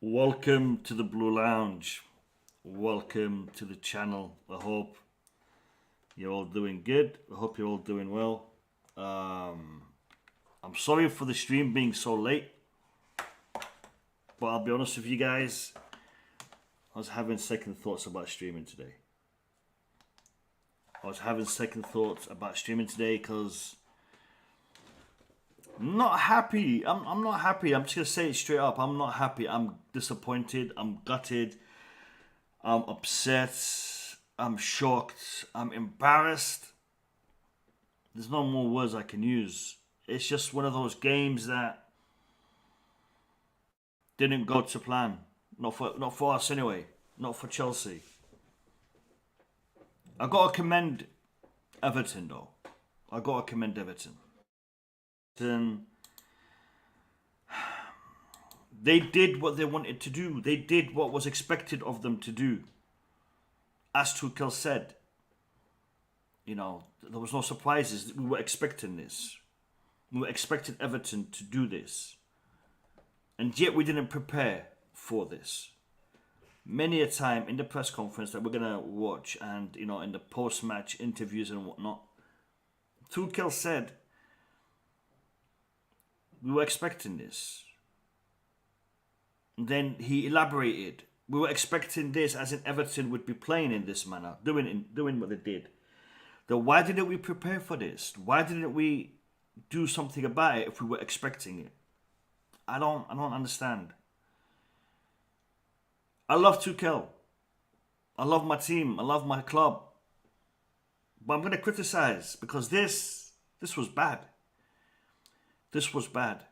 Welcome to the Blue Lounge. Welcome to the channel. I hope you're all doing good. I hope you're all doing well. I'm sorry for the stream being so late, but I'll be honest with you guys, I was having second thoughts about streaming today. because I'm not happy. I'm not happy. I'm just going to say it straight up. I'm not happy. I'm disappointed. I'm gutted. I'm upset. I'm shocked. I'm embarrassed. There's no more words I can use. It's just one of those games that didn't go to plan. Not for us anyway. Not for Chelsea. I got to commend Everton though. They did what they wanted to do. They did what was expected of them to do. As Tuchel said, you know, there was no surprises. We were expecting this. We were expecting Everton to do this. And yet we didn't prepare for this. Many a time in the press conference that we're going to watch and, you know, in the post-match interviews and whatnot, Tuchel said, we were expecting this. And then he elaborated. We were expecting this, as in Everton would be playing in this manner, doing what they did. Then why didn't we prepare for this? Why didn't we do something about it if we were expecting it? I don't understand. I love Tuchel. I love my team. I love my club. But I'm going to criticize because this was bad. This was bad.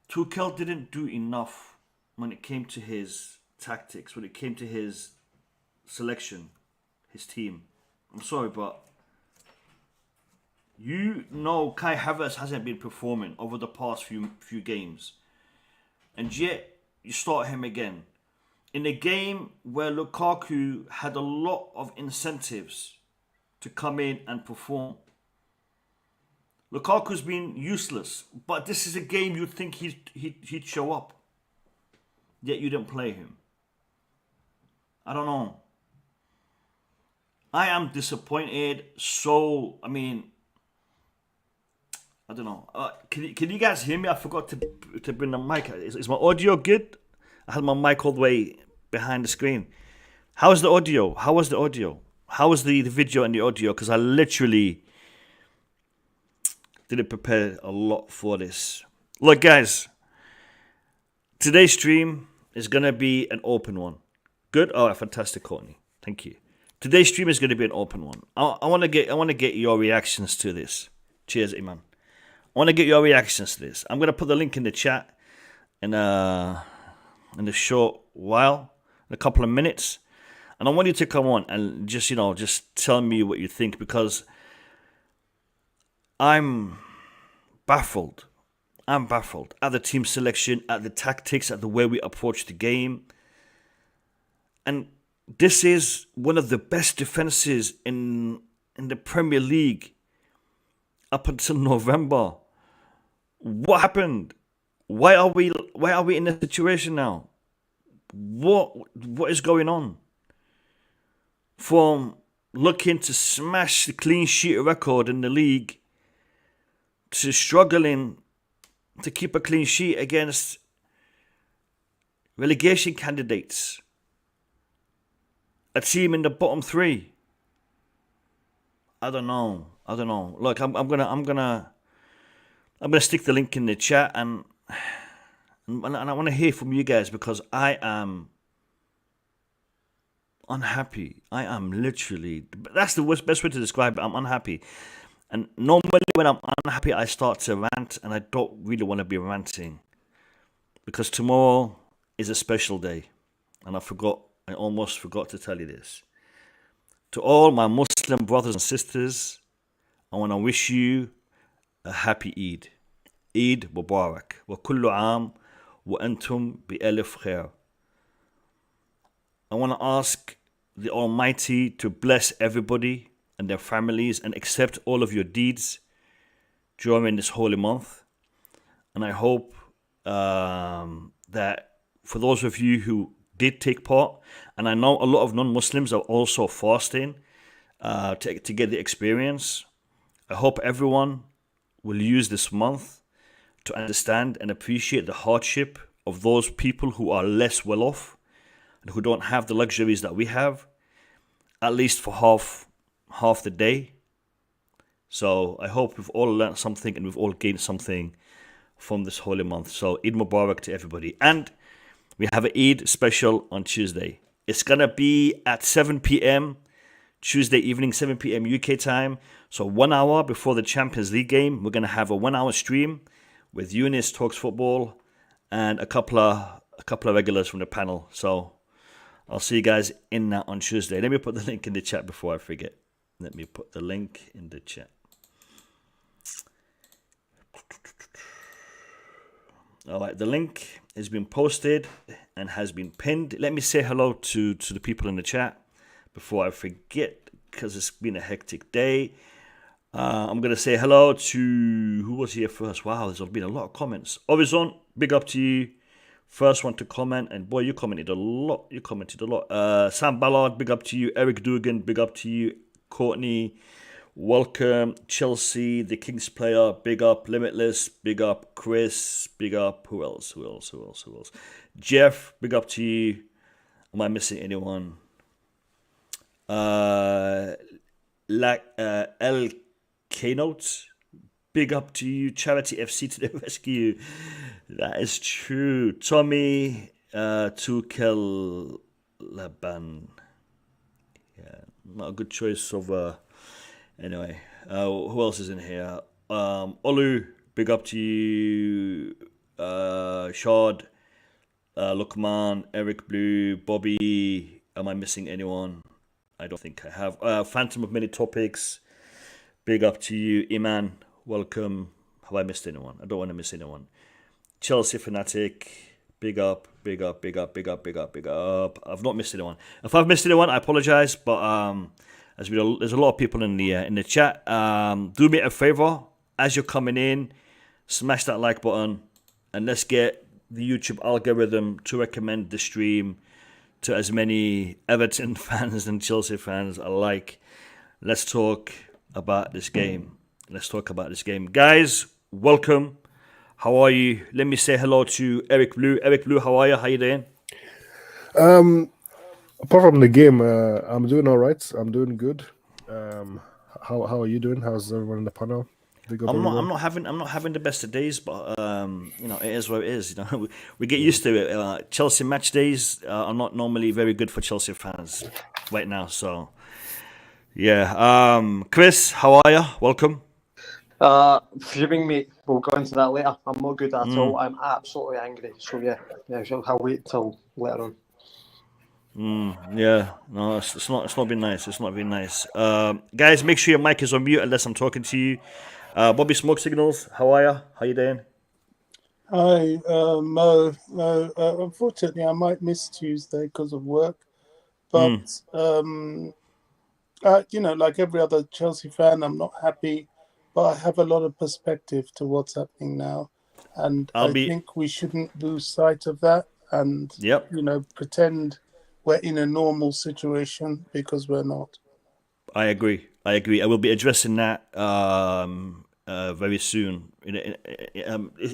Tuchel didn't do enough when it came to his tactics, when it came to his selection, his team. I'm sorry, but you know Kai Havertz hasn't been performing over the past few games. And yet, you start him again. In a game where Lukaku had a lot of incentives to come in and perform. Lukaku's been useless, but this is a game you'd think he'd show up. Yet you didn't play him. I don't know. I am disappointed. So, I mean, I don't know. Can you guys hear me? I forgot to bring the mic. Is my audio good? I had my mic all the way behind the screen. How was the audio? How was the audio? How was the video and the audio? Because I literally didn't prepare a lot for this. Look, guys. Today's stream is going to be an open one. Good? Oh, fantastic, Courtney. Thank you. Today's stream is going to be an open one. I want to get your reactions to this. Cheers, Iman. I want to get your reactions to this. I'm going to put the link in the chat in a short while, in a couple of minutes. And I want you to come on and just tell me what you think, because I'm baffled. I'm baffled at the team selection, at the tactics, at the way we approach the game. And this is one of the best defenses in the Premier League up until November. What happened? Why are we in this situation now? What is going on? From looking to smash the clean sheet record in the league to struggling to keep a clean sheet against relegation candidates, a team in the bottom three. I don't know. Look, I'm gonna stick the link in the chat, and I want to hear from you guys because I am unhappy. I am literally. That's the best way to describe it. I'm unhappy, and normally when I'm unhappy, I start to rant, and I don't really want to be ranting because tomorrow is a special day, and I almost forgot to tell you this. To all my Muslim brothers and sisters, I want to wish you a happy Eid. Eid Mubarak. وكل عام وأنتم بألف خير. I want to ask the Almighty to bless everybody and their families and accept all of your deeds during this holy month. And I hope that for those of you who did take part, and I know a lot of non-Muslims are also fasting to get the experience, I hope everyone will use this month to understand and appreciate the hardship of those people who are less well off and who don't have the luxuries that we have, at least for half the day. So I hope we've all learned something and we've all gained something from this holy month. So Eid Mubarak to everybody. And we have an Eid special on Tuesday. It's going to be at 7 p.m. Tuesday evening, 7 p.m. UK time. So 1 hour before the Champions League game, we're going to have a 1 hour stream with Eunice Talks Football and a couple of regulars from the panel. So I'll see you guys in that on Tuesday. Let me put the link in the chat before I forget. Let me put the link in the chat. All right, the link has been posted and has been pinned. Let me say hello to the people in the chat before I forget, because it's been a hectic day. I'm going to say hello to, who was here first? Wow, there's been a lot of comments. Horizon, big up to you. First one to comment, and boy, you commented a lot. Sam Ballard, big up to you. Eric Dugan, big up to you. Courtney, welcome. Chelsea, the Kings player, big up. Limitless, big up. Chris, big up. Who else? Jeff, big up to you. Am I missing anyone? El Keynote, big up to you. Charity FC to the rescue. That is true. Tommy, Tuchel, Laban. Yeah, not a good choice of. Anyway, who else is in here? Olu, big up to you. Shard, Lukman, Eric Blue, Bobby. Am I missing anyone? I don't think I have. Phantom of Many Topics, big up to you. Iman, welcome. Have I missed anyone? I don't want to miss anyone. Chelsea Fanatic, big up. I've not missed anyone. If I've missed anyone, I apologize. But there's a lot of people in the chat. Do me a favor as you're coming in, smash that like button, and let's get the YouTube algorithm to recommend the stream to as many Everton fans and Chelsea fans alike. Let's talk about this game. Guys, welcome. How are you? Let me say hello to Eric Blue. Eric Blue, how are you? How you doing? Apart from the game, I'm doing all right. I'm doing good. How are you doing? How's everyone in the panel? I'm not having the best of days, but it is what it is. We get used to it. Chelsea match days are not normally very good for Chelsea fans right now. So yeah, Chris, how are you? Welcome. Fuming, mate. We'll go into that later. I'm not good at all. I'm absolutely angry. So yeah, I'll wait till later on. Yeah, no, it's not been nice. It's not been nice. Guys, make sure your mic is on mute unless I'm talking to you. Bobby Smoke Signals, how are you? How you doing? Hi, Mo. Unfortunately, I might miss Tuesday because of work. But, like every other Chelsea fan, I'm not happy but I have a lot of perspective to what's happening now, and I'll I be. think we shouldn't lose sight of that and Yep. pretend we're in a normal situation because we're not. I agree. I will be addressing that very soon. It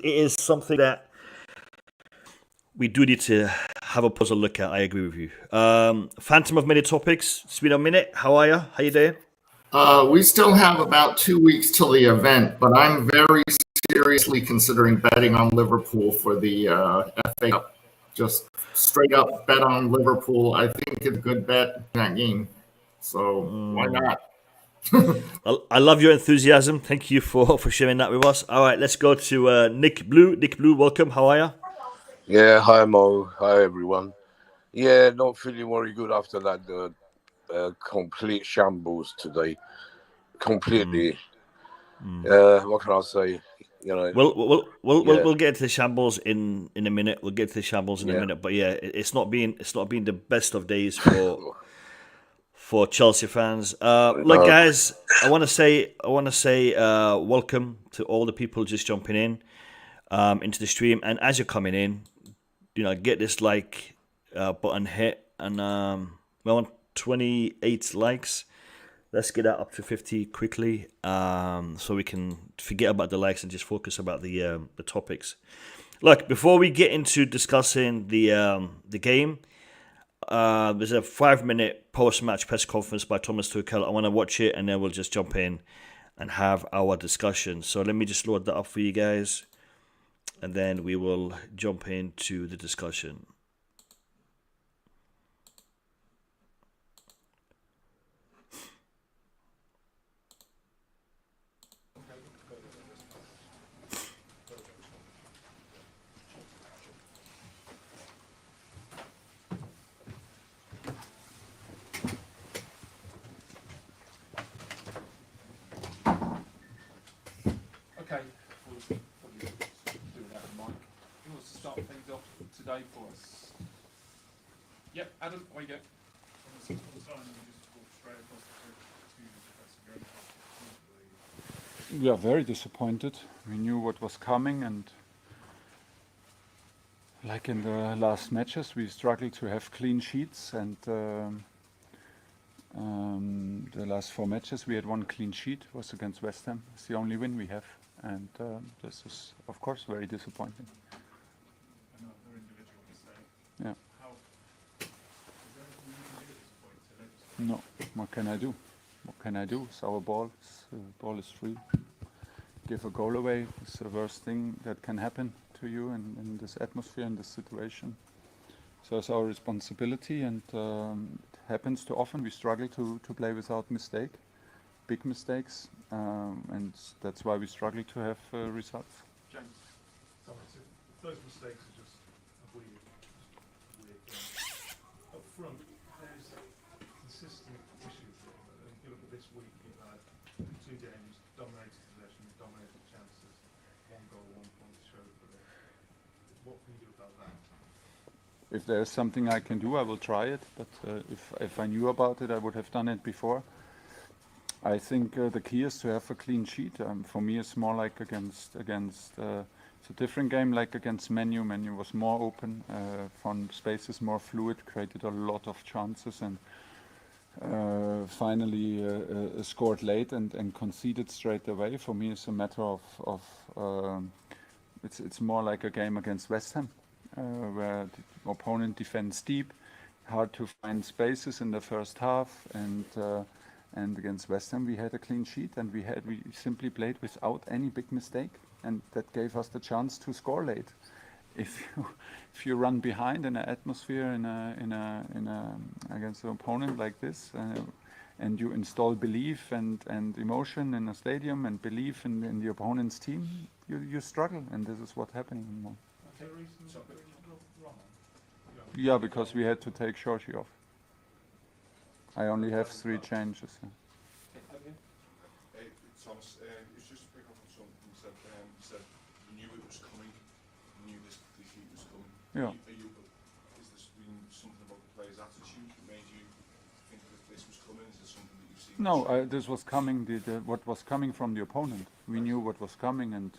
is something that we do need to have a puzzle look at. I agree with you. Phantom of Many Topics. It's been a minute. How are you? How you doing? We still have about 2 weeks till the event, but I'm very seriously considering betting on Liverpool for the FA Cup. Just straight up bet on Liverpool. I think it's a good bet in that game. So why not? I love your enthusiasm. Thank you for sharing that with us. All right, let's go to Nick Blue. Nick Blue, welcome. How are you? Yeah, hi Mo, hi everyone. Yeah, not feeling very good after that complete shambles today. Completely. What can I say? You know. We'll get to the shambles in a minute. We'll get to the shambles in a Yeah. minute. But yeah, it's not been the best of days for Chelsea fans. Look, guys, I want to say welcome to all the people just jumping in into the stream. And as you're coming in, get this like button hit, and we're on 28 likes. Let's get that up to 50 quickly, so we can forget about the likes and just focus about the topics. Look, before we get into discussing the game, there's a 5-minute post-match press conference by Thomas Tuchel. I want to watch it, and then we'll just jump in and have our discussion. So let me just load that up for you guys, and then we will jump into the discussion. Okay, we'll probably do that, Mike. Who wants to start things off today for us? Yep, Adam, away you go. We are very disappointed. We knew what was coming, and like in the last matches, we struggled to have clean sheets, and the last 4 matches we had 1 clean sheet, was against West Ham. It's the only win we have, and this is of course very disappointing. Another individual mistake. Yeah. Is there anything you can do at this point to No, what can I do? What can I do? It's our ball. The ball is free. Give a goal away. It's the worst thing that can happen to you in this atmosphere, in this situation. So it's our responsibility, and it happens too often. We struggle to play without mistake, big mistakes, and that's why we struggle to have results. James. Sorry, so those mistakes are just weird up front. There's consistent issues there. If you look at this week, you've had 2 games, dominated possession, dominated chances, 1 goal, 1 point showed for it. What can you do about that? If there's something I can do, I will try it. But if I knew about it, I would have done it before. I think the key is to have a clean sheet. For me, it's more like against. It's a different game, like against Menu. Menu was more open, found spaces more fluid, created a lot of chances, and finally scored late and conceded straight away. For me, it's a matter of it's more like a game against West Ham, where the opponent defends deep, hard to find spaces in the first half, and against West Ham we had a clean sheet, and we simply played without any big mistake, and that gave us the chance to score late. If you run behind in an atmosphere against an opponent like this, and you install belief and emotion in a stadium and belief in the opponent's team, you struggle, and this is what's happening anymore. Yeah, because we had to take Shorty off. I only have 3 changes. Thomas, it's just to pick up on something you said you knew it was coming, you knew this defeat was coming. Yeah. Is this been something about the players' attitude that made you think that this was coming? Is it something that you've seen No, this was coming. What was coming from the opponent. We knew what was coming, and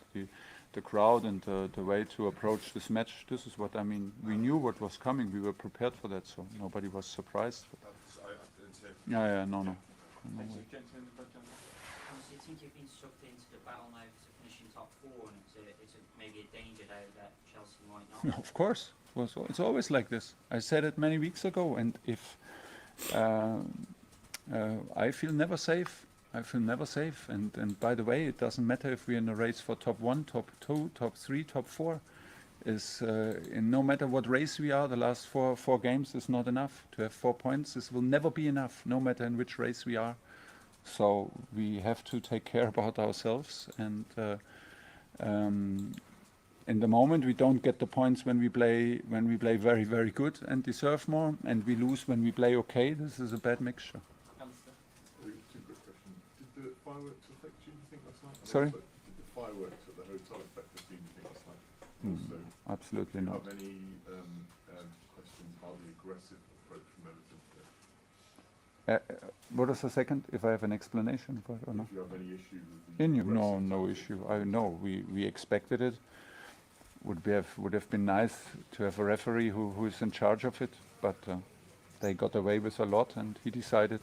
the crowd and the way to approach this match. This is what I mean. We knew what was coming. We were prepared for that, so nobody was surprised. I didn't say Yeah, no. Thanks, gentlemen. Do you think you've been sucked into the battle now to finishing top four, and it's maybe a danger now that Chelsea might not? Of course, it's always like this. I said it many weeks ago, and if I feel never safe. And by the way, it doesn't matter if we're in a race for top 1, top 2, top 3, top 4. No matter what race we are, the last four games is not enough. To have 4 points, this will never be enough, no matter in which race we are. So we have to take care about ourselves. And in the moment, we don't get the points when we play very, very good and deserve more, and we lose when we play okay. This is a bad mixture. Two quick questions. Did the fireworks affect you, do you think, last night? Sorry? Also, did the fireworks at the hotel affect the team, do you think, last night? Also, Absolutely do you not. have any questions about the aggressive approach from Everton today? What is the second? If I have an explanation for it or not? Do you have any issue with the No issue. I know we expected it. Would have been nice to have a referee who is in charge of it, but they got away with a lot, and he decided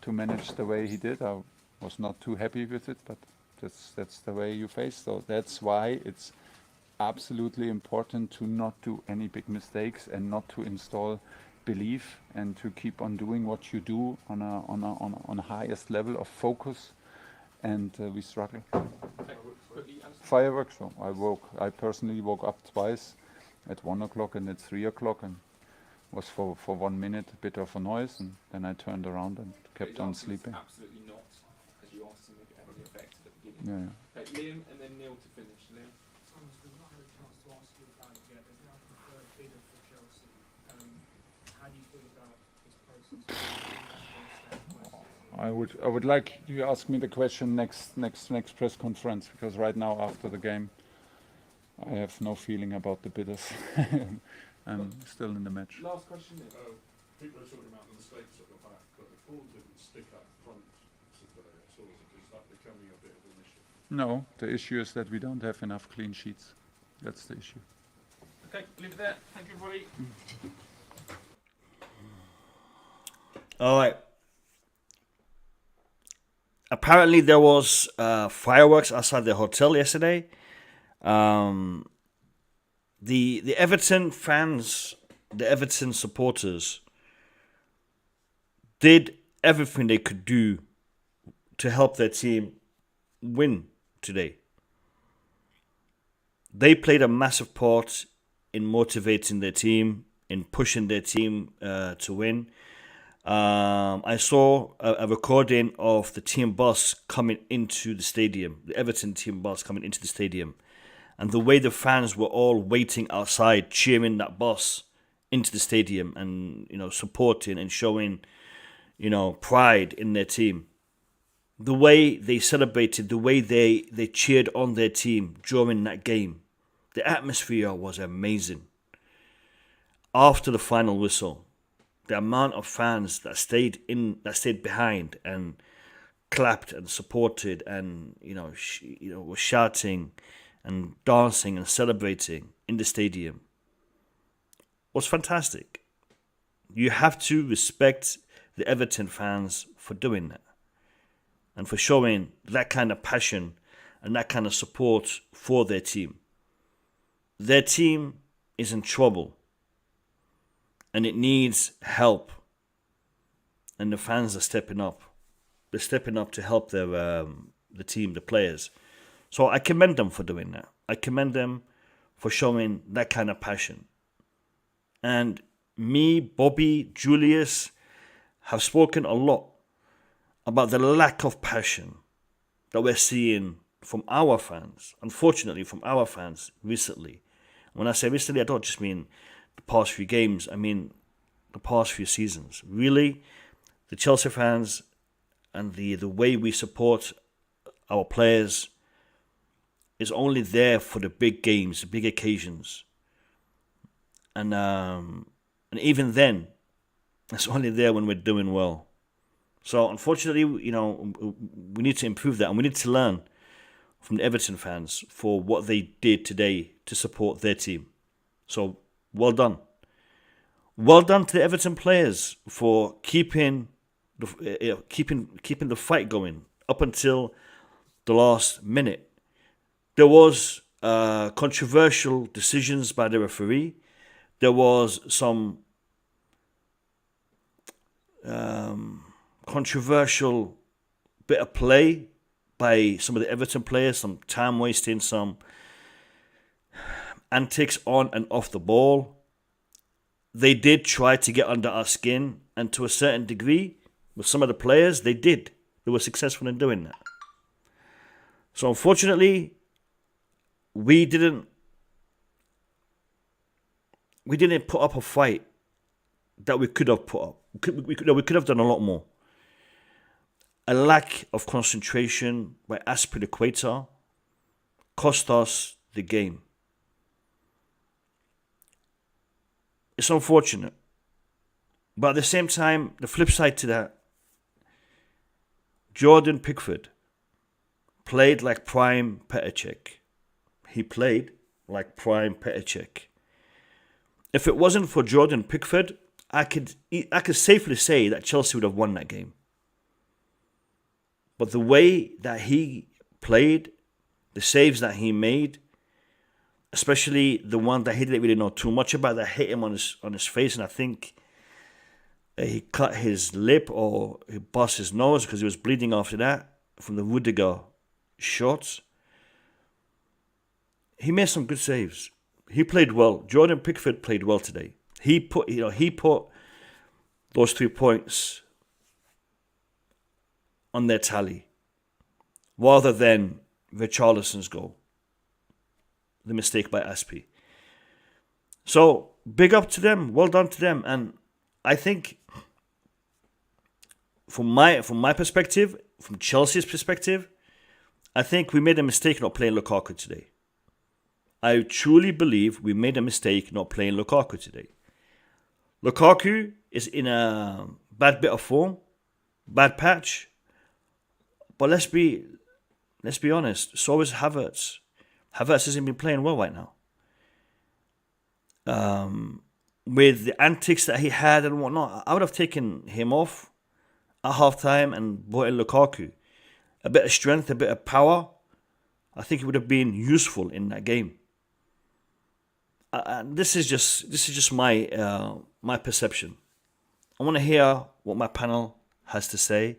to manage the way he did. I was not too happy with it, but that's the way you face. So that's why it's absolutely important to not do any big mistakes and not to install belief, and to keep on doing what you do on a highest level of focus. And we struggle. Fireworks. So I personally woke up twice, at 1 o'clock and at 3 o'clock, and was for 1 minute a bit of a noise, and then I turned around and kept on sleeping. Absolutely not, as you asked him, if it had any effect at the beginning. Yeah. Okay, Liam and then Neil to finish. Liam. Thomas, we've not had a chance to ask you about it yet. There's now a preferred bidder for Chelsea. How do you feel about this process? I would like you to ask me the question next press conference, because right now after the game I have no feeling about the bidders. I'm still in the match. Last question, Nick. People are talking about the mistakes at the back, but the ball didn't stick up front today. So is that becoming a bit of an issue? No, the issue is that we don't have enough clean sheets. That's the issue. Okay, leave it there. Thank you, everybody. All right. Apparently there was fireworks outside the hotel yesterday. The Everton fans, the Everton supporters, did everything they could do to help their team win today. They played a massive part in motivating their team, in pushing their team to win. I saw a recording of the team bus coming into the stadium, the Everton team bus coming into the stadium, and the way the fans were all waiting outside, cheering that bus into the stadium, and supporting and showing pride in their team. The way they celebrated, the way they cheered on their team during that game, the atmosphere was amazing. After the final whistle, the amount of fans that stayed behind and clapped and supported and were shouting and dancing and celebrating in the stadium was fantastic. You have to respect the Everton fans for doing that and for showing that kind of passion and that kind of support for their team. Their team is in trouble, and it needs help. And the fans are stepping up. They're stepping up to help their the team, the players. So I commend them for doing that. I commend them for showing that kind of passion. And me, Bobby, Julius have spoken a lot about the lack of passion that we're seeing from our fans. Unfortunately, from our fans recently. When I say recently, I don't just mean the past few games, I mean the past few seasons. Really, the Chelsea fans and the way we support our players is only there for the big games, the big occasions. And even then, it's only there when we're doing well. So unfortunately, we need to improve that, and we need to learn from the Everton fans for what they did today to support their team. So well done. Well done to the Everton players for keeping the fight going up until the last minute. There was controversial decisions by the referee. There was some controversial bit of play by some of the Everton players, some time wasting, some antics on and off the ball. They did try to get under our skin, and to a certain degree, with some of the players, they did. They were successful in doing that. So unfortunately, we didn't put up a fight that we could have put up. We could have done a lot more. A lack of concentration by Azpi'S cost us the game. It's unfortunate. But at the same time, the flip side to that, Jordan Pickford played like prime Petr Cech. He played like prime Petr Cech. If it wasn't for Jordan Pickford, I could safely say that Chelsea would have won that game. But the way that he played, the saves that he made, especially the one that he didn't really know too much about, that hit him on his face, and I think he cut his lip or he bust his nose because he was bleeding after that from the Rudiger shots. He made some good saves. He played well. Jordan Pickford played well today. He put those 3 points on their tally rather than Richarlison's goal, the mistake by Azpi. So big up to them. Well done to them. And I think from my perspective, from Chelsea's perspective, I think we made a mistake not playing Lukaku today. I truly believe we made a mistake not playing Lukaku today. Lukaku is in a bad bit of form, bad patch. But let's be honest, so is Havertz. Havertz hasn't been playing well right now. With the antics that he had and whatnot, I would have taken him off at half-time and brought in Lukaku. A bit of strength, a bit of power. I think it would have been useful in that game. This is just my perception. I want to hear what my panel has to say.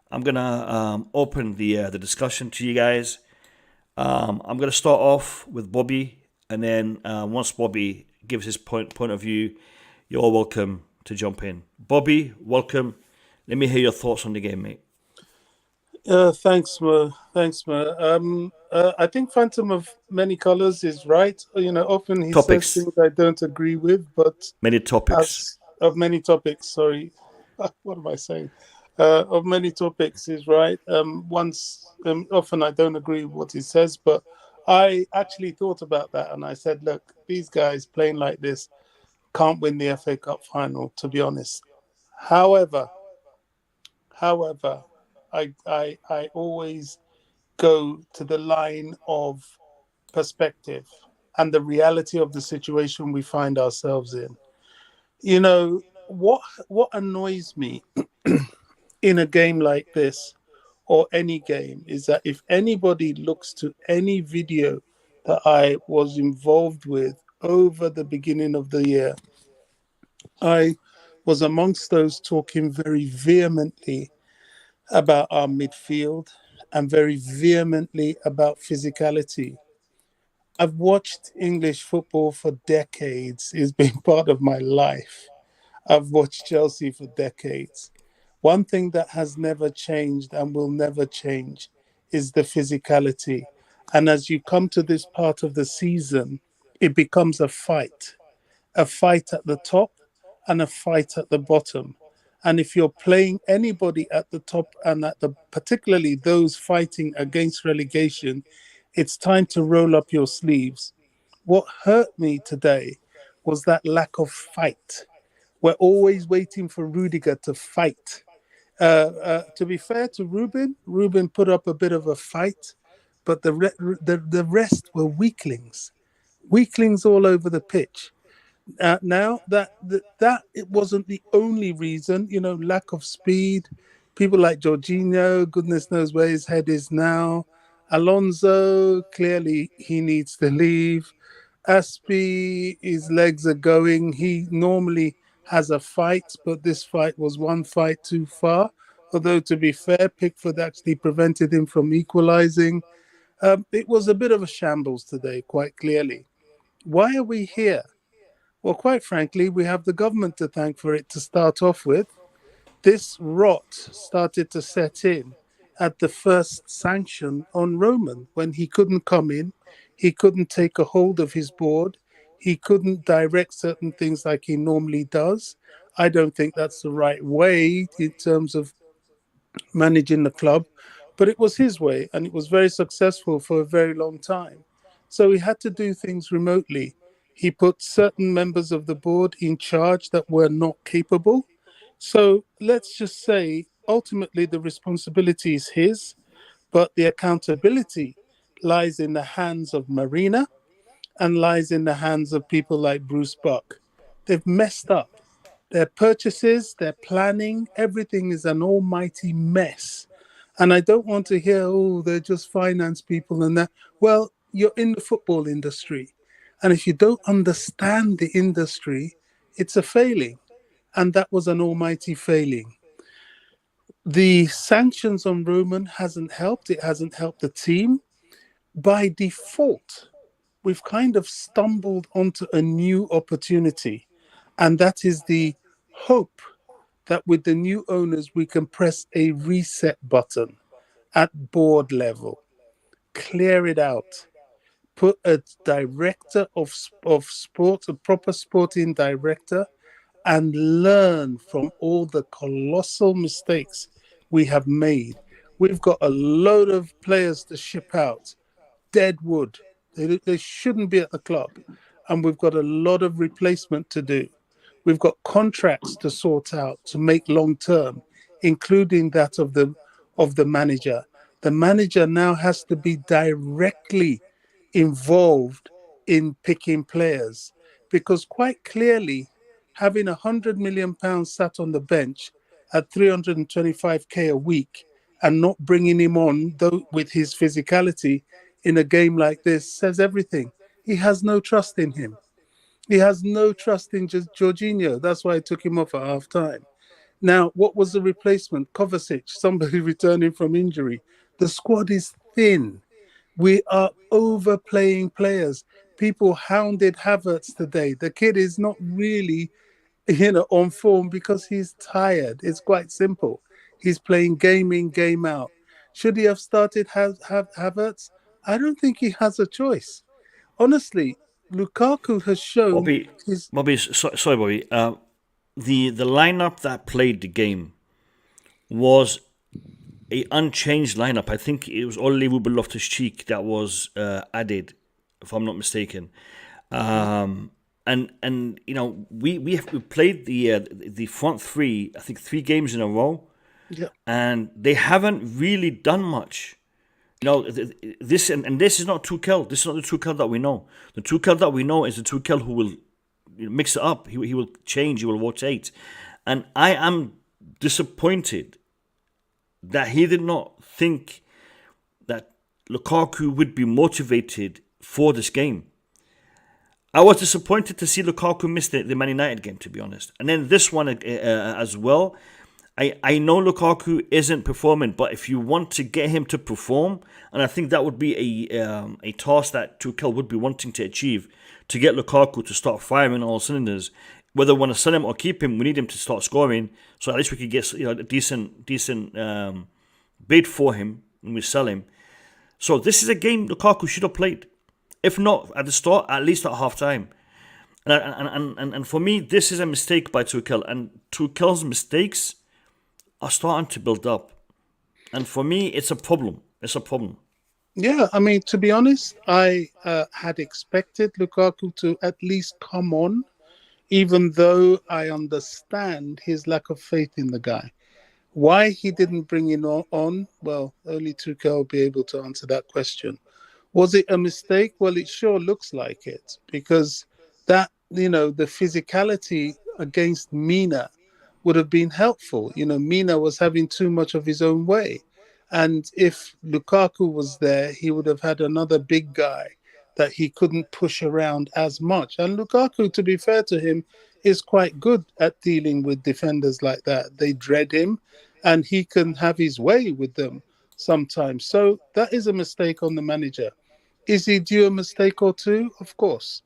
I'm gonna open the discussion to you guys. I'm gonna start off with Bobby, and then once Bobby gives his point of view, you're welcome to jump in. Bobby, welcome. Let me hear your thoughts on the game, mate. Thanks, Mo. I think Phantom of Many Colors is right. Often he Topics. says things I don't agree with, but Many topics. of many topics. Sorry, what am I saying? Of many topics is right. Often I don't agree with what he says, but I actually thought about that and I said, look, these guys playing like this can't win the FA Cup final, to be honest. However, I always go to the line of perspective and the reality of the situation we find ourselves in. What annoys me in a game like this or any game is that if anybody looks to any video that I was involved with over the beginning of the year, I was amongst those talking very vehemently about our midfield and very vehemently about physicality. I've watched English football for decades. It's been part of my life. I've watched Chelsea for decades. One thing that has never changed and will never change is the physicality. And as you come to this part of the season, it becomes a fight at the top and a fight at the bottom. And if you're playing anybody at the top and particularly those fighting against relegation, it's time to roll up your sleeves. What hurt me today was that lack of fight. We're always waiting for Rudiger to fight. To be fair to Ruben put up a bit of a fight, but the rest were weaklings all over the pitch. Now that it wasn't the only reason, lack of speed. People like Jorginho, goodness knows where his head is now. Alonso, clearly he needs to leave. Aspi, his legs are going. He normally has a fight, but this fight was one fight too far. Although, to be fair, Pickford actually prevented him from equalising. It was a bit of a shambles today, quite clearly. Why are we here? Well, quite frankly, we have the government to thank for it to start off with. This rot started to set in at the first sanction on Roman when he couldn't come in, he couldn't take a hold of his board, he couldn't direct certain things like he normally does. I don't think that's the right way in terms of managing the club, but it was his way and it was very successful for a very long time. So he had to do things remotely. He put certain members of the board in charge that were not capable. So let's just say ultimately the responsibility is his, but the accountability lies in the hands of Marina and lies in the hands of people like Bruce Buck. They've messed up. Their purchases, their planning, everything is an almighty mess. And I don't want to hear, oh, they're just finance people and that. Well, you're in the football industry. And if you don't understand the industry, it's a failing. And that was an almighty failing. The sanctions on Roman hasn't helped. It hasn't helped the team. By default, we've kind of stumbled onto a new opportunity. And that is the hope that with the new owners, we can press a reset button at board level, clear it out, put a director of sports, a proper sporting director, and learn from all the colossal mistakes we have made. We've got a load of players to ship out, dead wood. They shouldn't be at the club. And we've got a lot of replacement to do. We've got contracts to sort out to make long term, including that of the manager. The manager now has to be directly involved in picking players because quite clearly having £100 million sat on the bench at 325k a week and not bringing him on though with his physicality in a game like this says everything. He has no trust in him. He has no trust in Jorginho. That's why I took him off at half time. Now, what was the replacement? Kovacic, somebody returning from injury. The squad is thin. We are overplaying players. People hounded Havertz today. The kid is not really, on form because he's tired. It's quite simple. He's playing game in, game out. Should he have started Havertz? I don't think he has a choice. Honestly, Lukaku has shown Sorry, Bobby. The lineup that played the game was a unchanged lineup. I think it was only Ruben Loftus-Cheek that was added, if I'm not mistaken. And we played the front three, I think 3 games in a row, and they haven't really done much. This is not Tuchel. This is not the Tuchel that we know. The Tuchel that we know is the Tuchel who will mix it up. He will change. He will rotate. And I am disappointed that he did not think that Lukaku would be motivated for this game. I was disappointed to see Lukaku miss the Man United game, to be honest. And then this one as well. I know Lukaku isn't performing, but if you want to get him to perform, and I think that would be a task that Tuchel would be wanting to achieve, to get Lukaku to start firing on all cylinders. Whether we want to sell him or keep him, we need him to start scoring, so at least we could get a decent bid for him when we sell him. So this is a game Lukaku should have played, if not at the start, at least at half time. And for me, this is a mistake by Tuchel, and Tuchel's mistakes are starting to build up. And for me, it's a problem. It's a problem. Yeah, I mean, to be honest, I had expected Lukaku to at least come on, even though I understand his lack of faith in the guy. Why he didn't bring him on, well, only Tuchel will be able to answer that question. Was it a mistake? Well, it sure looks like it, because that, the physicality against Mina would have been helpful. Mina was having too much of his own way. And if Lukaku was there, he would have had another big guy that he couldn't push around as much. And Lukaku, to be fair to him, is quite good at dealing with defenders like that. They dread him, and he can have his way with them sometimes. So that is a mistake on the manager. Is he due a mistake or two? Of course.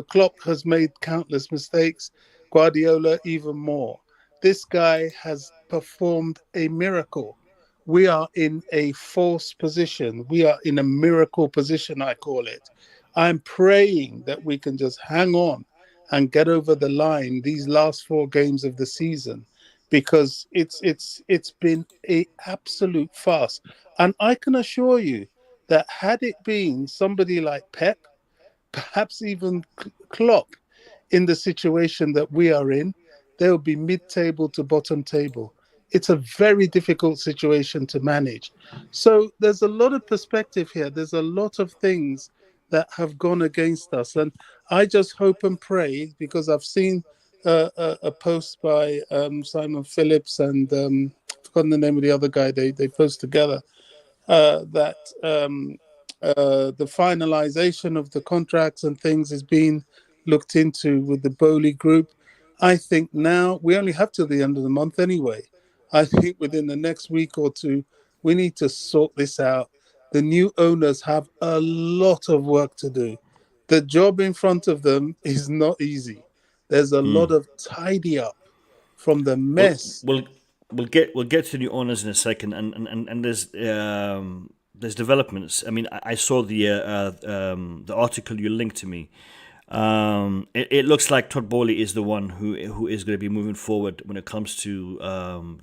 Klopp has made countless mistakes. Guardiola even more. This guy has performed a miracle. We are in a false position. We are in a miracle position, I call it. I'm praying that we can just hang on and get over the line these last 4 games of the season, because it's been a absolute farce. And I can assure you that had it been somebody like Pep, perhaps even Klopp, in the situation that we are in, they'll be mid-table to bottom table. It's a very difficult situation to manage. So there's a lot of perspective here. There's a lot of things that have gone against us. And I just hope and pray, because I've seen a post by Simon Phillips and I've forgotten the name of the other guy they post together, that the finalization of the contracts and things is being looked into with the Bowley Group. I think now we only have till the end of the month anyway. I think within the next week or two, we need to sort this out. The new owners have a lot of work to do. The job in front of them is not easy. There's a lot of tidy up from the mess. We'll get to new owners in a second, and there's developments. I mean, I saw the article you linked to me. It looks like Todd Bowley is the one who is going to be moving forward when it comes to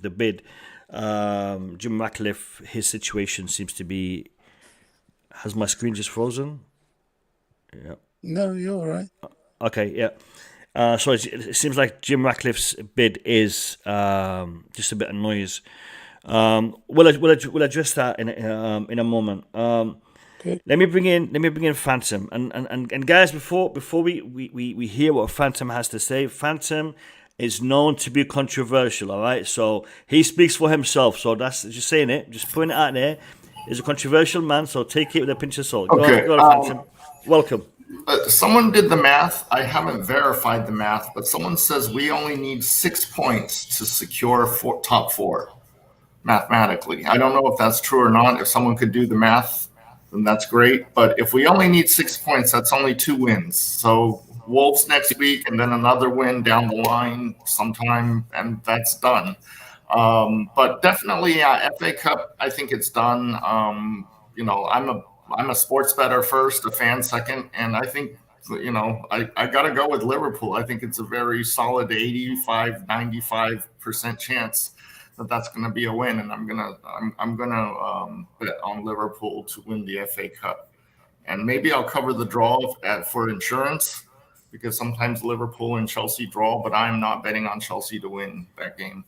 the bid. Jim Ratcliffe, his situation seems to be. Has my screen just frozen? Yeah. No, you're all right. Okay, yeah. So it seems like Jim Ratcliffe's bid is just a bit of noise. We'll address that in a moment. Okay. Let me bring in Phantom and guys, before we hear what Phantom has to say. Phantom is known to be controversial. All right, so he speaks for himself. So that's just saying it, just putting it out there. He's a controversial man, so take it with a pinch of salt. Okay. Go on, Phantom. Welcome. Someone did the math. I haven't verified the math, but someone says we only need 6 points to secure top 4 mathematically. I don't know if that's true or not. If someone could do the math, then that's great. But if we only need 6 points, that's only 2 wins. So Wolves next week and then another win down the line sometime, and that's done. But definitely, FA Cup, I think it's done. I'm a sports bettor first, a fan second, and I think, I got to go with Liverpool. I think it's a very solid 85, 95% chance that that's going to be a win, and I'm gonna bet on Liverpool to win the FA Cup, and maybe I'll cover the draw for insurance, because sometimes Liverpool and Chelsea draw, but I'm not betting on Chelsea to win that game.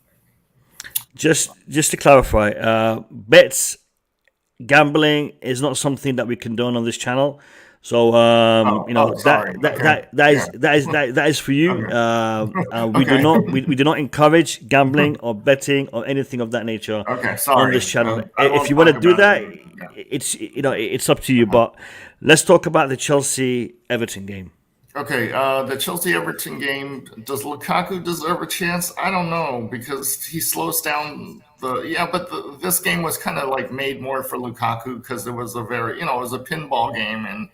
Just to clarify, bets, gambling is not something that we condone on this channel. So that is for you. Okay. We do not encourage gambling or betting or anything of that nature on this channel. If you want to do that, it's up to you. But let's talk about the Chelsea Everton game. Okay, the Chelsea-Everton game, does Lukaku deserve a chance? I don't know, because he slows down this game was kind of like made more for Lukaku, because it was it was a pinball game, and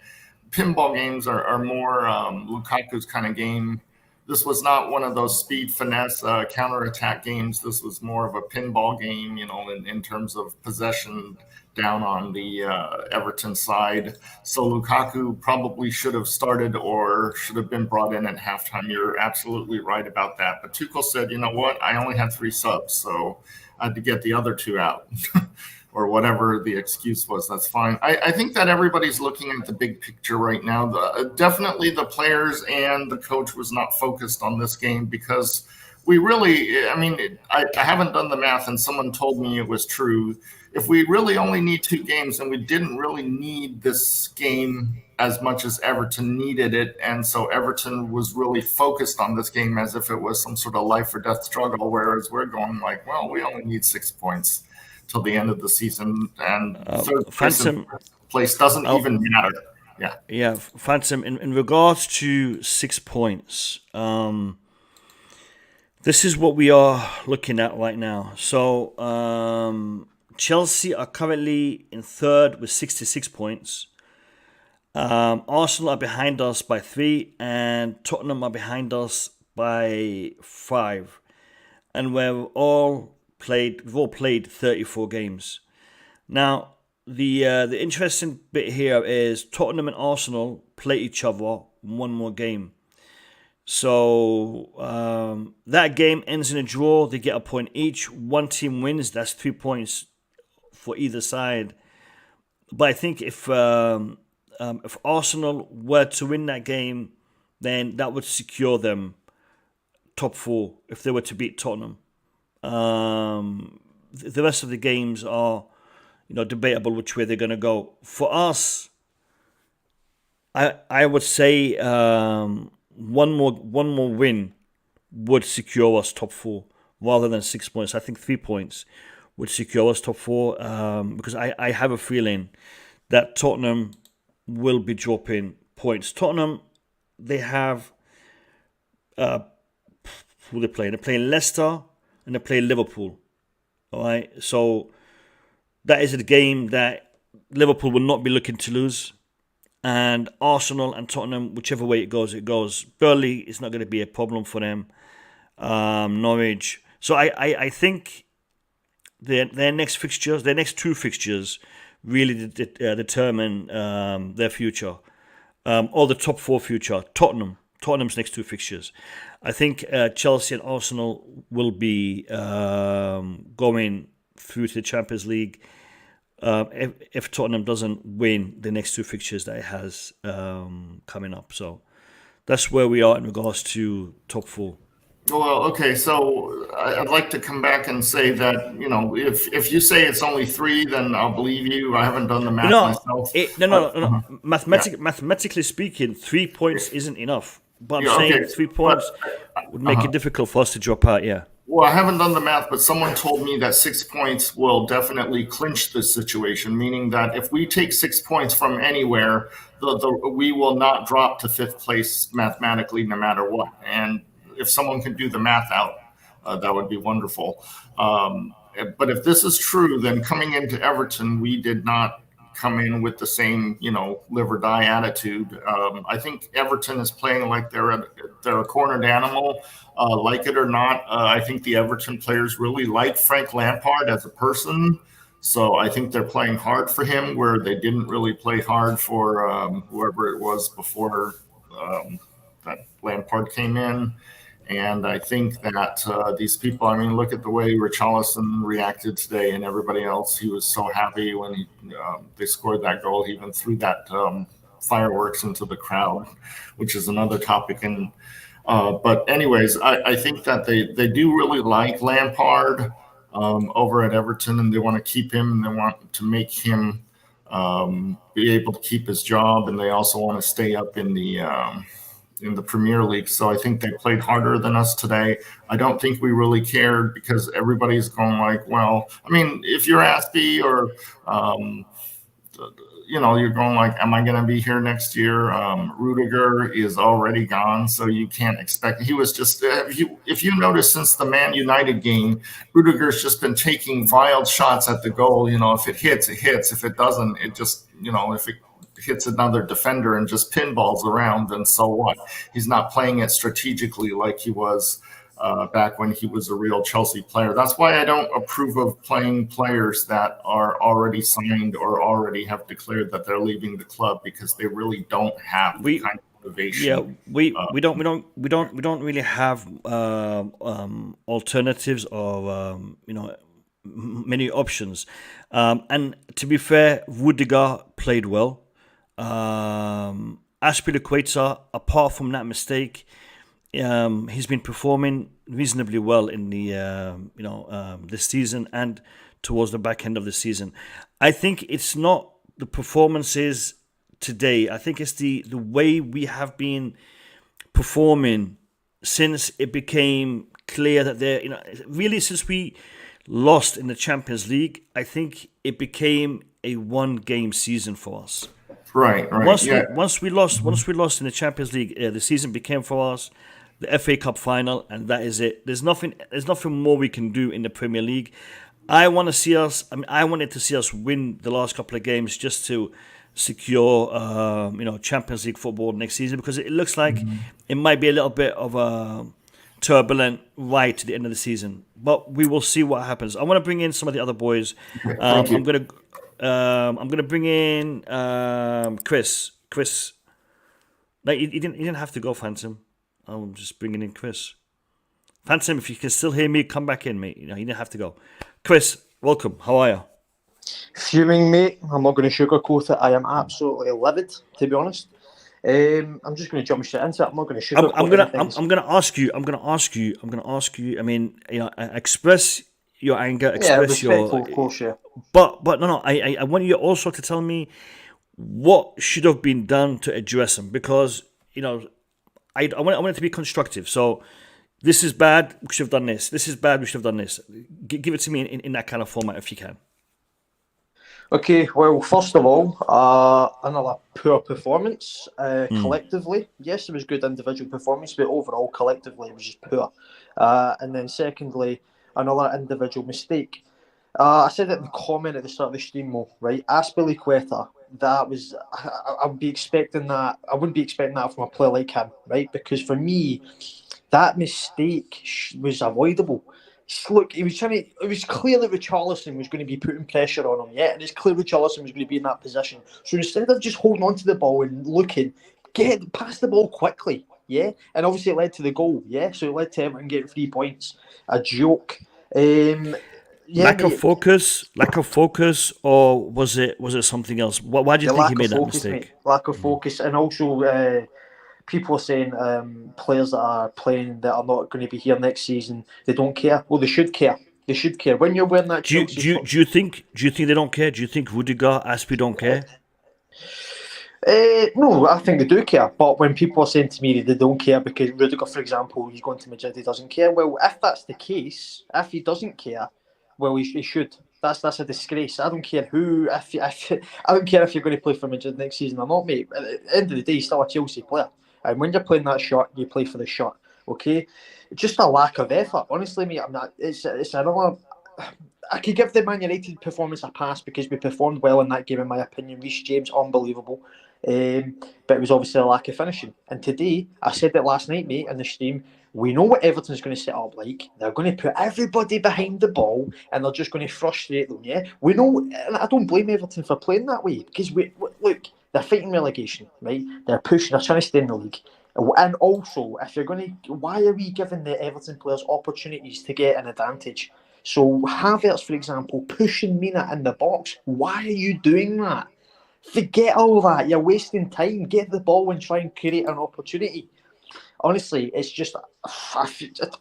pinball games are more Lukaku's kind of game. This was not one of those speed finesse counterattack games. This was more of a pinball game, in terms of possession down on the Everton side. So Lukaku probably should have started or should have been brought in at halftime. You're absolutely right about that. But Tuchel said, you know what? I only had 3 subs, so I had to get the other 2 out. Or whatever the excuse was, that's fine. I think that everybody's looking at the big picture right now. Definitely the players and the coach was not focused on this game, because we really, I mean, I haven't done the math, and someone told me it was true. If we really only need 2 games, and we didn't really need this game as much as Everton needed it, and so Everton was really focused on this game as if it was some sort of life or death struggle, whereas we're going like, well, we only need 6 points till the end of the season, and third Phantom, place doesn't even matter. Yeah. Yeah, Phantom, in regards to 6 points, this is what we are looking at right now. So, Chelsea are currently in third with 66 points. Arsenal are behind us by 3, and Tottenham are behind us by 5. And we've all played 34 games. Now, the interesting bit here is Tottenham and Arsenal play each other one more game. So that game ends in a draw. They get a point each. One team wins. That's 3 points for either side. But I think if Arsenal were to win that game, then that would secure them top 4 if they were to beat Tottenham. The rest of the games are, debatable which way they're going to go. For us, I would say one more win would secure us top 4 rather than 6 points. I think 3 points would secure us top 4 because I have a feeling that Tottenham will be dropping points. Tottenham, they have who they play. They're playing Leicester and they're playing Liverpool. All right, so that is a game that Liverpool will not be looking to lose. And Arsenal and Tottenham, whichever way it goes, it goes. Burnley is not going to be a problem for them. Norwich. So I think their next fixtures, their next 2 fixtures, really determine their future. Or the top 4 future. Tottenham's next 2 fixtures. I think Chelsea and Arsenal will be going through to the Champions League if Tottenham doesn't win the next 2 fixtures that it has coming up. So that's where we are in regards to top 4. Well, okay, so I'd like to come back and say that, if you say it's only 3, then I'll believe you. I haven't done the math myself. No. Mathematically speaking, 3 points isn't enough. But I'm saying 3 points would make it difficult for us to drop out, yeah. Well, I haven't done the math, but someone told me that 6 points will definitely clinch this situation, meaning that if we take 6 points from anywhere, we will not drop to 5th place mathematically no matter what. And if someone can do the math out, that would be wonderful. But if this is true, then coming into Everton, we did not come in with the same, live or die attitude. I think Everton is playing like they're a cornered animal, like it or not. I think the Everton players really like Frank Lampard as a person. So I think they're playing hard for him where they didn't really play hard for whoever it was before that Lampard came in. And I think that these people, look at the way Richarlison reacted today and everybody else. He was so happy when they scored that goal. He even threw that fireworks into the crowd, which is another topic. And but anyways, I think that they do really like Lampard over at Everton, and they want to keep him, and they want to make him be able to keep his job, and they also want to stay up in the Premier League. So I think they played harder than us today. I don't think we really cared because everybody's going like, well, if you're Azpi or, you're going like, am I going to be here next year? Rudiger is already gone, so you can't expect. He was just, if you notice since the Man United game, Rudiger's just been taking wild shots at the goal. If it hits, it hits. If it doesn't, it just, if it hits another defender and just pinballs around, then so what? He's not playing it strategically like he was back when he was a real Chelsea player. That's why I don't approve of playing players that are already signed or already have declared that they're leaving the club, because they really don't have the kind of motivation. Yeah, we don't really have alternatives or many options. And to be fair, Rudiger played well. Azpilicueta, apart from that mistake, he's been performing reasonably well in the this season and towards the back end of the season. I think it's not the performances today. I think it's the way we have been performing since it became clear that really since we lost in the Champions League, I think it became a one-game season for us. Right. Once we lost in the Champions League, the season became for us the FA Cup final, and that is it. There's nothing more we can do in the Premier League. I wanted to see us win the last couple of games just to secure, Champions League football next season, because it looks like it might be a little bit of a turbulent ride to the end of the season. But we will see what happens. I want to bring in some of the other boys. I'm gonna bring in Chris. Chris, no, you didn't have to go, Phantom. I'm just bringing in Chris. Phantom, if you can still hear me, come back in, mate. You didn't have to go. Chris, welcome. How are you? Fuming, mate. I'm not going to sugarcoat it. I am absolutely livid, to be honest. I'm just going to jump straight into it. I'm not going to sugarcoat it. I'm going to ask you. I mean, express your anger, express of course, yeah. But no. I want you also to tell me what should have been done to address them, because I want it to be constructive. So this is bad, we should have done this. This is bad, we should have done this. Give it to me in that kind of format if you can. Okay, well, first of all, another poor performance collectively. Yes, it was good individual performance, but overall, collectively, it was just poor. And then secondly, another individual mistake. I said it in the comment at the start of the stream, Mo, right? Azpi'S, that was, I would be expecting that. I wouldn't be expecting that from a player like him, right? Because for me, that mistake was avoidable. Look, it was clear that Richarlison was going to be putting pressure on him, and it's clear Richarlison was going to be in that position. So instead of just holding on to the ball and looking, pass the ball quickly, and obviously it led to the goal, so it led to Everton getting 3 points. A joke. Lack of focus, or was it something else? Why do you think he made that mistake? Mate. Lack of focus, and also people are saying players that are playing that are not going to be here next season, they don't care. Well, they should care. They should care. When you're wearing that Chelsea do you think they don't care? Do you think Rudiger, Azpi don't care? No, I think they do care. But when people are saying to me they don't care because Rudiger, for example, he's going to Madrid, he doesn't care. Well, if that's the case, if he doesn't care, well, he should. That's a disgrace. I don't care who. I don't care if you're going to play for Madrid next season or not, mate. At the end of the day, he's still a Chelsea player. And when you're playing that shot, you play for the shot. Okay, just a lack of effort. Honestly, mate, I'm not. It's another. I could give the Man United performance a pass because we performed well in that game, in my opinion. Reece James, unbelievable. But it was obviously a lack of finishing. And today, I said it last night, mate, in the stream, we know what Everton's going to set up like. They're going to put everybody behind the ball and they're just going to frustrate them, We know, and I don't blame Everton for playing that way because, look, they're fighting relegation, right? They're pushing, they're trying to stay in the league. And also, if you're going to, why are we giving the Everton players opportunities to get an advantage? So Havertz, for example, pushing Mina in the box. Why are you doing that? Forget all that. You're wasting time. Get the ball and try and create an opportunity. Honestly, it's just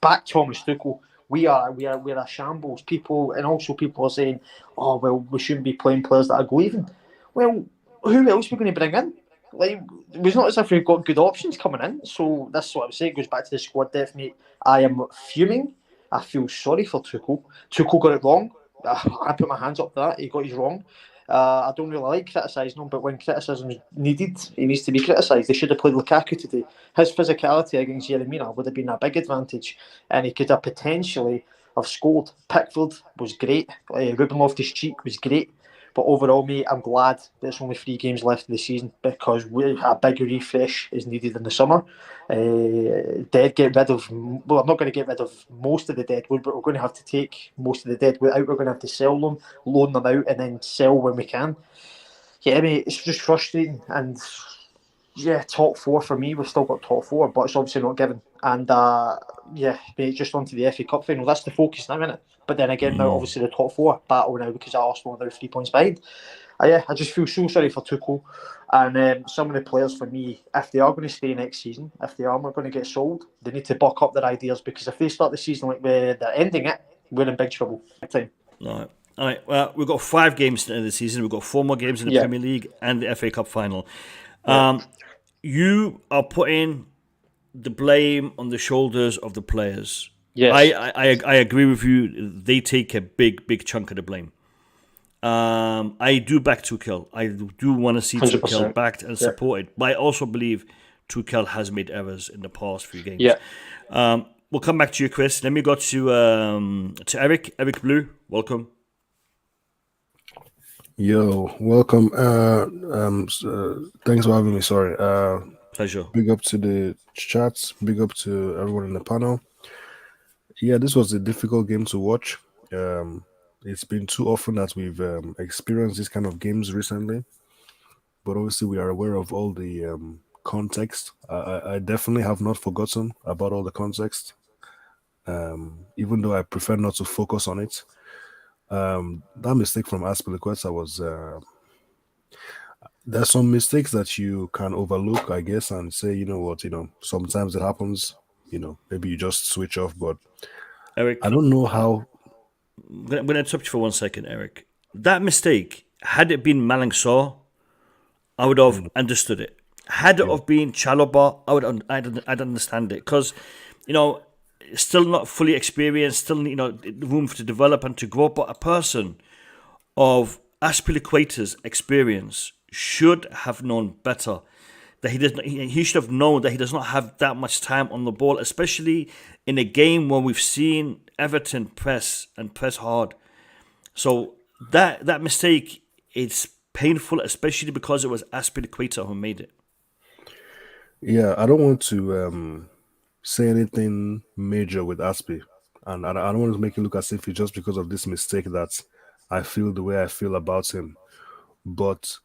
back Thomas Tuchel. We are a shambles. People are saying, "Oh well, we shouldn't be playing players that are leaving." Well, who else are we going to bring in? Like, it was not as if we've got good options coming in. So that's what I would say. It goes back to the squad depth, mate. I am fuming. I feel sorry for Tuchel. Tuchel got it wrong. I put my hands up to that. He got his wrong. I don't really like criticising him, but when criticism is needed, he needs to be criticised. They should have played Lukaku today. His physicality against Jeremina would have been a big advantage, and he could have potentially have scored. Pickford was great. Ruben Loftus-Cheek was great. But overall, mate, I'm glad there's only 3 games left of the season because a big refresh is needed in the summer. I'm not going to get rid of most of the deadwood, but we're going to have to take most of the deadwood out. We're going to have to sell them, loan them out, and then sell when we can. Yeah, mate, it's just frustrating. And yeah, top 4 for me. We've still got top 4, but it's obviously not given. And mate, just on to the FA Cup final. That's the focus now, isn't it? But then again, now obviously the top 4 battle now because Arsenal are now 3 points behind. I just feel so sorry for Tuchel and some of the players. For me, if they are going to stay next season, if they are not going to get sold, they need to buck up their ideas, because if they start the season like they're ending it, we're in big trouble. Big time. All right. Well, we've got 5 games in the season. We've got 4 more games in the Yeah. Premier League and the FA Cup final. Yeah. You are putting the blame on the shoulders of the players. Yes. I agree with you. They take a big chunk of the blame. I do back Tuchel. I do want to see 100%. Tuchel backed and Yeah. supported. But I also believe Tuchel has made errors in the past few games. Yeah. We'll come back to you, Chris. Let me go to Eric. Eric Blue, welcome. Yo, welcome. Thanks for having me. Sorry. Pleasure. Big up to the chats. Big up to everyone in the panel. Yeah, this was a difficult game to watch. It's been too often that we've experienced these kind of games recently, but obviously we are aware of all the context. I definitely have not forgotten about all the context, even though I prefer not to focus on it. That mistake from Azpi'S was there's some mistakes that you can overlook, I guess, and say, you know what, sometimes it happens, maybe you just switch off. But Eric, I don't know how. I'm going to interrupt you for 1 second, Eric. That mistake, had it been Malang Sarr, I would have understood it. Had it have been Chalobah, I'd understand it, because still not fully experienced, still room to develop and to grow. But a person of Azpi'S' experience should have known better. That he should have known that he does not have that much time on the ball, especially in a game where we've seen Everton press hard. So that mistake, it's painful, especially because it was Azpi'S who made it. Yeah, I don't want to say anything major with Azpi, and I don't want to make it look as if it's just because of this mistake that I feel the way I feel about him. But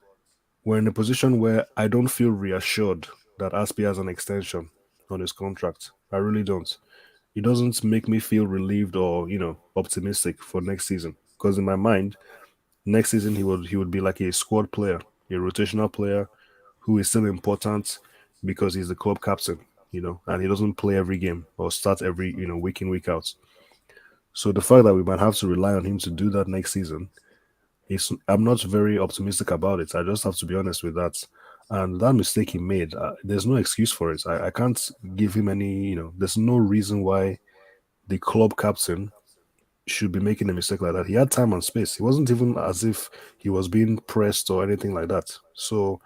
we're in a position where I don't feel reassured that Azpi has an extension on his contract. I really don't. It doesn't make me feel relieved or optimistic for next season, because in my mind, next season he would be like a squad player, a rotational player who is still important because he's the club captain, and he doesn't play every game or start every week in, week out. So the fact that we might have to rely on him to do that next season, I'm not very optimistic about it. I just have to be honest with that. And that mistake he made, there's no excuse for it. I can't give him any, there's no reason why the club captain should be making a mistake like that. He had time and space. It wasn't even as if he was being pressed or anything like that. So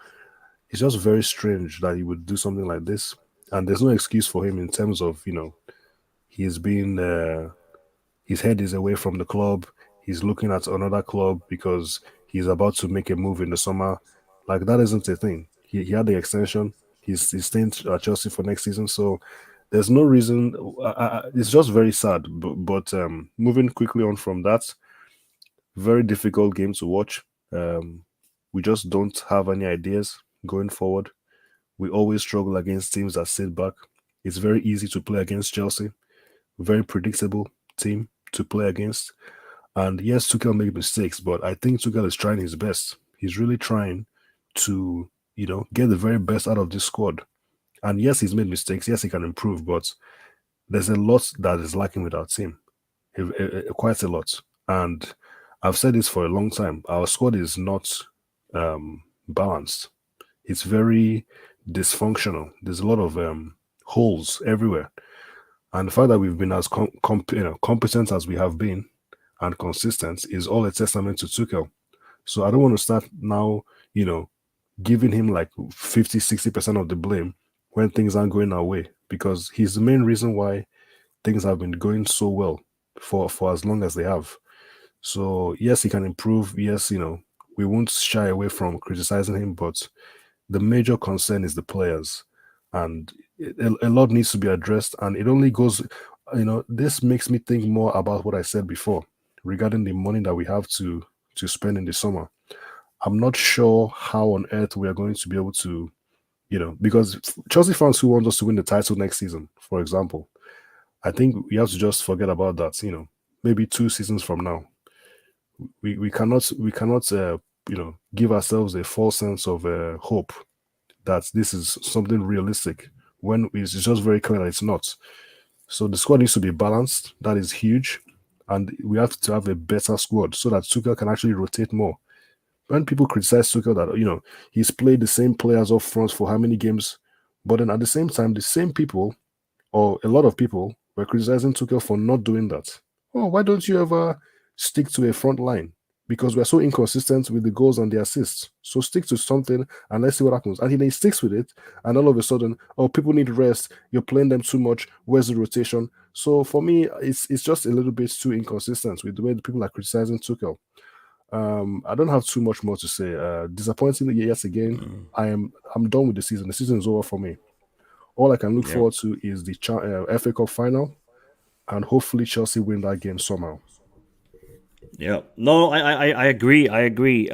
it's just very strange that he would do something like this. And there's no excuse for him in terms of, he's been, his head is away from the club. He's looking at another club because he's about to make a move in the summer. Like, that isn't a thing. He had the extension. He's staying at Chelsea for next season. So there's no reason. It's just very sad. But moving quickly on from that, very difficult game to watch. We just don't have any ideas going forward. We always struggle against teams that sit back. It's very easy to play against Chelsea. Very predictable team to play against. And yes, Tuchel made mistakes, but I think Tuchel is trying his best. He's really trying to, get the very best out of this squad. And yes, he's made mistakes. Yes, he can improve, but there's a lot that is lacking with our team. Quite a lot. And I've said this for a long time. Our squad is not balanced. It's very dysfunctional. There's a lot of holes everywhere. And the fact that we've been as competent as we have been and consistent is all a testament to Tuchel. So I don't want to start now, giving him like 50, 60% of the blame when things aren't going our way, because he's the main reason why things have been going so well for as long as they have. So yes, he can improve. Yes, we won't shy away from criticizing him, but the major concern is the players. And a lot needs to be addressed, and it only goes, this makes me think more about what I said before regarding the money that we have to spend in the summer. I'm not sure how on earth we are going to be able to, because Chelsea fans who want us to win the title next season, for example, I think we have to just forget about that. Maybe 2 seasons from now, we cannot give ourselves a false sense of hope that this is something realistic when it's just very clear that it's not. So the squad needs to be balanced. That is huge. And we have to have a better squad so that Tuchel can actually rotate more. When people criticize Tuchel that, he's played the same players up front for how many games, but then at the same time, the same people, or a lot of people, were criticizing Tuchel for not doing that. Oh, why don't you ever stick to a front line? Because we're so inconsistent with the goals and the assists. So stick to something and let's see what happens. And he sticks with it, and all of a sudden, oh, people need rest. You're playing them too much. Where's the rotation? So for me, it's just a little bit too inconsistent with the way the people are criticizing Tuchel. I don't have too much more to say. Disappointing yet again. I'm done with the season. The season is over for me. All I can look forward to is the FA Cup final, and hopefully Chelsea win that game somehow. Yeah, no, I agree. I agree.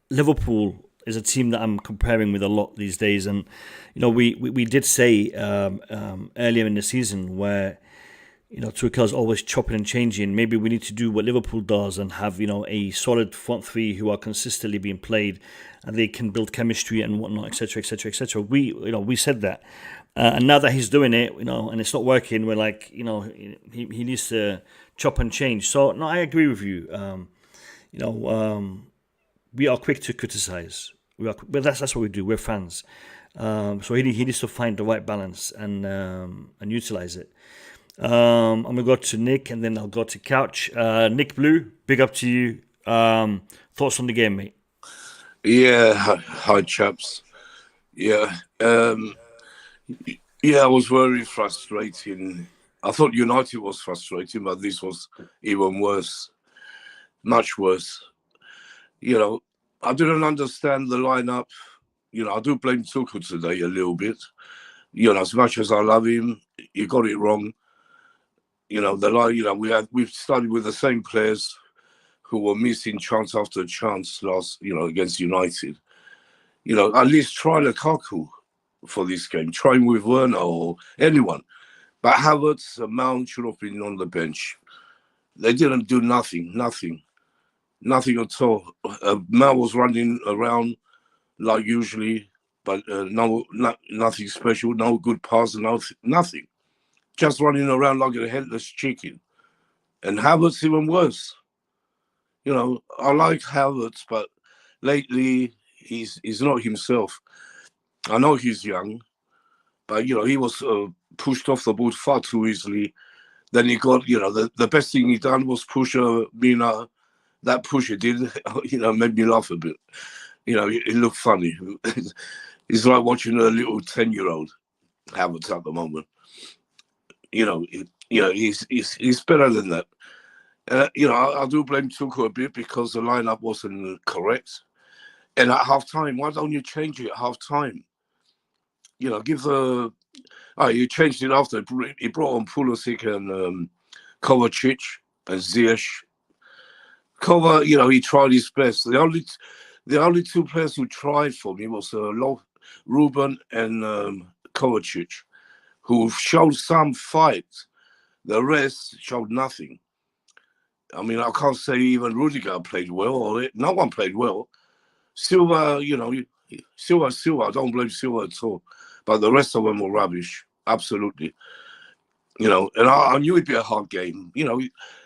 Liverpool is a team that I'm comparing with a lot these days, and we did say earlier in the season where Tuchel's always chopping and changing. Maybe we need to do what Liverpool does and have a solid front three who are consistently being played, and they can build chemistry and whatnot, etc., etc., etc. We said that, and now that he's doing it, and it's not working, we're like, he needs to chop and change. So no, I agree with you. We are quick to criticize. But that's what we do. We're fans. So he needs to find the right balance and utilize it. I'm gonna go to Nick, and then I'll go to Couch. Nick Blue, big up to you. Thoughts on the game, mate? Yeah, hi chaps. Yeah, it was very frustrating. I thought United was frustrating, but this was even worse, much worse. I didn't understand the lineup. I do blame Tuchel today a little bit. As much as I love him, he got it wrong. The line. We've started with the same players who were missing chance after chance last, against United. At least try Lukaku for this game. Try him with Werner or anyone. But Havertz and Mount should have been on the bench. They didn't do nothing at all. Mount was running around like usually, but nothing special, no good pass, nothing. Just running around like a headless chicken. And Havertz even worse. I like Havertz, but lately he's not himself. I know he's young, but he was pushed off the boat far too easily. Then he got, the best thing he done was push Mina. That push he did, made me laugh a bit. It looked funny. It's like watching a little 10-year-old Havertz at the moment. He's better than that. I do blame Tuchel a bit because the lineup wasn't correct. And at half time, why don't you change it at half time? You changed it after. He brought on Pulisic and Kovacic and Ziyech. He tried his best. The only two players who tried for me was Ruben and Kovacic, who showed some fight. The rest showed nothing. I mean, I can't say even Rudiger played well, or no one played well. Silva, Silva, I don't blame Silva at all. But the rest of them were rubbish, absolutely. And I knew it'd be a hard game.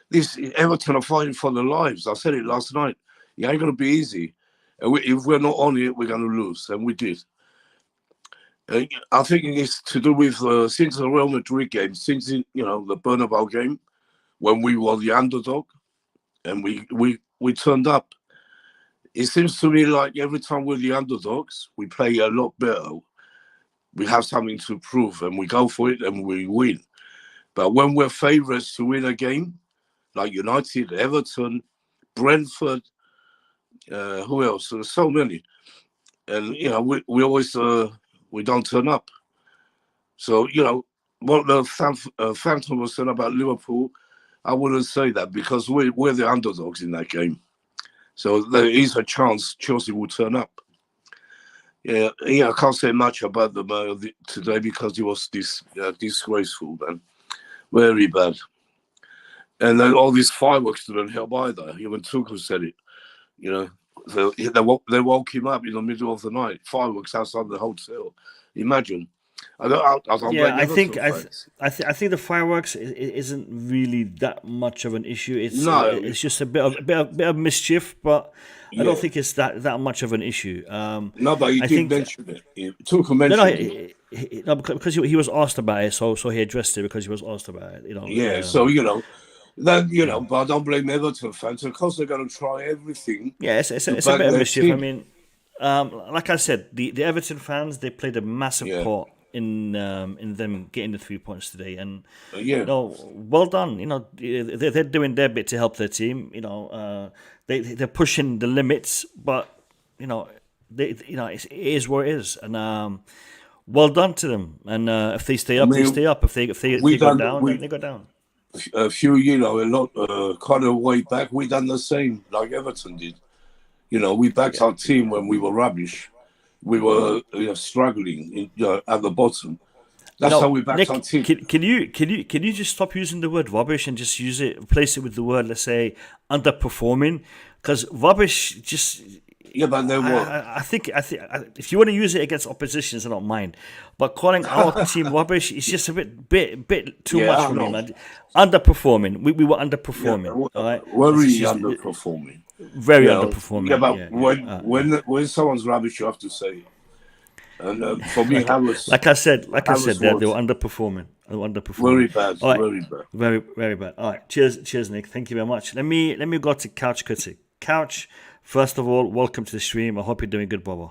This Everton are fighting for their lives. I said it last night. It ain't going to be easy. And if we're not on it, we're going to lose. And we did. I think it's to do with since the Real Madrid game, since the Bernabeu game, when we were the underdog, and we turned up. It seems to me like every time we're the underdogs, we play a lot better. We have something to prove, and we go for it, and we win. But when we're favourites to win a game, like United, Everton, Brentford, who else? There's so many. And, we always, we don't turn up. So, what the Phantom was saying about Liverpool, I wouldn't say that because we're the underdogs in that game. So there is a chance Chelsea will turn up. Yeah, I can't say much about them today because it was disgraceful, man. Very bad. And then all these fireworks didn't help either. Even Tuchel said it. You know, they woke him up in the middle of the night. Fireworks outside the hotel. Imagine. I don't Yeah, blame Everton fans. I think the fireworks isn't really that much of an issue. No. It's just a bit of mischief, but I don't Yeah. think it's that much of an issue. No, but he I did think mention it. Tuchel mentioned it. no, because he was asked about it, so he addressed it because he was asked about it. You know. Yeah, so then but I don't blame Everton fans. Of course, they're going to try everything. Yeah, it's a back bit of their mischief. team. I mean, like I said, the Everton fans, they played a massive part in them getting the 3 points today, and well done. You know, they're doing their bit to help their team. You know, they're pushing the limits, but you know, it is what it is, and well done to them. And if they stay up, they stay up. If they go down, then they go down. A few, kind of way back, we done the same like Everton did. You know, we backed our team when we were rubbish. We were struggling at the bottom. That's how we backed Nick, our team. Can you just stop using the word rubbish and just replace it with the word, let's say, underperforming? Because rubbish just. Yeah, but then what? I think if you want to use it against oppositions, I don't mind. But calling our team rubbish is just a bit too much for me, man. Underperforming. We were underperforming. All right. We're really underperforming. Very underperforming. Yeah, but when someone's rubbish, you have to say it. And for me, like I said, they were underperforming. Very bad. All right. Very bad. Very, very bad. All right. Cheers, Nick. Thank you very much. Let me go to Couch Critic. Couch. First of all, welcome to the stream. I hope you're doing good, brother.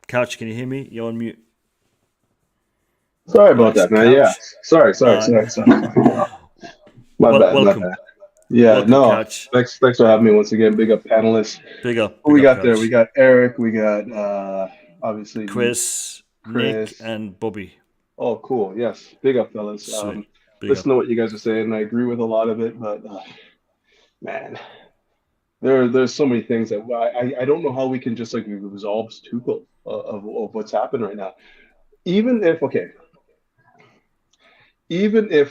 Couch, can you hear me? You're on mute. Sorry about that, man. Yeah. Sorry. My bad. Yeah, welcome, no. Couch. Thanks for having me once again. Big up panelists. Big up. Who we got there? We got Eric. We got obviously Chris, Nick, and Bobby. Oh, cool. Yes. Big up, fellas. Listen to what you guys are saying. I agree with a lot of it, but man. There's so many things that I don't know how we can just resolve Tuchel of what's happened right now. Even if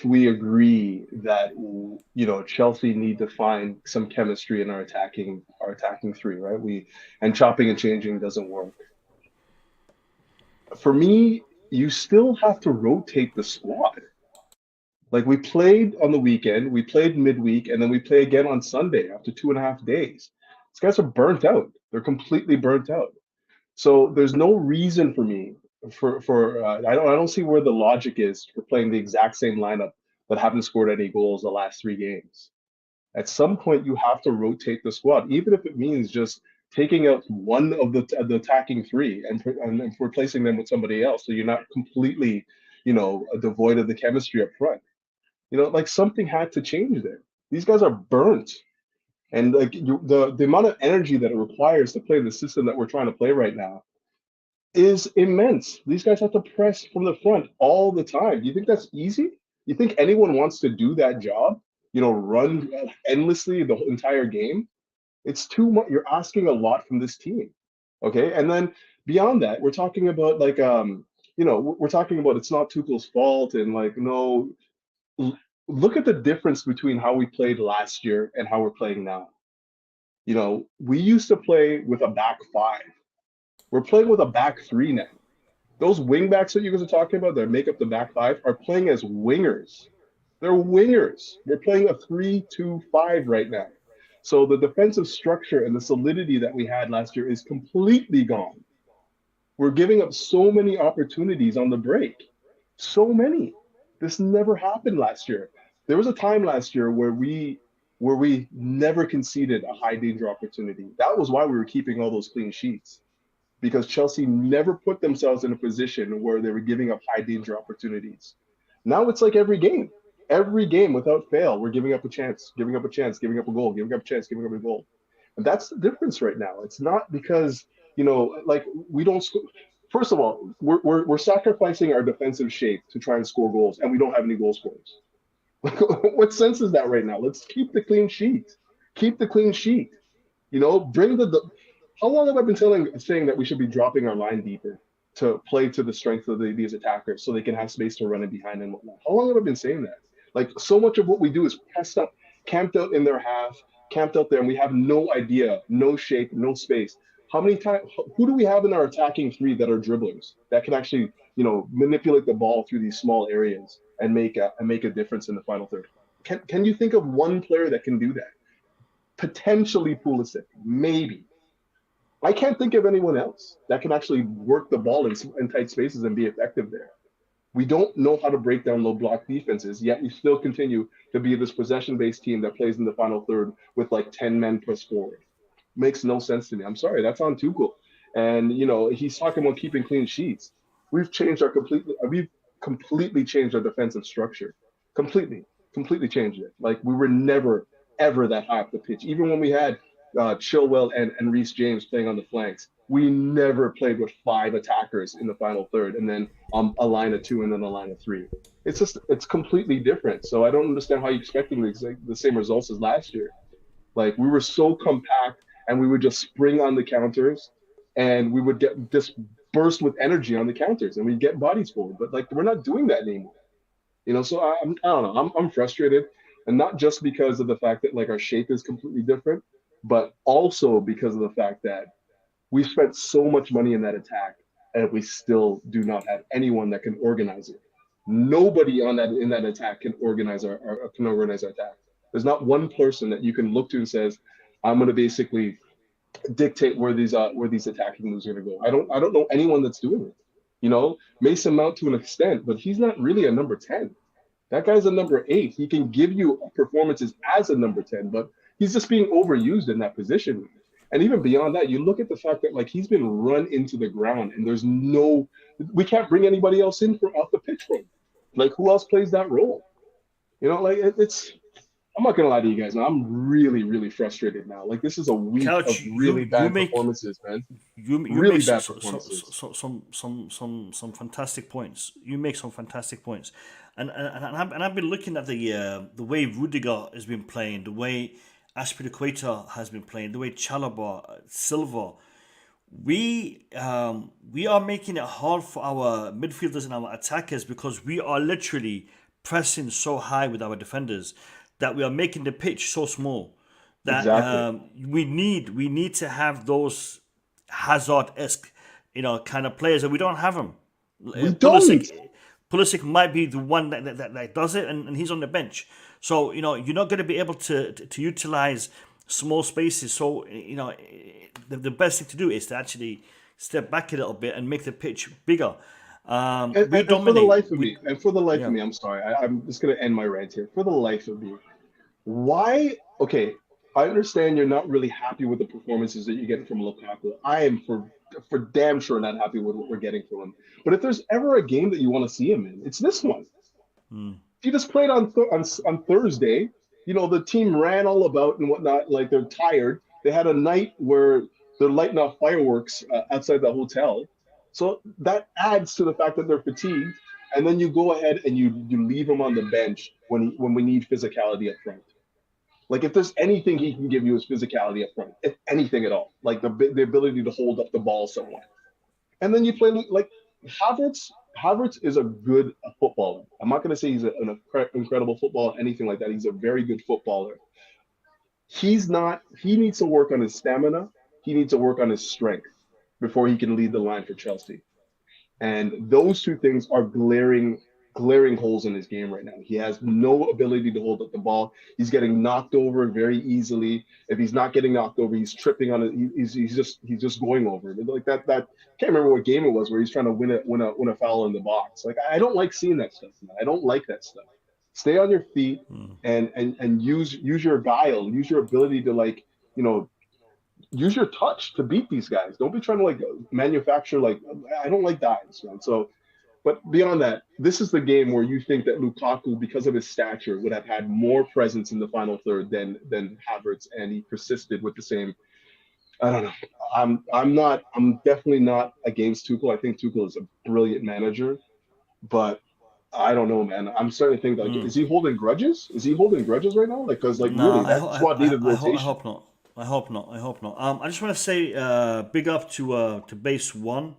we agree that Chelsea need to find some chemistry in our attacking three, right? And chopping and changing doesn't work. For me, you still have to rotate the squad. Like we played on the weekend, we played midweek, and then we play again on Sunday after 2.5 days. These guys are burnt out. They're completely burnt out. So there's no reason for me I don't see where the logic is for playing the exact same lineup but haven't scored any goals the last 3 games. At some point, you have to rotate the squad, even if it means just taking out one of the attacking three and replacing them with somebody else, so you're not completely, devoid of the chemistry up front. Something had to change there. These guys are burnt. And the amount of energy that it requires to play the system that we're trying to play right now is immense. These guys have to press from the front all the time. You think that's easy? You think anyone wants to do that job? Run endlessly the entire game? It's too much. You're asking a lot from this team. Okay. And then beyond that, we're talking about we're talking about it's not Tuchel's fault and no. Look at the difference between how we played last year and how we're playing now. We used to play with a back 5. We're playing with a back 3 now. Those wing backs that you guys are talking about that make up the back 5 are playing as wingers. They're wingers. We're playing a 3-2-5 right now. So the defensive structure and the solidity that we had last year is completely gone. We're giving up so many opportunities on the break. So many. This never happened last year. There was a time last year where we never conceded a high danger opportunity. That was why we were keeping all those clean sheets, because Chelsea never put themselves in a position where they were giving up high danger opportunities. Now it's like every game without fail, we're giving up a chance, giving up a chance, giving up a goal, giving up a chance, giving up a goal. And that's the difference right now. It's not because, we don't score. First of all, we're sacrificing our defensive shape to try and score goals, and we don't have any goal scorers. What sense is that right now? Let's keep the clean sheet. Keep the clean sheet. Bring how long have I been saying that we should be dropping our line deeper to play to the strength of these attackers so they can have space to run in behind and whatnot? How long have I been saying that? Like so much of what we do is pressed up, camped out in their half, camped out there, and we have no idea, no shape, no space. How many times? Who do we have in our attacking three that are dribblers that can actually, manipulate the ball through these small areas and make a difference in the final third? Can you think of one player that can do that? Potentially Pulisic, maybe. I can't think of anyone else that can actually work the ball in tight spaces and be effective there. We don't know how to break down low block defenses, yet we still continue to be this possession-based team that plays in the final third with like 10 men press forward. Makes no sense to me. I'm sorry, that's on Tuchel. And he's talking about keeping clean sheets. We've completely changed our defensive structure. Completely changed it. Like we were never ever that high up the pitch. Even when we had Chilwell and Reece James playing on the flanks, we never played with 5 attackers in the final third and then a line of 2 and then a line of 3. It's completely different. So I don't understand how you're expecting the same results as last year. Like we were so compact and we would just spring on the counters and we would get just burst with energy on the counters and we'd get bodies forward. But like we're not doing that anymore. So I don't know. I'm frustrated, and not just because of the fact that like our shape is completely different, but also because of the fact that we spent so much money in that attack, and we still do not have anyone that can organize it. Nobody in that attack can organize our attack. There's not one person that you can look to and says, "I'm going to basically dictate where these attacking moves are going to go." I don't know anyone that's doing it. Mason Mount to an extent, but he's not really a number 10. That guy's a number 8. He can give you performances as a number 10, but he's just being overused in that position. And even beyond that, you look at the fact that like he's been run into the ground and we can't bring anybody else in off the pitch for him. Like who else plays that role? I'm not gonna lie to you guys now. I'm really, really frustrated now. Like this is a week of really bad performances, man. You really make bad performances. Some fantastic points. You make some fantastic points, and I've been looking at the way Rudiger has been playing, the way Azpi'S has been playing, the way Chalobah, Silva. We are making it hard for our midfielders and our attackers because we are literally pressing so high with our defenders that we are making the pitch so small that Exactly. we need to have those Hazard-esque kind of players, and we don't have them. We don't. Pulisic might be the one that does it, and he's on the bench. So you're not going to be able to utilize small spaces. So the best thing to do is to actually step back a little bit and make the pitch bigger. And for the life of me, I'm sorry, I'm just going to end my rant here. For the life of me, why? Okay, I understand you're not really happy with the performances that you're getting from Lukaku. I am for damn sure not happy with what we're getting from him. But if there's ever a game that you want to see him in, it's this one. He just played on Thursday. The team ran all about and whatnot, like they're tired. They had a night where they're lighting off fireworks outside the hotel. So that adds to the fact that they're fatigued, and then you go ahead and you leave him on the bench when we need physicality up front. Like if there's anything he can give you is physicality up front, if anything at all, like the ability to hold up the ball somewhat. And then you play like Havertz. Havertz is a good footballer. I'm not going to say he's an incredible footballer, anything like that. He's a very good footballer. He needs to work on his stamina. He needs to work on his strength before he can lead the line for Chelsea. And those two things are glaring holes in his game right now. He has no ability to hold up the ball. He's getting knocked over very easily. If he's not getting knocked over, he's tripping on it. He's just going over it. Like that. I can't remember what game it was where he's trying to win a foul in the box. Like I don't like seeing that stuff, man. I don't like that stuff. Stay on your feet and use your guile, use your ability to use your touch to beat these guys. Don't be trying to manufacture I don't like dives, man. So, but beyond that, this is the game where you think that Lukaku, because of his stature, would have had more presence in the final third than Havertz, and he persisted with the same. I don't know. I'm definitely not against Tuchel. I think Tuchel is a brilliant manager, but I don't know, man. I'm starting to think is he holding grudges? Is he holding grudges right now? Because really, that squad needed rotation. I hope not. I just want to say big up to Base One.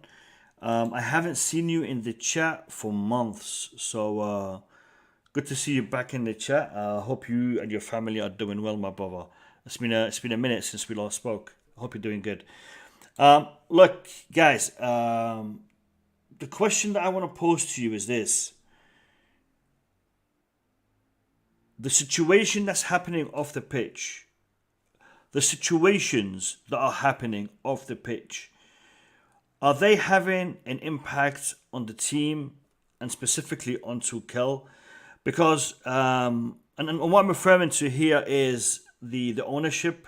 I haven't seen you in the chat for months, so Good to see you back in the chat. I hope you and your family are doing well, my brother. It's been a minute since we last spoke. I hope you're doing good. Look, guys. The question that I want to pose to you is this: the situation that's happening off the pitch, the situations that are happening off the pitch, are they having an impact on the team and specifically on Tuchel? Because and what I'm referring to here is the ownership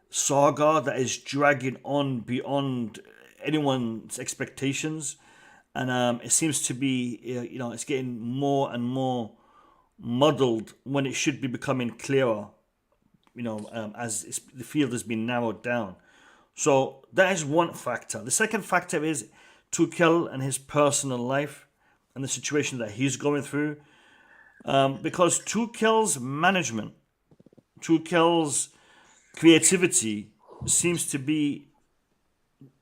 saga that is dragging on beyond anyone's expectations, and it seems to be it's getting more and more muddled when it should be becoming clearer. As the field has been narrowed down. So that is one factor. The second factor is Tuchel and his personal life and the situation that he's going through. Because Tuchel's management, Tuchel's creativity seems to be,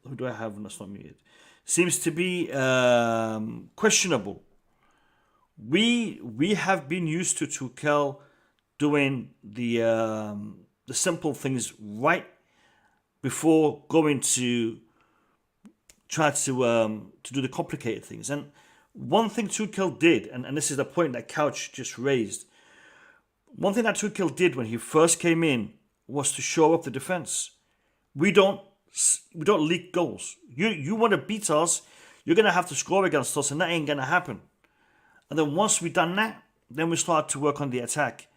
who do I have? That's not muted. Seems to be questionable. We have been used to Tuchel doing the simple things right before going to try to do the complicated things. And one thing Tuchel did, and this is the point that Couch just raised, one thing that Tuchel did when he first came in was to show up the defense. We don't leak goals. You want to beat us, you're going to have to score against us, and that ain't going to happen. And then once we've done that, then we start to work on the attack.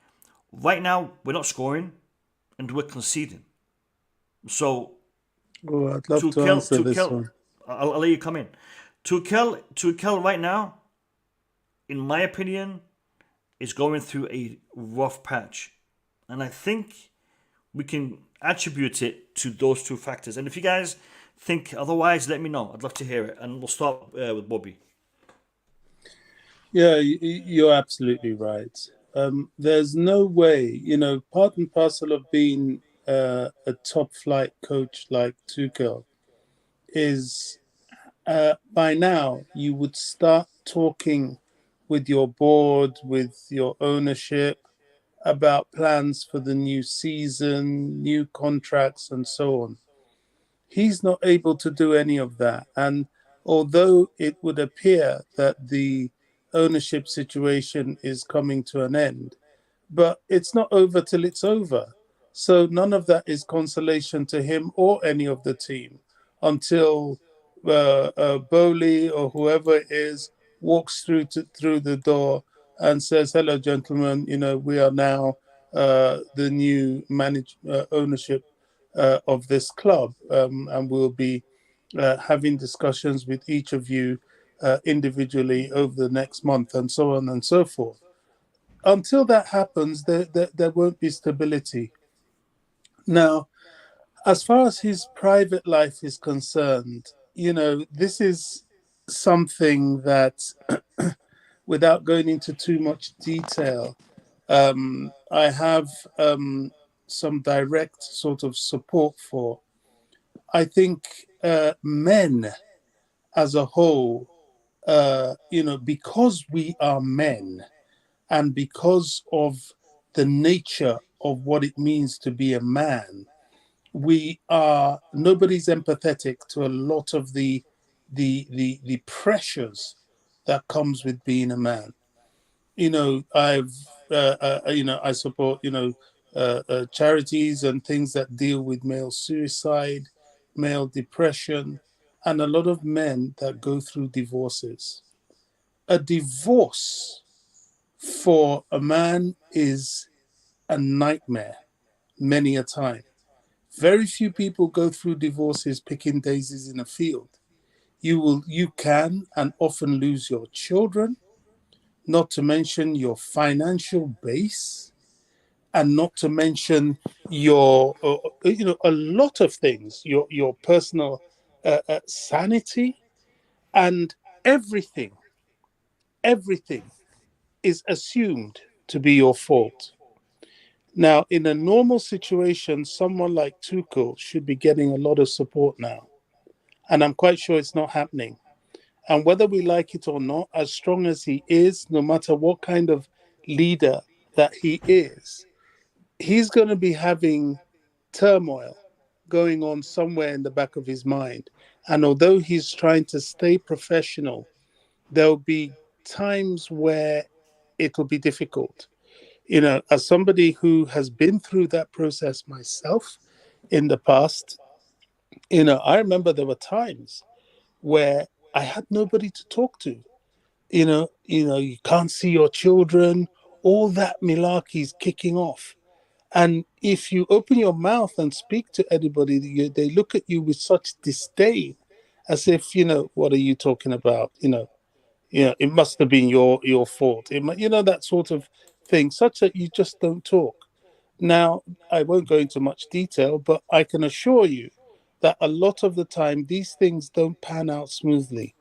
Right now, we're not scoring, and we're conceding. So, I'd love to answer this one. I'll let you come in. Tuchel right now, in my opinion, is going through a rough patch. And I think we can attribute it to those two factors. And if you guys think otherwise, let me know. I'd love to hear it. And we'll start with Bobby. Yeah, you're absolutely right. There's no way, part and parcel of being a top flight coach like Tuchel is by now you would start talking with your board, with your ownership about plans for the new season, new contracts, and so on. He's not able to do any of that. And although it would appear that the ownership situation is coming to an end, but it's not over till it's over. So none of that is consolation to him or any of the team until Bowley or whoever it is walks through the door and says, "Hello, gentlemen. We are now the new ownership of this club, and we'll be having discussions with each of you individually over the next month," and so on and so forth. Until that happens, there won't be stability. Now, as far as his private life is concerned, this is something that, without going into too much detail, I have some direct sort of support for. I think men as a whole, because we are men and because of the nature of what it means to be a man, nobody's empathetic to a lot of the pressures that comes with being a man. I support charities and things that deal with male suicide, male depression, and a lot of men that go through divorces. A divorce for a man is a nightmare many a time. Very few people go through divorces picking daisies in a field. You can and often lose your children, not to mention your financial base, and not to mention your a lot of things, your personal sanity, and everything is assumed to be your fault. Now, in a normal situation, someone like Tuchel should be getting a lot of support now. And I'm quite sure it's not happening. And whether we like it or not, as strong as he is, no matter what kind of leader that he is, he's going to be having turmoil going on somewhere in the back of his mind. And although he's trying to stay professional, there'll be times where it'll be difficult. You know, as somebody who has been through that process myself in the past, you know, I remember there were times where I had nobody to talk to. You can't see your children, all that malarkey is kicking off. And if you open your mouth and speak to anybody, they look at you with such disdain, as if, what are you talking about? It must have been your fault. That sort of thing, such that you just don't talk. Now, I won't go into much detail, but I can assure you that a lot of the time these things don't pan out smoothly.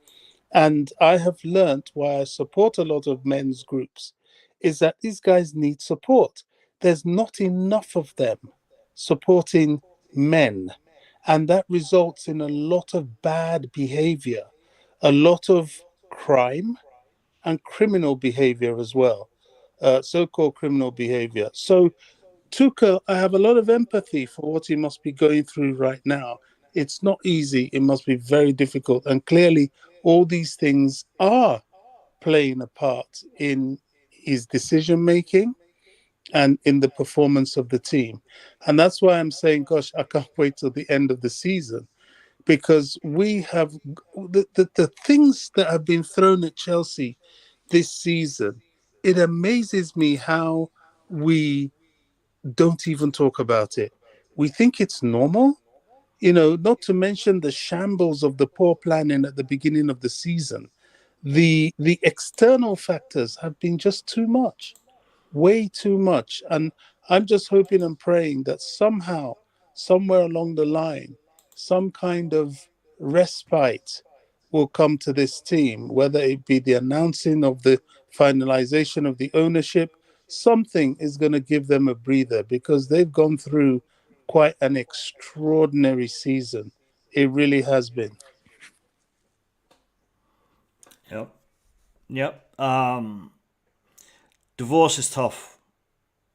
And I have learned why I support a lot of men's groups is that these guys need support. There's not enough of them supporting men. And that results in a lot of bad behavior, a lot of crime and criminal behavior as well, so-called criminal behavior. So Tuchel, I have a lot of empathy for what he must be going through right now. It's not easy. It must be very difficult. And clearly, all these things are playing a part in his decision making and in the performance of the team. And that's why I'm saying, gosh, I can't wait till the end of the season, because we have the things that have been thrown at Chelsea this season. It amazes me how we don't even talk about it. We think it's normal, not to mention the shambles of the poor planning at the beginning of the season. The external factors have been just too much, way too much. And I'm just hoping and praying that somehow, somewhere along the line, some kind of respite will come to this team, whether it be the announcing of the finalization of the ownership. Something is going to give them a breather, because they've gone through quite an extraordinary season. It really has been. Yep. Yep. Divorce is tough.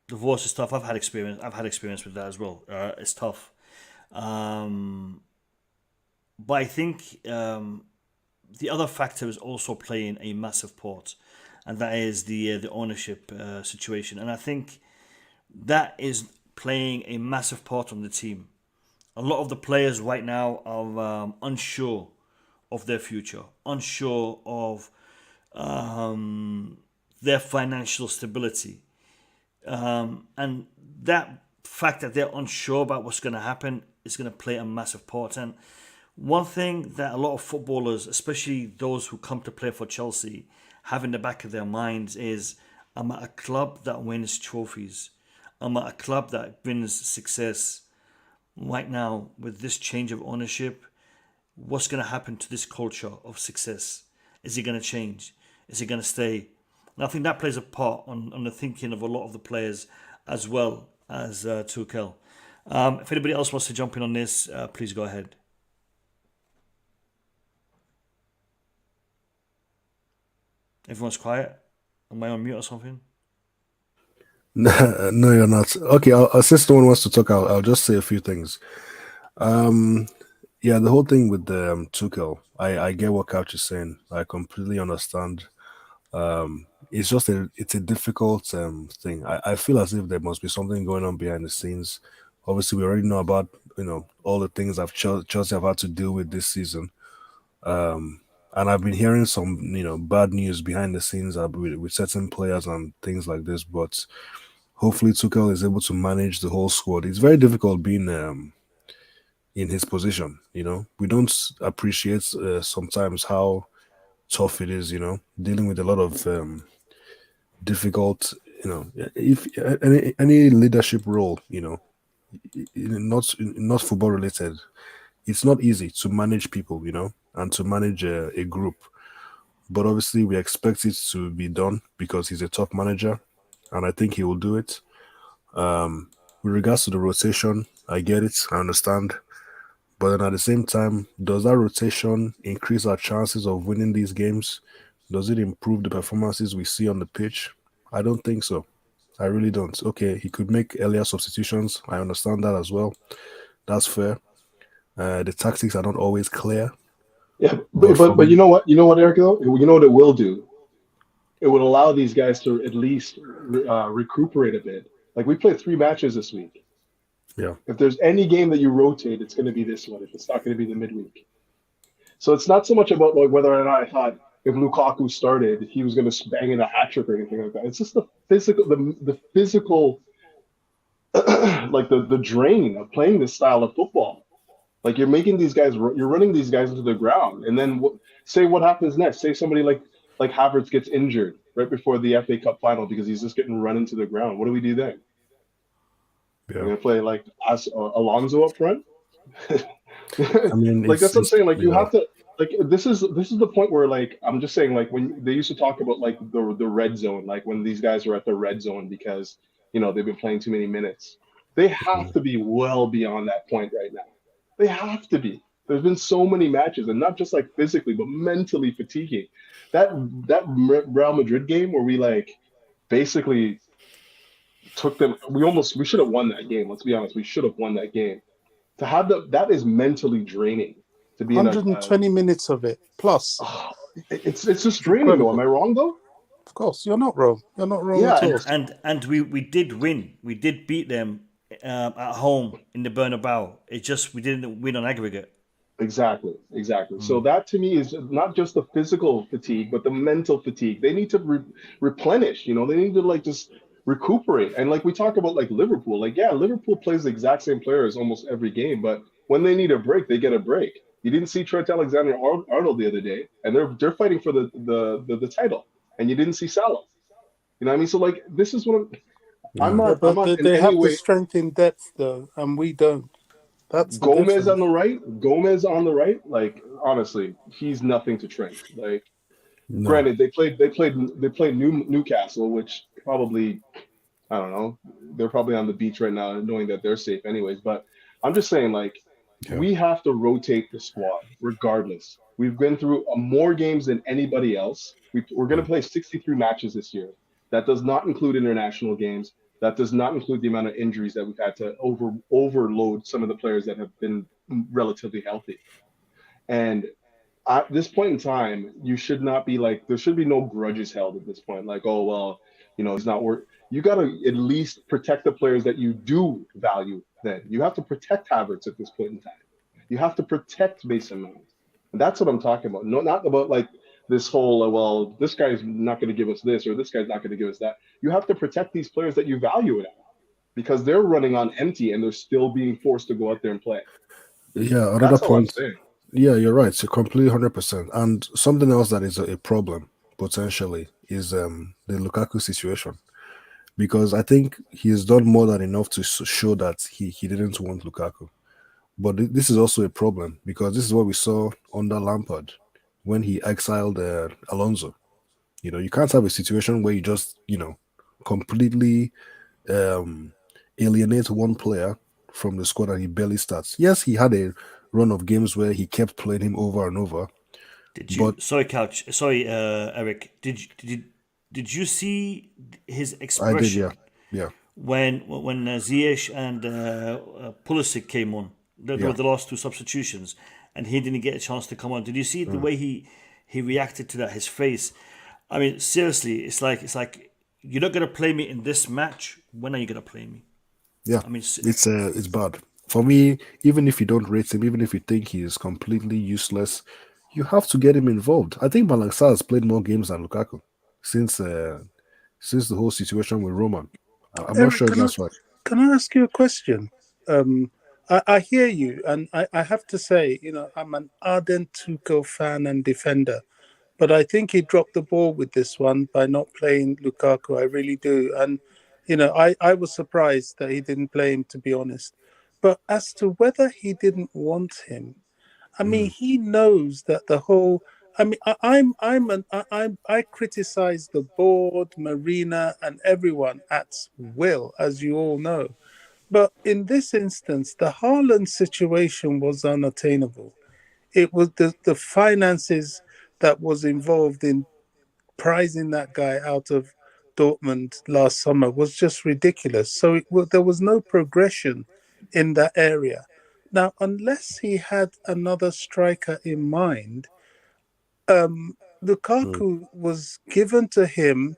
Divorce is tough. I've had experience with that as well. It's tough. But I think the other factor is also playing a massive part, and that is the ownership situation. And I think that is playing a massive part on the team. A lot of the players right now are unsure of their future, unsure of their financial stability. And that fact that they're unsure about what's going to happen is going to play a massive part. And one thing that a lot of footballers, especially those who come to play for Chelsea, have in the back of their minds is, I'm at a club that wins trophies. I'm at a club that wins success. Right now, with this change of ownership, what's going to happen to this culture of success? Is it going to change? Is it going to stay? And I think that plays a part on the thinking of a lot of the players, as well as Tuchel. If anybody else wants to jump in on this, please go ahead. Everyone's quiet. Am I on mute or something? No, you're not. Okay, since no one wants to talk, I'll just say a few things. Yeah, the whole thing with the Tuchel, I get what Couch is saying. I completely understand. It's just it's a difficult thing. I feel as if there must be something going on behind the scenes. Obviously, we already know about all the things Chelsea have had to deal with this season. And I've been hearing some bad news behind the scenes with certain players and things like this. But hopefully, Tuchel is able to manage the whole squad. It's very difficult being in his position. We don't appreciate sometimes how tough it is. Dealing with a lot of difficult. If any leadership role, not football related, it's not easy to manage people, and to manage a group. But obviously, we expect it to be done because he's a top manager, and I think he will do it. With regards to the rotation, I get it, I understand. But then at the same time, does that rotation increase our chances of winning these games? Does it improve the performances we see on the pitch? I don't think so. I really don't. Okay, he could make earlier substitutions. I understand that as well. That's fair. The tactics are not always clear. Yeah, But for but me, you know what? You know what, Eric? Though you know what it will do. It would allow these guys to at least recuperate a bit. Like we played 3 matches this week. yeah, If there's any game that you rotate, it's going to be this one. If it's not going to be the midweek, so it's not so much about like whether or not I thought if Lukaku started, he was going to bang in a hat trick or anything like that. It's just the physical, like the drain of playing this style of football. Like you're making these guys, you're running these guys into the ground, and then say what happens next. Say somebody like Havertz gets injured right before the FA Cup final because he's just getting run into the ground. What do we do then? We're yeah. gonna play like Alonso up front. I mean, Like that's what I'm saying. Like you yeah, have to like this is the point where like I'm just saying like when they used to talk about like the red zone, like when these guys are at the red zone because they've been playing too many minutes. They have to be well beyond that point right now. They have to be. There's been so many matches, and not just like physically, but mentally fatiguing. That Real Madrid game where we like basically took them. We should have won that game. Let's be honest. We should have won that game. To have that is mentally draining. To be in 120 minutes of it plus. It's just draining though. Am I wrong though? Of course, you're not wrong. You're not wrong Yeah, at all. And we did win. We did beat them at home in the Bernabeu. It's just we didn't win on aggregate. Exactly. So that to me is not just the physical fatigue, but the mental fatigue. They need to replenish. They need to like just recuperate. And like we talk about like Liverpool, like yeah, Liverpool plays the exact same players almost every game, but when they need a break, they get a break. You didn't see Trent Alexander-Arnold the other day, and they're fighting for the title, and you didn't see Salah. You know what I mean? So like this is what I'm not. But I'm not in they any have way. the strength in depth though, and we don't. That's the Gomez on difference. Gomez on the right. Like honestly, he's nothing to Trent. Like no, granted, they played Newcastle, which probably I don't know. They're probably on the beach right now, knowing that they're safe anyways. But I'm just saying, like yeah, we have to rotate the squad regardless. We've been through more games than anybody else. We're going to play 63 matches this year. That does not include international games. That does not include the amount of injuries that we've had to overload some of the players that have been relatively healthy. And at this point in time, you should not be like, there should be no grudges held at this point. Like, oh, well, it's not work. You got to at least protect the players that you do value then. You have to protect Havertz at this point in time. You have to protect Mason Mount. And that's what I'm talking about. No, not about like this whole, well, this guy's not going to give us this or this guy's not going to give us that. You have to protect these players that you value it at because they're running on empty and they're still being forced to go out there and play. yeah. Another That's all I'm point. saying. Yeah, you're right. So completely 100%. And something else that is a problem potentially is the Lukaku situation, because I think he's done more than enough to show that he didn't want Lukaku. But this is also a problem because this is what we saw under Lampard when he exiled Alonso. You can't have a situation where you just completely alienate one player from the squad and he barely starts. Yes, he had a run of games where he kept playing him over and over. Sorry, Couch. Sorry, Eric. Did you see his I did, expression yeah. when Ziyech and Pulisic came on? They Yeah. were the last two substitutions, and he didn't get a chance to come on. Did you see the way he reacted to that? His face. I mean, seriously, it's like you're not gonna play me in this match. When are you gonna play me? Yeah, I mean, it's bad for me. Even if you don't rate him, even if you think he is completely useless, you have to get him involved. I think Malaxa has played more games than Lukaku since the whole situation with Roman. I'm not Eric, sure if that's right. can I ask you a question? I hear you, and I have to say, I'm an ardent Tuchel fan and defender, but I think he dropped the ball with this one by not playing Lukaku. I really do, and I was surprised that he didn't play him, to be honest. But as to whether he didn't want him, I mean, he knows that the whole. I mean, I criticize the board, Marina, and everyone at will, as you all know. But in this instance, the Haaland situation was unattainable. It was the finances that was involved in prizing that guy out of Dortmund last summer was just ridiculous. So there was no progression in that area. Now, unless he had another striker in mind, Lukaku was given to him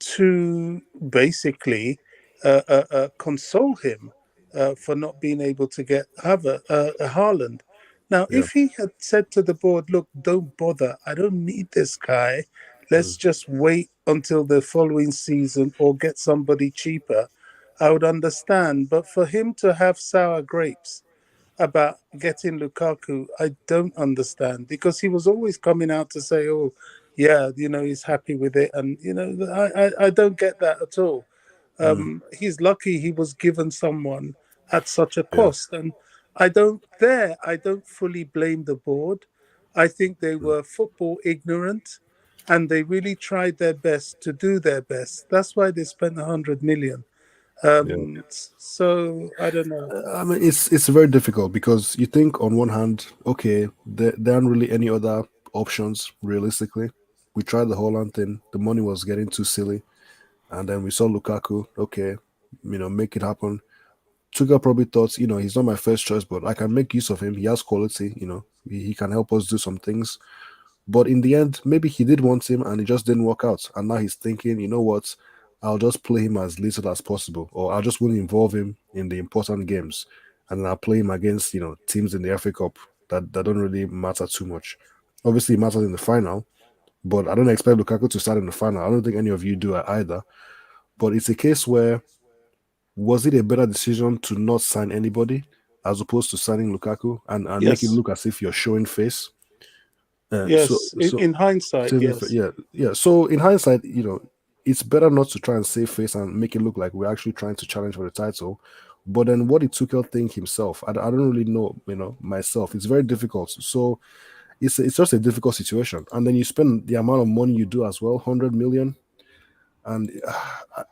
to basically console him for not being able to get a Haaland. Now, Yeah. if he had said to the board, "Look, don't bother. I don't need this guy. Let's just wait until the following season or get somebody cheaper," I would understand. But for him to have sour grapes about getting Lukaku, I don't understand, because he was always coming out to say, "Oh, yeah, he's happy with it," and I don't get that at all. He's lucky he was given someone at such a Yeah. cost, and I don't fully blame the board. I think they were football ignorant, and they really tried their best to do their best. That's why they spent 100 million. Yeah. So I don't know. I mean, it's very difficult because you think on one hand, okay, there aren't really any other options realistically. We tried the Holland thing, the money was getting too silly, and then we saw Lukaku. Okay, make it happen. Tuchel probably thought, he's not my first choice, but I can make use of him. He has quality. He can help us do some things. But in the end, maybe he did want him and it just didn't work out. And now he's thinking, you know what? I'll just play him as little as possible, or I'll just won't involve him in the important games. And then I'll play him against, teams in the FA Cup that don't really matter too much. Obviously, it matters in the final, but I don't expect Lukaku to start in the final. I don't think any of you do either. But it's a case where, was it a better decision to not sign anybody as opposed to signing Lukaku and make it Yes, look as if you're showing face? So, yes. In hindsight, yes. yeah. So in hindsight, it's better not to try and save face and make it look like we're actually trying to challenge for the title. But then, what did Tuchel think himself? I don't really know. Myself. It's very difficult. So it's just a difficult situation. And then you spend the amount of money you do as well, 100 million. And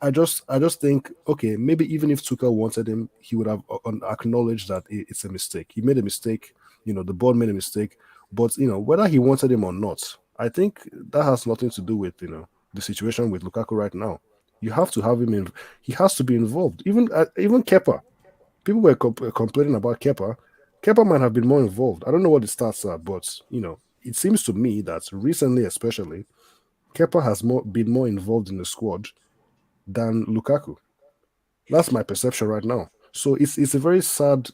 I just think, okay, maybe even if Tuchel wanted him, he would have acknowledged that it's a mistake. He made a mistake. The board made a mistake. But whether he wanted him or not, I think that has nothing to do with the situation with Lukaku right now. You have to have him in. He has to be involved. Even Kepa. People were complaining about Kepa. Kepa might have been more involved. I don't know what the stats are, but it seems to me that recently, especially, Kepa has been more involved in the squad than Lukaku. That's my perception right now. So it's a very sad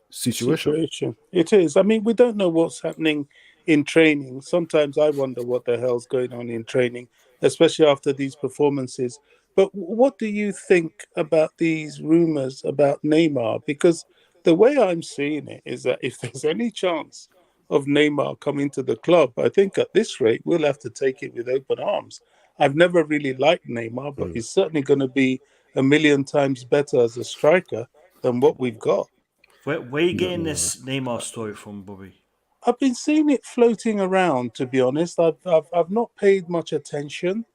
situation. Situation. It is. I mean, we don't know what's happening in training. Sometimes I wonder what the hell's going on in training, especially after these performances. But what do you think about these rumors about Neymar? Because the way I'm seeing it is that if there's any chance of Neymar coming to the club, I think at this rate we'll have to take it with open arms. I've never really liked Neymar, but he's certainly going to be a million times better as a striker than what we've got. Where are you getting this Neymar story from, Bobby? I've been seeing it floating around. To be honest, I've not paid much attention,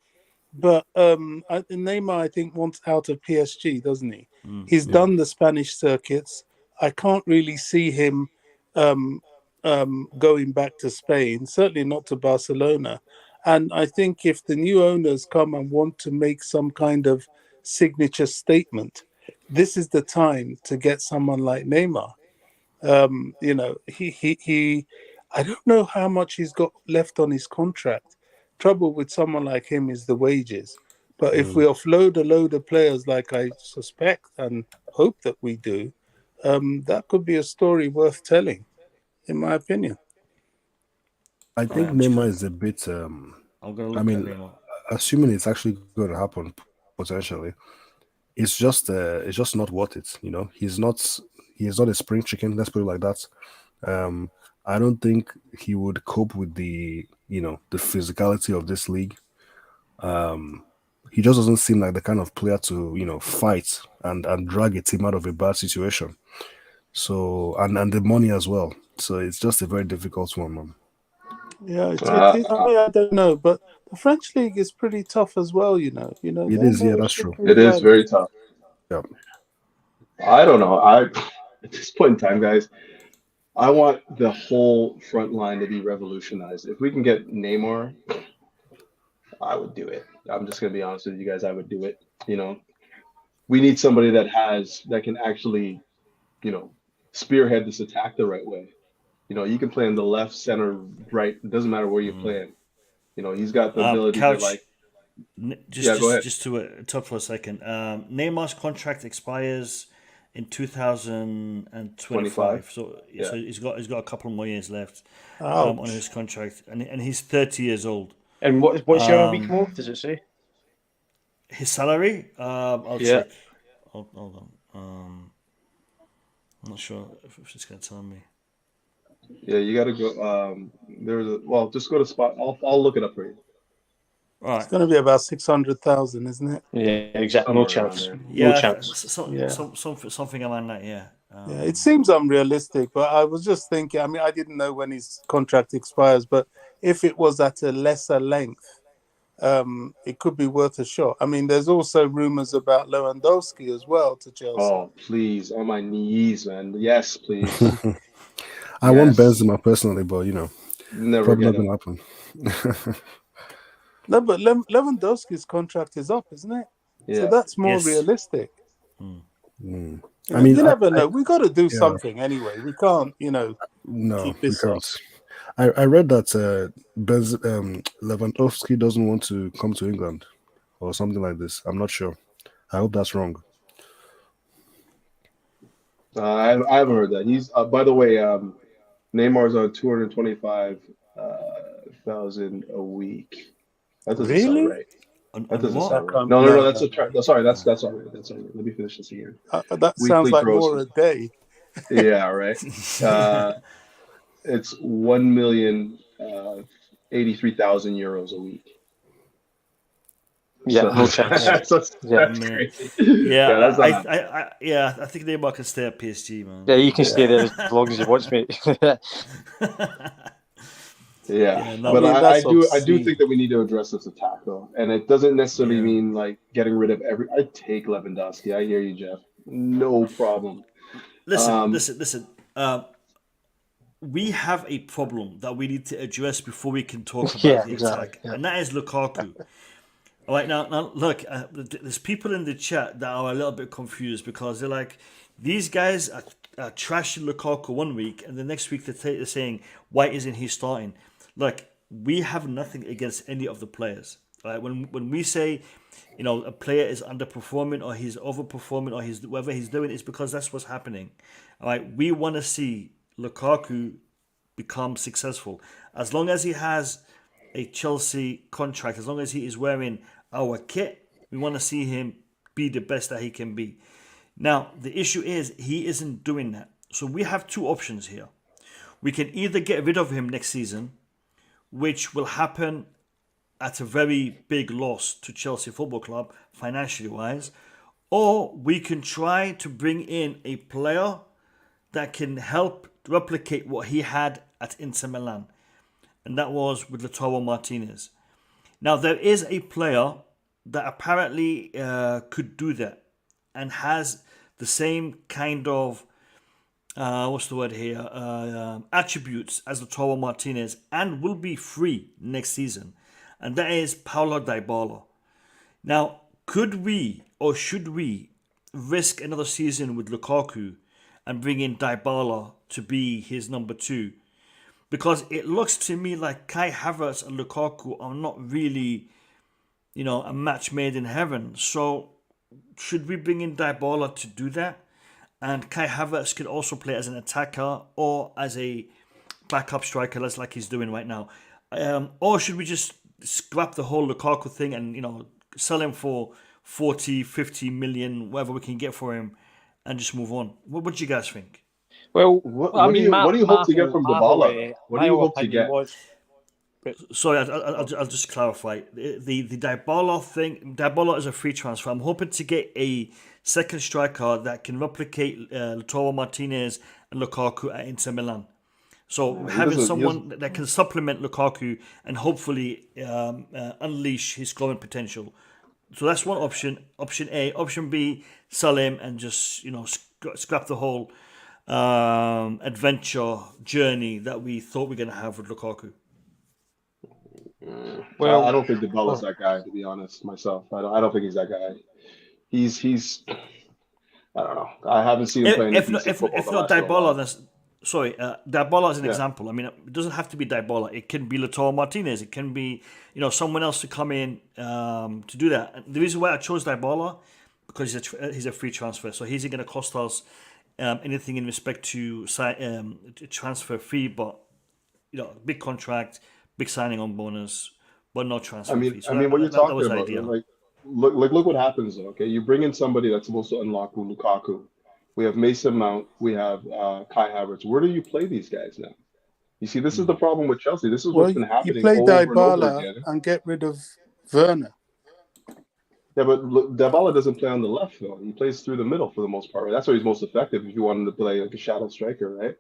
but Neymar, I think, wants out of PSG, doesn't he? He's done the Spanish circuits. I can't really see him um, going back to Spain. Certainly not to Barcelona. And I think if the new owners come and want to make some kind of signature statement, this is the time to get someone like Neymar. He I don't know how much he's got left on his contract. Trouble with someone like him is the wages. But if we offload a load of players like I suspect and hope that we do, that could be a story worth telling, in my opinion. I think I'm just Neymar gonna, is a bit. I'm gonna I look at mean, Neymar. assuming it's actually going to happen potentially, it's just not worth it. He's not a spring chicken. Let's put it like that. Um, I don't think he would cope with the physicality of this league. He just doesn't seem like the kind of player to fight and drag a team out of a bad situation. So and the money as well. So it's just a very difficult one, man. Yeah, Uh, I mean, I don't know, but the French league is pretty tough as well. It There are is, yeah, no that's true. slippery it is very rivals. tough. Yeah. I don't know. At this point in time, guys, I want the whole front line to be revolutionized. If we can get Neymar, I would do it. I'm just gonna be honest with you guys. I would do it. We need somebody that can actually, spearhead this attack the right way. You can play in the left, center, right. It doesn't matter where you're playing. He's got the ability to Couch. Yeah, go ahead. Just to talk for a second. Neymar's contract expires in 2025. So he's got a couple more years left on his contract, and he's 30 years old. And what's your week more? Does it say his salary? I'll check. Hold on. I'm not sure if it's going to tell me. Yeah, you got to go. Just go to Spot. I'll look it up for you. All right. It's going to be about 600,000, isn't it? Yeah, exactly. No chance. Yeah, no chance. Something around that. Yeah. Yeah, it seems unrealistic, but I was just thinking. I mean, I didn't know when his contract expires, but if it was at a lesser length, it could be worth a shot. I mean, there's also rumors about Lewandowski as well to Chelsea. Oh, please, on my knees, man. Yes, please. I want Benzema personally, but never probably not gonna happen. No, but Lewandowski's contract is up, isn't it? Yeah. So that's more realistic. I mean, mean, you never know. We got to do something anyway. We can't, no, keep this we can't. I read that Lewandowski doesn't want to come to England or something like this. I'm not sure. I hope that's wrong. I haven't heard that. He's by the way, Neymar's on 225,000 a week. That doesn't sound right. That doesn't sound right. No. That's a track. Sorry, that's all right. That's all right. Let me finish this again. That sounds like more a day. Yeah, right. It's 1,083,000 euros a week. Yeah, no chance. That's crazy. Yeah, I think Neymar can stay at PSG, man. Yeah, you can stay there as long as you want, mate. But I do think that we need to address this attack though, and it doesn't necessarily mean like getting rid of I'd take Lewandowski. I hear you, Jeff. No problem. Listen. We have a problem that we need to address before we can talk about the attack, and that is Lukaku. All right, now look, there's people in the chat that are a little bit confused because they're like, these guys are trashing Lukaku one week, and the next week they're saying, why isn't he starting? Look, we have nothing against any of the players. Right? When we say, a player is underperforming or he's overperforming or whatever he's doing, it's because that's what's happening. All right, we want to see Lukaku become successful. As long as he has a Chelsea contract, as long as he is wearing our kit, we want to see him be the best that he can be. Now, the issue is he isn't doing that. So we have two options here. We can either get rid of him next season, which will happen at a very big loss to Chelsea Football Club, financially wise, or we can try to bring in a player that can help replicate what he had at Inter Milan, and that was with Lautaro Martinez. Now, there is a player that apparently could do that and has the same kind of attributes as Lautaro Martinez and will be free next season, and that is Paulo Dybala. Now, could we or should we risk another season with Lukaku and bring in Dybala to be his number two? Because it looks to me like Kai Havertz and Lukaku are not really, a match made in heaven. So should we bring in Dybala to do that? And Kai Havertz could also play as an attacker or as a backup striker, like he's doing right now. Or should we just scrap the whole Lukaku thing and, sell him for 40, 50 million, whatever we can get for him, and just move on? What do you guys think? Well, what do you hope to get from Dybala? What do you hope to get? Sorry, I'll just clarify. The Dybala thing, Dybala is a free transfer. I'm hoping to get a second striker that can replicate Lautaro Martinez and Lukaku at Inter Milan. So having someone that can supplement Lukaku and hopefully unleash his scoring potential. So that's one option. Option A. Option B, sell him and just scrap the whole adventure journey that we thought we were going to have with Lukaku. Well, I don't think Dybala's that guy, to be honest, myself. I don't think he's that guy. He's I don't know. I haven't seen him play any If not, decent football if the not last little Dybala, while. that's sorry. Dybala is an Yeah. example. I mean, it doesn't have to be Dybala. It can be Lautaro Martinez. It can be someone else to come in to do that. And the reason why I chose Dybala because he's a free transfer, so he's going to cost us anything in respect to transfer fee, but big contract, big signing on bonus, but no transfer fee. So What you're that talking was the about, idea. like, look what happens though. Okay, you bring in somebody that's supposed to unlock Lukaku. We have Mason Mount. We have Kai Havertz. Where do you play these guys now? You see, this is the problem with Chelsea. This is what's Well, been you happening play over and over Dybala again. and get rid of Werner. Yeah, but look, Dybala doesn't play on the left though. He plays through the middle for the most part. Right? That's where he's most effective if you want him to play like a shadow striker, right?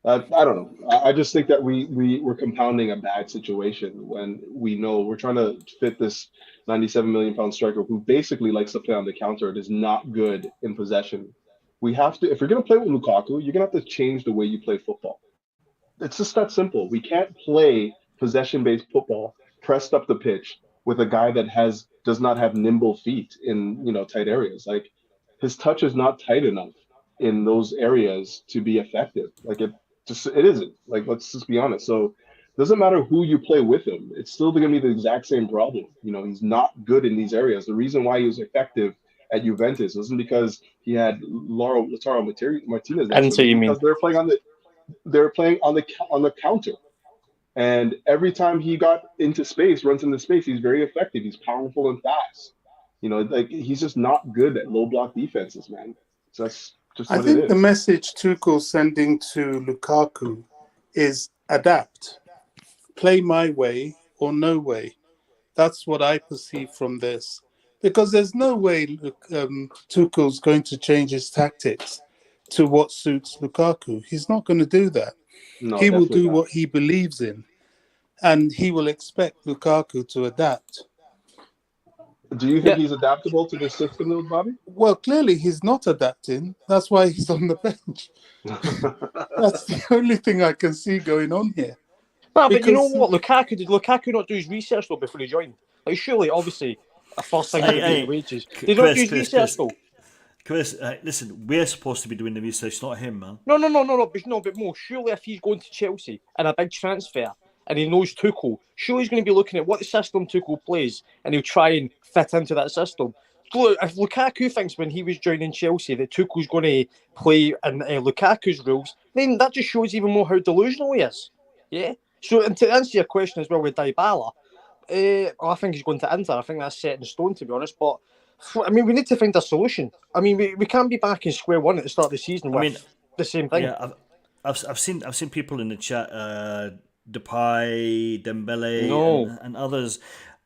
I don't know. I just think that we're compounding a bad situation when we know we're trying to fit this 97 million pound striker who basically likes to play on the counter and is not good in possession. We have to, if you're going to play with Lukaku, you're going to have to change the way you play football. It's just that simple. We can't play possession-based football pressed up the pitch with a guy that does not have nimble feet in tight areas. Like his touch is not tight enough in those areas to be effective. Like it isn't. Like let's just be honest. So it doesn't matter who you play with him. It's still going to be the exact same problem. He's not good in these areas. The reason why he was effective at Juventus wasn't because he had Lautaro Martinez next to him. Because they're playing on the counter. And every time he runs into space, he's very effective. He's powerful and fast. Like he's just not good at low block defenses, man. So that's just I what it think the is. message Tuchel's sending to Lukaku is adapt. Play my way or no way. That's what I perceive from this. Because there's no way Tuchel's going to change his tactics to what suits Lukaku. He's not going to do that. No, He will definitely do not. what he believes in. And he will expect Lukaku to adapt. Do you think he's adaptable to this system, though, Bobby? Well, clearly he's not adapting. That's why he's on the bench. That's the only thing I can see going on here. No, but you know what? Lukaku did Lukaku not do his research though before he joined? Like surely, obviously, a first thing would be the wages. Did not do his research though. Chris, listen, we're supposed to be doing the research, not him, man. No, but more. Surely, if he's going to Chelsea in a big transfer and he knows Tuchel, surely he's going to be looking at what the system Tuchel plays and he'll try and fit into that system. Look, if Lukaku thinks when he was joining Chelsea that Tuchel's going to play in Lukaku's rules, then that just shows even more how delusional he is. Yeah. So, and to answer your question as well with Dybala, I think he's going to Inter. I think that's set in stone, to be honest. But I mean, we need to find a solution. I mean, we can't be back in square one at the start of the season with the same thing. Yeah, I've seen people in the chat, Depay, Dembele, and others.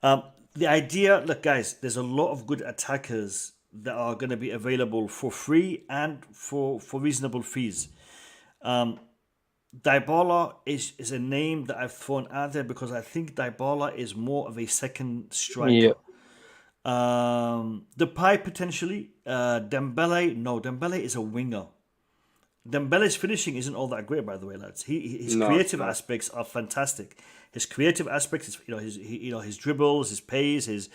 The idea, look, guys, there's a lot of good attackers that are going to be available for free and for reasonable fees. Dybala is a name that I've thrown out there because I think Dybala is more of a second striker. Yeah. Depay potentially. Dembele is a winger. Dembele's finishing isn't all that great, by the way, lads. His creative aspects are fantastic. His creative aspects, his dribbles, his pace, his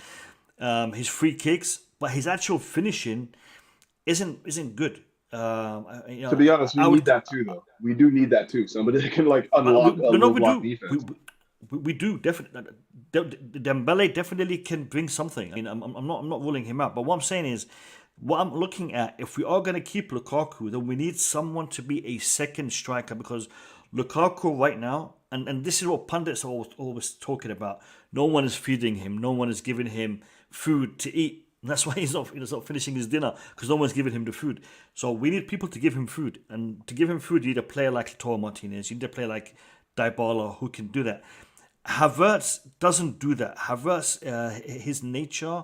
free kicks, but his actual finishing isn't good. To be honest, we need that too, though. We do need that too. Somebody that can unlock low-block defense. We do definitely. Dembele definitely can bring something. I mean, I'm not ruling him out. But what I'm saying is, what I'm looking at, if we are going to keep Lukaku, then we need someone to be a second striker because Lukaku right now, and this is what pundits are always talking about. No one is feeding him. No one is giving him food to eat. And that's why he's not finishing his dinner because no one's giving him the food. So we need people to give him food. And to give him food, you need a player like Lautaro Martinez. You need a player like Dybala who can do that. Havertz doesn't do that. Havertz, his nature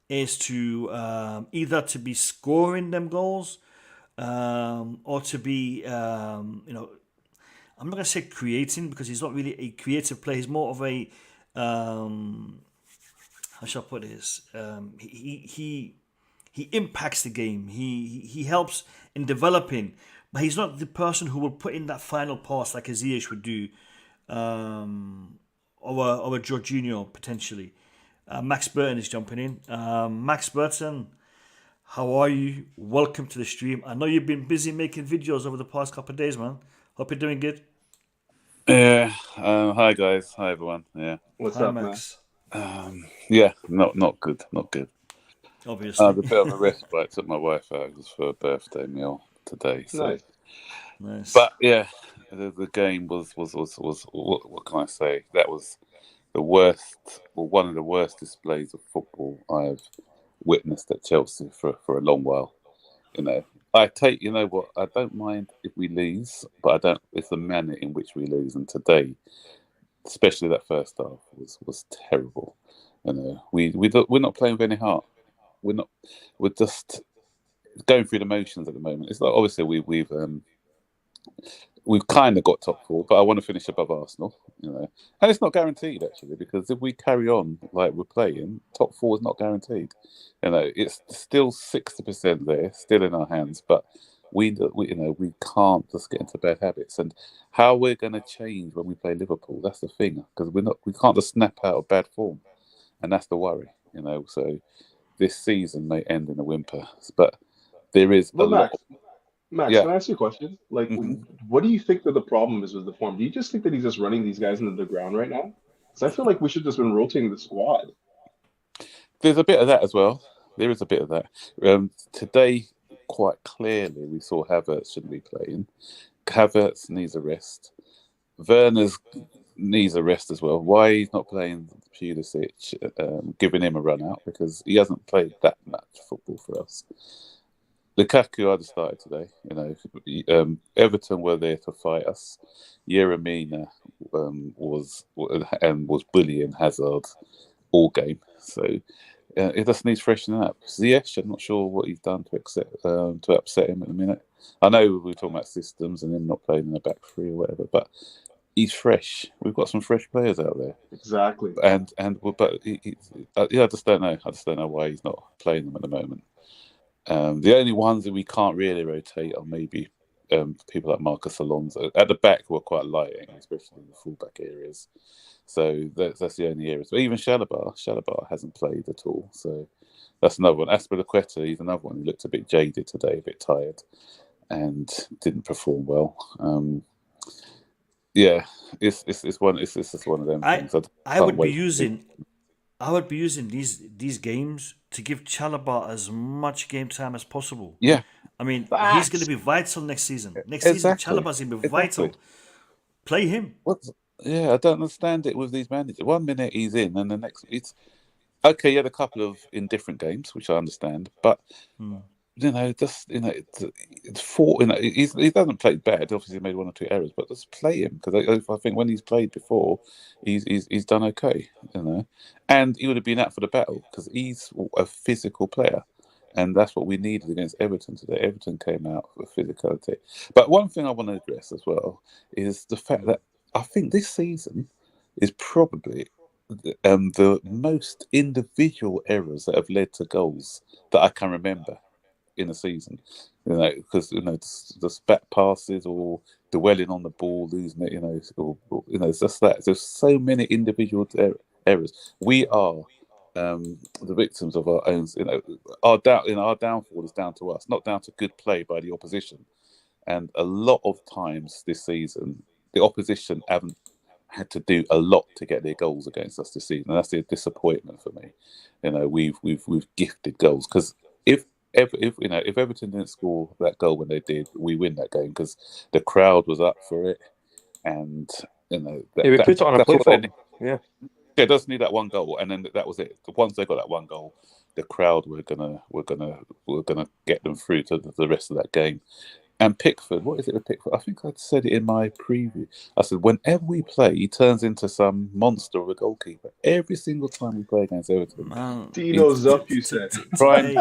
is to either to be scoring them goals or to be, I'm not going to say creating because he's not really a creative player. He's more of a... how shall I put this? He impacts the game. He helps in developing, but he's not the person who will put in that final pass like a Ziyech would do, our Jorginho potentially. Max Burton is jumping in. Max Burton, how are you? Welcome to the stream. I know you've been busy making videos over the past couple of days, man. Hope you're doing good. Yeah. Hi guys. Hi everyone. Yeah. What's Hi, up, man? Max. Yeah. Not good. Not good. Obviously. A bit of a respite. Took my wife out. It was for a birthday meal today. So. Nice. Nice. But yeah, the game was what can I say? That was the worst, or one of the worst displays of football I've witnessed at Chelsea for a long while. You know, you know what, I don't mind if we lose, but I don't. It's the manner in which we lose, and today, especially that first half, was terrible. You know, we're not playing with any heart. We're just going through the motions at the moment. It's like obviously we've kind of got top four, but I want to finish above Arsenal, you know. And it's not guaranteed actually, because if we carry on like we're playing, top four is not guaranteed. You know, it's still 60% there, still in our hands, but we you know, we can't just get into bad habits. And how we're going to change when we play Liverpool, that's the thing, because we can't just snap out of bad form, and that's the worry, you know. So this season may end in a whimper, but there is a But lot. Max, Yeah. can I ask you a question? Like, Mhm. what do you think that the problem is with the form? Do you just think that he's just running these guys into the ground right now? Because I feel like we should just been rotating the squad. There's a bit of that as well. There is a bit of that. Today, quite clearly, we saw Havertz shouldn't be playing. Havertz needs a rest. Werner's needs a rest as well. Why he's not playing Pulisic, giving him a run out, because he hasn't played that much football for us. Lukaku had started today. You know, Everton were there to fight us. Yeremina was bullying Hazard all game. So it just needs freshening up. Ziyech, I'm not sure what he's done to upset him at the minute. I know we were talking about systems and him not playing in the back three or whatever, but he's fresh. We've got some fresh players out there. Exactly. But I just don't know. I just don't know why he's not playing them at the moment. The only ones that we can't really rotate are maybe people like Marcus Alonso. At the back, we're quite lighting, especially in the fullback areas. So that's the only areas. But even Shalabah hasn't played at all. So that's another one. Azpi'S, he's another one. He looked a bit jaded today, a bit tired, and didn't perform well. Yeah, it's just one of them things. I would be using these games to give Chalobah as much game time as possible. Yeah. I mean, he's going to be vital next season. Next season, Chalobah's going to be vital. Play him. Yeah, I don't understand it with these managers. 1 minute he's in, and the next it's okay. He had a couple of indifferent games, which I understand, but you know, it's four. You know, he doesn't play bad. Obviously, he made 1 or 2 errors, but just play him, because I think when he's played before, he's done okay. You know, and he would have been out for the battle because he's a physical player. And that's what we needed against Everton today. Everton came out with physicality. But one thing I want to address as well is the fact that I think this season is probably the most individual errors that have led to goals that I can remember in a season. You know, because the spat passes or dwelling on the ball, losing it. It's just that there's so many individual errors. We are the victims of our own. Our downfall is down to us, not down to good play by the opposition. And a lot of times this season, the opposition haven't had to do a lot to get their goals against us this season, and that's the disappointment for me. You know, we've gifted goals, because if Everton didn't score that goal when they did, we win that game, because the crowd was up for it, and we put it on a platform. Yeah, it does need that one goal, and then that was it. Once they got that one goal, the crowd were gonna get them through to the rest of that game. And Pickford, what is it with Pickford? I think I said it in my preview. I said whenever we play, he turns into some monster of a goalkeeper. Every single time we play against Everton, Dino's up, you said. Prime,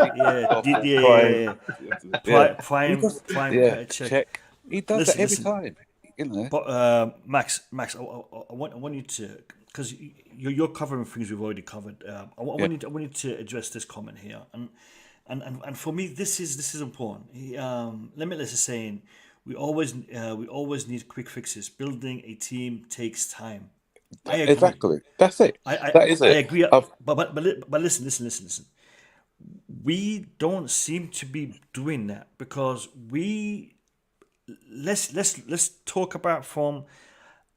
check. He does that every time. You know. But Max, I want you to, because you're covering things we've already covered. I want you to address this comment here, and for me, this is important. Limitless is saying we always need quick fixes. Building a team takes time. I agree. Exactly. That's it. I That is I it. agree. But listen. We don't seem to be doing that because let's talk about from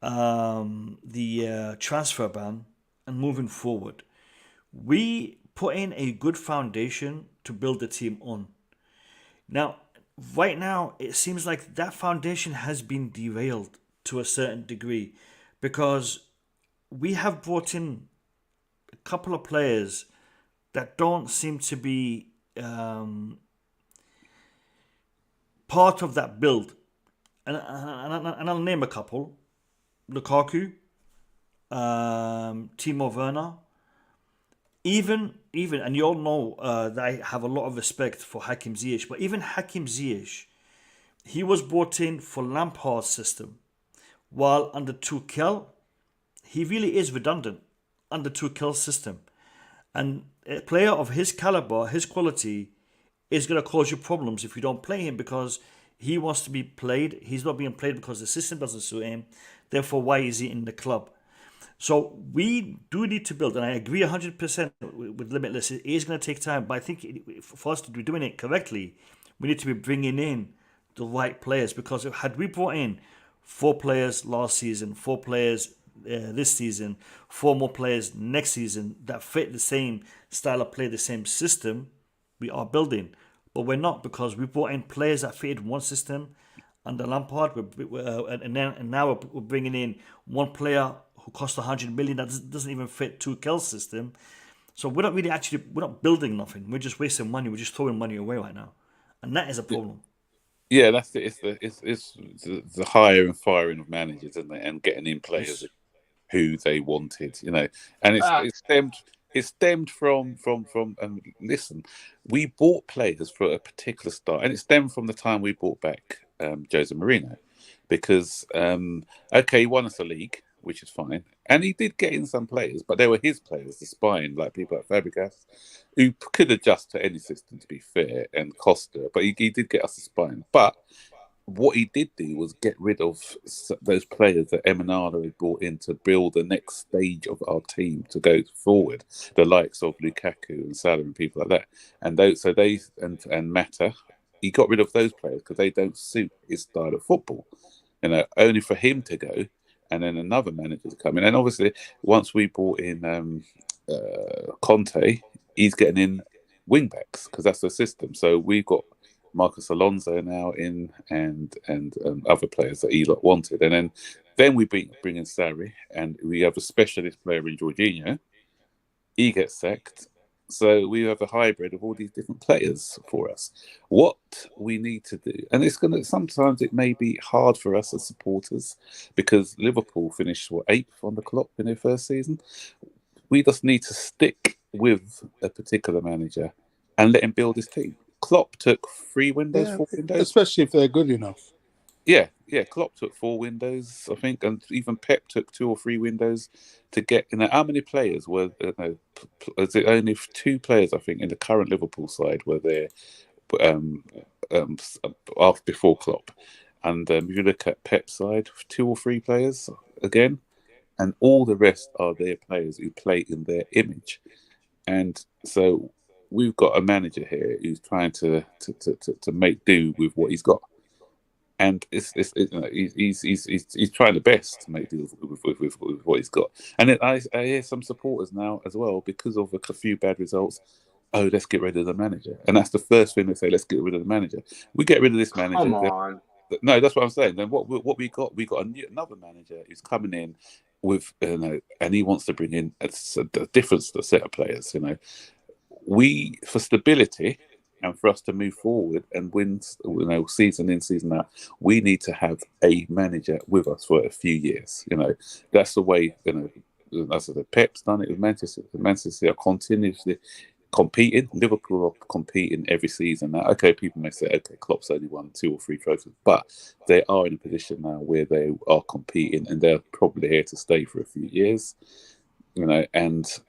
the transfer ban and moving forward. We put in a good foundation to build the team on. Now, right now, it seems like that foundation has been derailed to a certain degree because we have brought in a couple of players that don't seem to be part of that build. And I'll name a couple: Lukaku, Timo Werner, even, and you all know that I have a lot of respect for Hakim Ziyech, but even Hakim Ziyech, he was brought in for Lampard's system, while under Tuchel, he really is redundant under Tuchel's system. And a player of his caliber, his quality, is going to cause you problems if you don't play him because he wants to be played. He's not being played because the system doesn't suit him. Therefore, why is he in the club? So we do need to build, and I agree 100% with Limitless. It is going to take time, but I think for us to be doing it correctly, we need to be bringing in the right players. Because had we brought in 4 players last season, 4 players this season, 4 more players next season that fit the same style of play, the same system, we are building. But we're not, because we brought in players that fitted one system under Lampard, and now we're bringing in one player who cost 100 million that doesn't even fit Tuchel's system. So we're not building nothing. We're just wasting money. We're just throwing money away right now, and that is a problem. Yeah, that's it. It's the hiring and firing of managers, isn't it? And getting in players who they wanted, And it stemmed from listen, we bought players for a particular start, and it stemmed from the time we brought back Jose Mourinho, because he won us a league, which is fine, and he did get in some players, but they were his players, the spine, like people like Fabregas, who could adjust to any system, to be fair, and Costa, but he did get us a spine. But what he did do was get rid of those players that Emanala had brought in to build the next stage of our team to go forward, the likes of Lukaku and Salah and people like that. And and Mata, he got rid of those players because they don't suit his style of football. Only for him to go, and then another manager to come in. And obviously, once we brought in Conte, he's getting in wing backs because that's the system. So we've got Marcus Alonso now in, and other players that he wanted, and then we bring in Sarri, and we have a specialist player in Jorginho. He gets sacked, so we have a hybrid of all these different players for us. What we need to do, and sometimes it may be hard for us as supporters because Liverpool finished 8th on the clock in their first season. We just need to stick with a particular manager and let him build his team. Klopp took 3 windows, 4 windows. Especially if they're good enough. Yeah. Klopp took 4 windows, I think, and even Pep took 2 or 3 windows to get. How many players were? Is it only 2 players? I think in the current Liverpool side were there before Klopp, and if you look at Pep's side, 2 or 3 players again, and all the rest are their players who play in their image, and so. We've got a manager here who's trying to make do with what he's got, and he's trying the best to make do with what he's got. And I hear some supporters now as well, because of a few bad results. Oh, let's get rid of the manager, and that's the first thing they say. Let's get rid of the manager. We get rid of this manager. Come on. No, that's what I'm saying. Then what we got? We got another manager who's coming in with and he wants to bring in a different set of players. We, for stability and for us to move forward and win, season in, season out, we need to have a manager with us for a few years. That's the way. As the Pep's done it with Manchester. Manchester are continuously competing. Liverpool are competing every season now. Okay, people may say, okay, Klopp's only won 2 or 3 trophies, but they are in a position now where they are competing, and they're probably here to stay for a few years. That's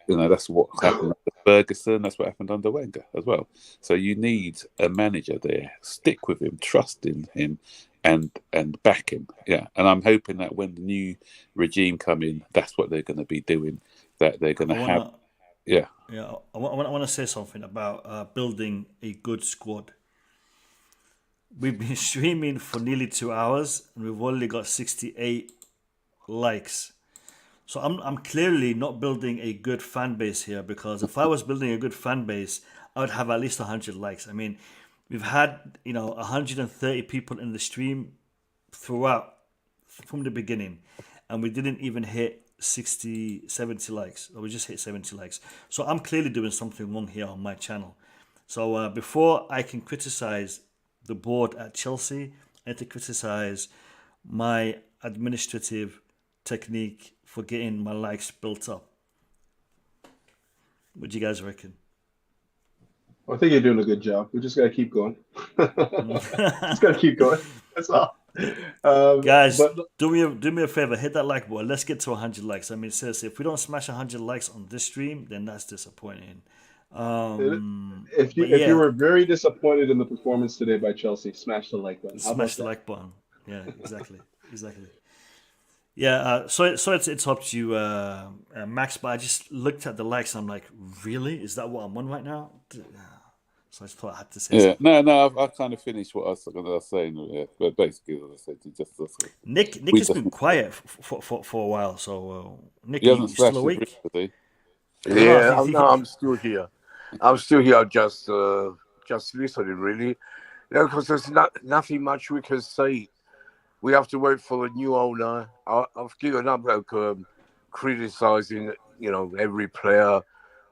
what happened under Ferguson. That's what happened under Wenger as well. So you need a manager there. Stick with him, trust in him, and back him. Yeah, and I'm hoping that when the new regime come in, that's what they're going to be doing. That they're going to have. Yeah. Yeah, I want to say something about building a good squad. We've been streaming for nearly 2 hours and we've only got 68 likes. So I'm clearly not building a good fan base here, because if I was building a good fan base, I would have at least 100 likes. I mean, we've had 130 people in the stream throughout from the beginning, and we didn't even hit 70 likes, or we just hit 70 likes. So I'm clearly doing something wrong here on my channel. So before I can criticize the board at Chelsea, I need to criticize my administrative technique for getting my likes built up. What do you guys reckon? I think you're doing a good job. We just gotta keep going. Just gotta keep going. That's all. Guys, do me a favor, hit that like button. Let's get to 100 likes. I mean, seriously, if we don't smash 100 likes on this stream, then that's disappointing. If you were very disappointed in the performance today by Chelsea, smash the like button. Smash the like button. Yeah, exactly. Yeah, so it's interrupt you, Max, but I just looked at the likes and I'm like, really? Is that what I'm on right now? So I just thought I had to say something. No, I kind of finished what I was saying. Yeah, but basically, as I said, Nick has been quiet for a while. So Nick, you you still awake? Yeah, I'm still here. I'm still here, just listening, really. Because there's nothing much we can say. We have to wait for the new owner. I've given up criticizing, every player,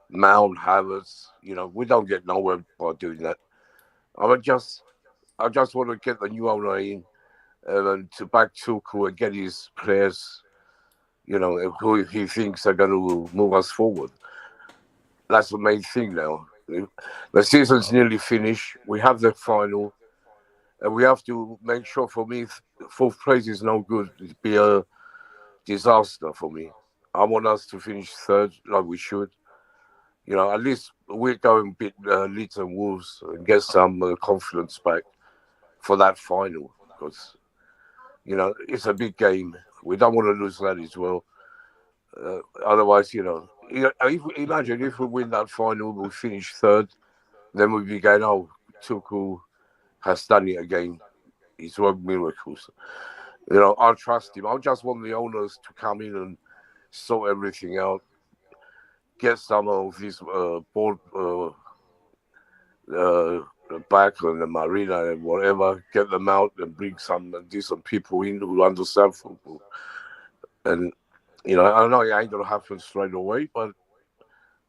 Mount, Havertz. We don't get nowhere by doing that. I just want to get the new owner in to back Tuchel and get his players, who he thinks are going to move us forward. That's the main thing now. The season's nearly finished. We have the final. And we have to make sure, for me, fourth place is no good. It'd be a disaster for me. I want us to finish third like we should. At least we're going to beat Leeds and Wolves and get some confidence back for that final. Because, it's a big game. We don't want to lose that as well. Otherwise, imagine if we win that final, we'll finish third. Then we'll be going, Tuchel has done it again. He's worked miracles. I trust him. I just want the owners to come in and sort everything out. Get some of these board back on the marina and whatever. Get them out and bring some decent people in who understand football. And, I know it ain't going to happen straight away, but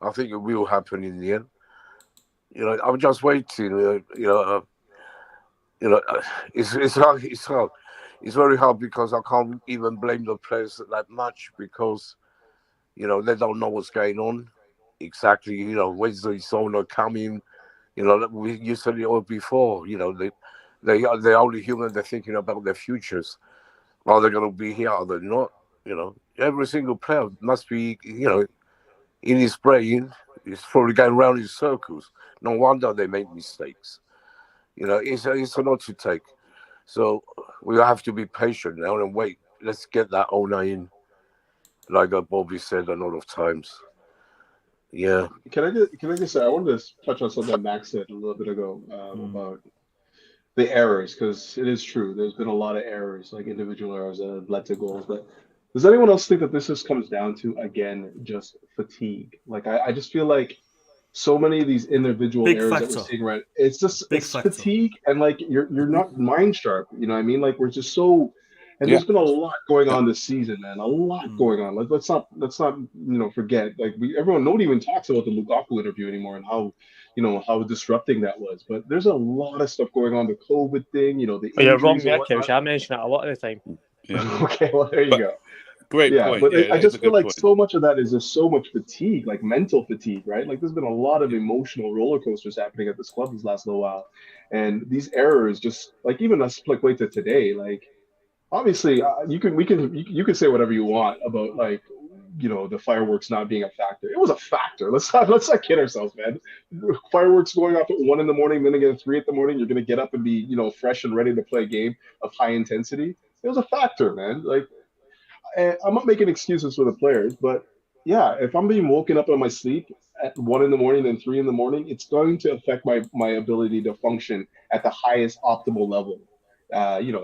I think it will happen in the end. I'm just waiting, it's hard. It's very hard because I can't even blame the players that much because, they don't know what's going on exactly. When's the owner coming? You said it all before. They're only human. They're thinking about their futures. Are they going to be here? Are they not? Every single player must be, in his brain. He's probably going around in circles. No wonder they make mistakes. It's a lot to take. So we have to be patient now and wait. Let's get that owner in, like Bobby said a lot of times. Yeah. Can I just say, I wanted to touch on something Max said a little bit ago about the errors, because it is true. There's been a lot of errors, like individual errors that have led to goals. But does anyone else think that this just comes down to, again, just fatigue? Like, I just feel like so many of these individual errors that we're seeing, right? It's fatigue, and like you're not mind sharp. You know what I mean? Like, we're just so, and there's been a lot going on this season, man. A lot going on. Like, let's not forget. Like, nobody even talks about the Lukaku interview anymore and how how disrupting that was. But there's a lot of stuff going on. The COVID thing, the injuries. You're wrong there, Coach. I mention it a lot of the time. Yeah. Okay, well there you go. Great point. But Yeah, I just feel like point. so much of that is just so much fatigue, like mental fatigue, right? Like, there's been a lot of emotional roller coasters happening at this club this last little while, and these errors, just like even us wait to today, like obviously you can say whatever you want about like the fireworks not being a factor. It was a factor. Let's not kid ourselves, man. Fireworks going off at 1 a.m, then again at 3 a.m. You're gonna get up and be fresh and ready to play a game of high intensity. It was a factor, man. Like, I'm not making excuses for the players, but yeah, if I'm being woken up in my sleep at 1 a.m, then 3 a.m, it's going to affect my ability to function at the highest optimal level,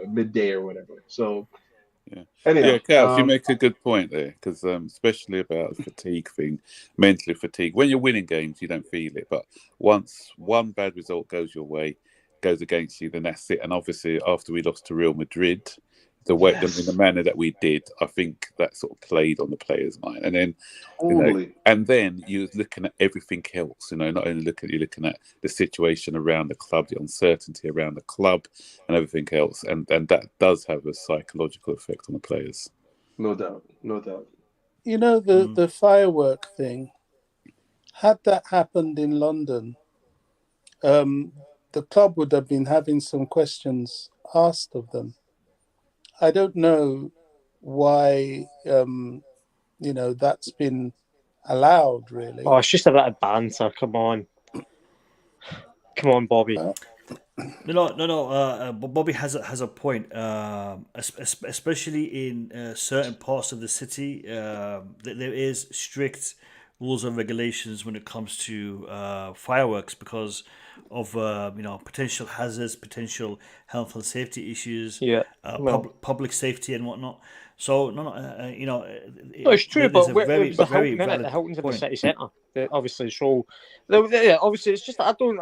midday or whatever. So, anyhow, Caps, you make a good point there, because especially about the fatigue thing, mentally fatigue. When you're winning games, you don't feel it, but once one bad result goes your way, goes against you, then that's it. And obviously, after we lost to Real Madrid, in the manner that we did, I think that sort of played on the players' mind. And then, and then you're looking at everything else. Not only you're looking at the situation around the club, the uncertainty around the club, and everything else. And that does have a psychological effect on the players. No doubt. The firework thing. Had that happened in London, the club would have been having some questions asked of them. I don't know why, that's been allowed, really. Oh, it's just a bit of banter. Come on, Bobby. No. Bobby has a point. Especially in certain parts of the city, there is strict rules and regulations when it comes to fireworks because of potential hazards, potential health and safety issues, public safety and whatnot. So it's true, but it was the Hilton's in the city centre, obviously. So obviously, it's just that I don't.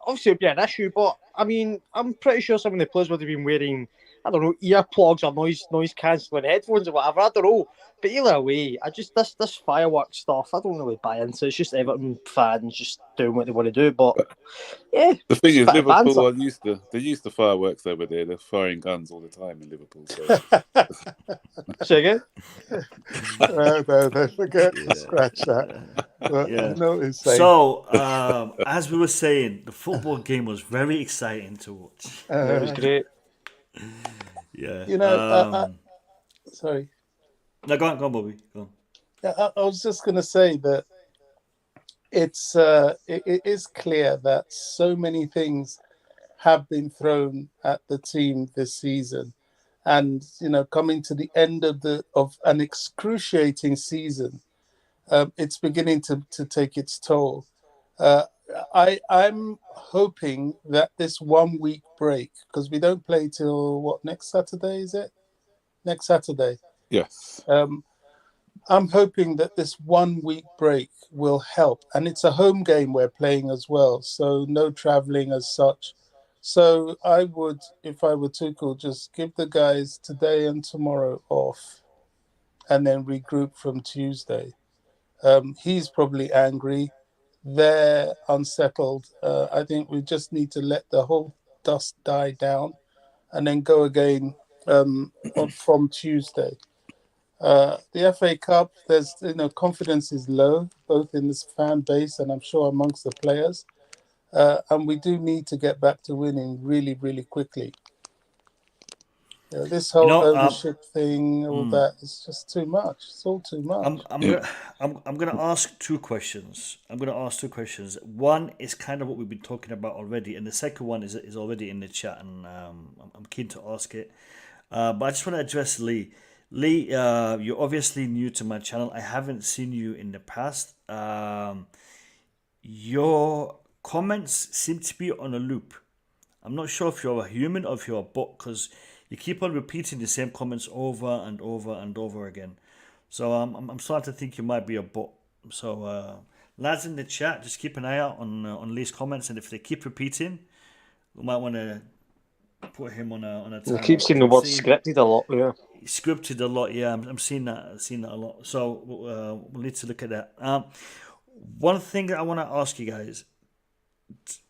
Obviously, it'd be an issue, but I mean, I'm pretty sure some of the players would have been wearing, I don't know, earplugs or noise cancelling headphones or whatever. I don't know. But either way, this fireworks stuff, I don't really buy into. It's just Everton fans just doing what they want to do. But yeah, the thing is, Liverpool are used to fireworks over there. They're firing guns all the time in Liverpool. So. Say again? No, forget to scratch that. Yeah. No, it's saying. So, as we were saying, the football game was very exciting to watch. It was great. Yeah. Sorry. No, go on, Bobby. Go on. Yeah, I was just going to say that it is clear that so many things have been thrown at the team this season, and coming to the end of an excruciating season, it's beginning to take its toll. I'm hoping that this 1 week break, because we don't play till next Saturday, is it? Next Saturday. Yes. I'm hoping that this 1 week break will help. And it's a home game we're playing as well, so no travelling as such. So I would, if I were Tuchel, just give the guys today and tomorrow off and then regroup from Tuesday. He's probably angry. They're unsettled. I think we just need to let the whole dust die down and then go again from Tuesday. The FA Cup, there's confidence is low, both in this fan base and I'm sure amongst the players. And we do need to get back to winning really, really quickly. This whole ownership thing, all that, is just too much. It's all too much. I'm gonna ask two questions. One is kind of what we've been talking about already, and the second one is already in the chat, and I'm keen to ask it. But I just want to address Lee. Lee, you're obviously new to my channel. I haven't seen you in the past. Your comments seem to be on a loop. I'm not sure if you're a human or if you're a bot, because you keep on repeating the same comments over and over and over again. So I'm starting to think you might be a bot. So lads in the chat, just keep an eye out on Lee's comments, and if they keep repeating, we might want to put him on a timeout. I keep seeing the word scripted a lot. Yeah, scripted a lot. Yeah, I'm seeing that. I've seen that a lot. So we'll need to look at that. One thing that I want to ask you guys,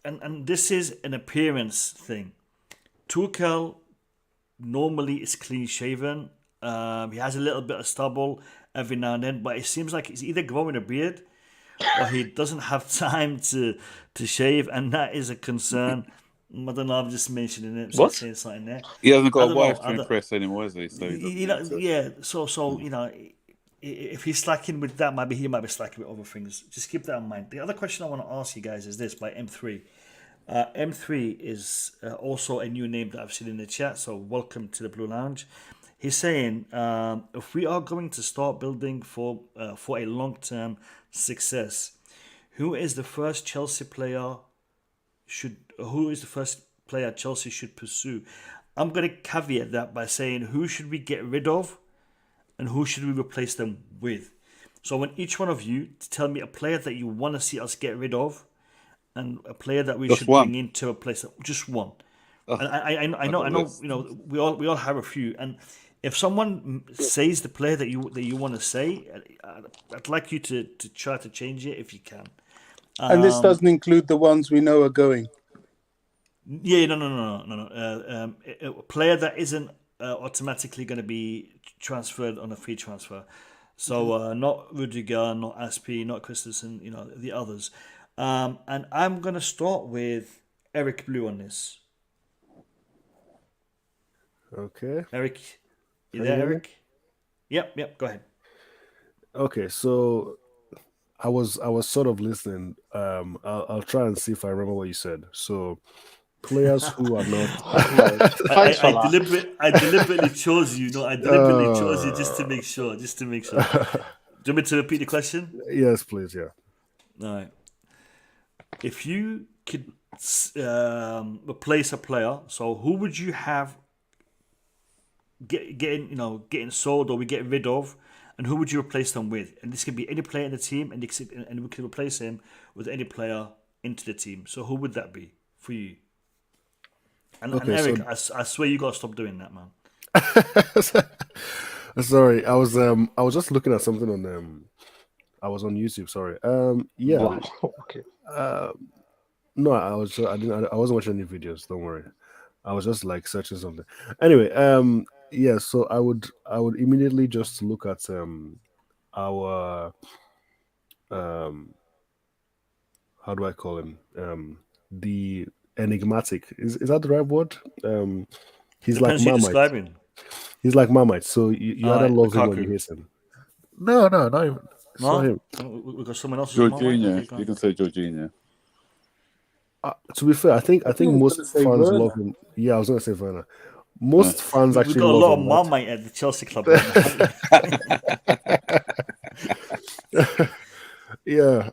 and this is an appearance thing. Tuchel normally is clean shaven. He has a little bit of stubble every now and then, but it seems like he's either growing a beard or he doesn't have time to shave, and that is a concern. I don't know, I'm just mentioning it. What? Saying something there. He hasn't got a wife to impress anymore, has he? So So if he's slacking with that, maybe he might be slacking with other things. Just keep that in mind. The other question I want to ask you guys is this by M3. M3 is also a new name that I've seen in the chat, so welcome to the Blue Lounge. He's saying if we are going to start building for a long-term success, who is the first player Chelsea should pursue? I'm going to caveat that by saying who should we get rid of and who should we replace them with. So I want each one of you to tell me a player that you want to see us get rid of and a player that we should bring in to replace them. Just one. And I know. You know, we all have a few. And if someone says the player that you want to say, I'd like you to try to change it if you can. And this doesn't include the ones we know are going. Yeah, no. A player that isn't automatically going to be transferred on a free transfer. So not Rudiger, not Azpi, not Christensen, you know, the others. And I'm going to start with Eric Blue on this. Okay. Eric, you there, Eric? Yep, go ahead. Okay, so I was sort of listening. I'll try and see if I remember what you said. So players who are not I deliberately chose you. No, I deliberately chose you just to make sure. Do you want me to repeat the question? Yes, please, yeah. All right. If you could replace a player, so who would you have getting sold or we get rid of, and who would you replace them with? And this could be any player in the team, and we could replace him with any player into the team. So who would that be for you? And Eric, I swear you gotta stop doing that, man. Sorry, I was just looking at something on I was on YouTube. Sorry. Yeah. Wow. Okay. No, I wasn't watching any videos. Don't worry. I was just like searching something. Anyway, yeah. So I would immediately just look at our how do I call him? The enigmatic. Is that the right word? He's Depends like Marmite. He's like Marmite. So you either love him or you hate him. No, not even. It's not him. We got someone else. Jorginho. You can say Jorginho. To be fair, I think most fans love him. Yeah, I was gonna say Werner. Most fans actually we got a love lot him. of Marmite at the Chelsea club. Yeah.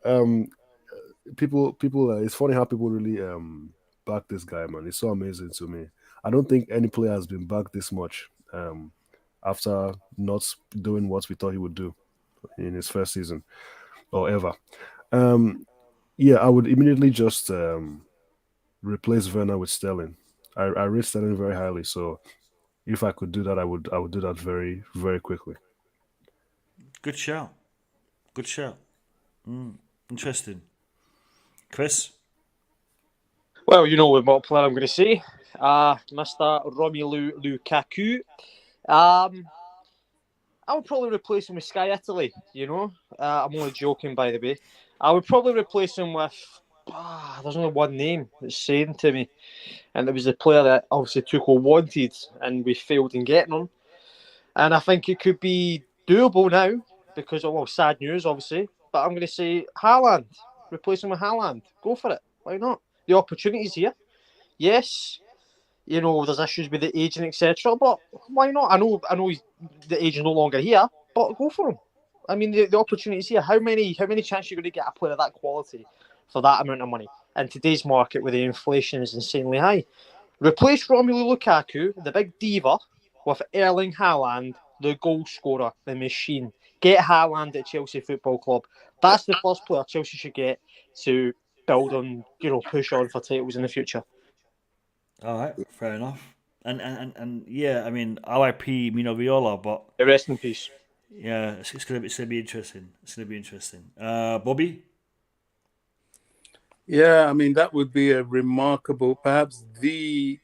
People. It's funny how people really back this guy, man. It's so amazing to me. I don't think any player has been backed this much after not doing what we thought he would do in his first season or ever. Yeah, I would immediately just replace Werner with Sterling. I rate Sterling very highly, so if I could do that, I would do that very, very quickly. Good shout. Interesting. Chris? Well, you know what player I'm going to say. Mr. Romelu Lukaku. I would probably replace him with Sky Italy, you know. I'm only joking, by the way. I would probably replace him with... there's only one name that's saying to me. And it was the player that obviously Tuchel wanted and we failed in getting him. And I think it could be doable now because of, sad news, obviously. But I'm going to say Haaland. Replace him with Haaland. Go for it. Why not? The opportunity's here. Yes, you know, there's issues with the agent, etc. But why not? I know the agent's no longer here, but go for him. I mean, the opportunity's here. How many chances are you going to get a player of that quality for that amount of money? In today's market where the inflation is insanely high. Replace Romelu Lukaku, the big diva, with Erling Haaland, the goal scorer, the machine. Get Haaland at Chelsea Football Club. That's the first player Chelsea should get to build on, push on for titles in the future. All right, fair enough. And yeah, I mean, RIP Mino Viola, but rest in peace. Yeah, it's gonna be interesting. Bobby. Yeah, I mean that would be a remarkable, perhaps the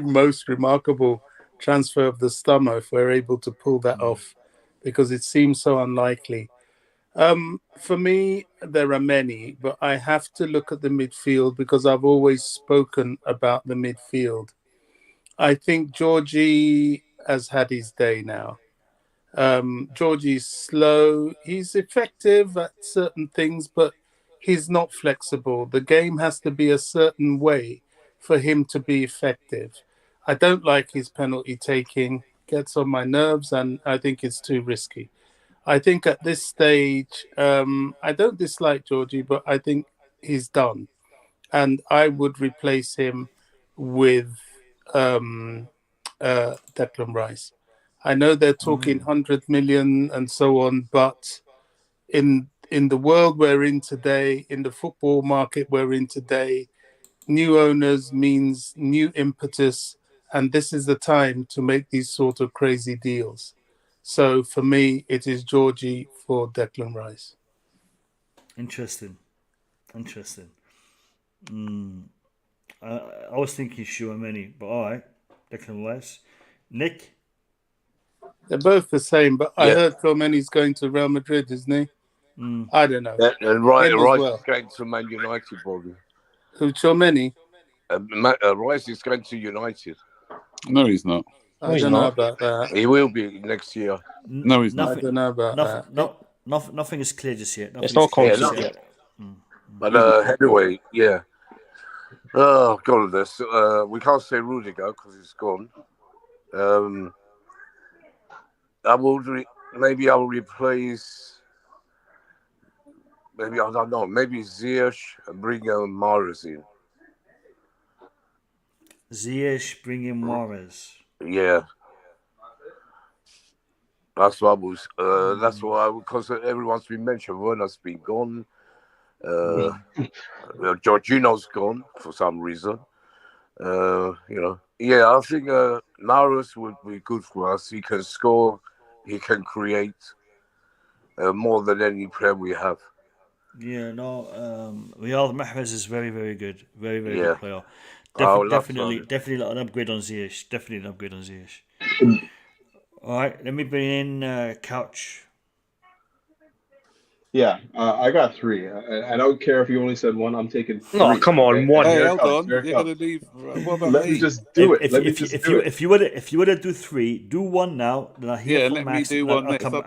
most remarkable transfer of the summer if we're able to pull that off, because it seems so unlikely. For me, there are many, but I have to look at the midfield because I've always spoken about the midfield. I think Georgie has had his day now. Georgie's slow. He's effective at certain things, but he's not flexible. The game has to be a certain way for him to be effective. I don't like his penalty taking. Gets on my nerves, and I think it's too risky. I think at this stage, I don't dislike Georgie, but I think he's done. And I would replace him with Declan Rice. I know they're talking 100 million and so on, but in the world we're in today, in the football market we're in today, new owners means new impetus, and this is the time to make these sort of crazy deals. So for me, it is Georgie for Declan Rice. Interesting. I was thinking Shuameni, but all right, Declan Rice. Nick? They're both the same, but I heard Clomeni's going to Real Madrid, isn't he? I don't know. And Rice well. is going to Man United, Bobby. Who, Clomeni? Rice is going to United. No, he's not. I don't know about that. He will be next year. No, he's not. I don't know about that. Nothing is clear just yet. It's not concrete yet. But anyway, yeah. Oh, God, this. We can't say Rudiger because he's gone. Maybe I'll replace. Maybe I don't know. Maybe Ziyech and bring Mahrez in. Ziyech, bring in Mahrez. Yeah. That's what I was. That's why, because everyone's been mentioned. Werner's been gone. Jorginho's gone for some reason. I think Mahrez would be good for us. He can score. He can create more than any player we have. Yeah, no. Riyad Mahrez is very, very good. Very, very good player. Definitely an upgrade on Ziyech. All right, let me bring in Couch. Yeah, I got three. I don't care if you only said one. I'm taking three. Oh, come on, one. Hey, hold on. You're gonna leave. What about Let me just do it. If you were to do three, do one now. Then I hear from Max. Me do one I'll next. I'll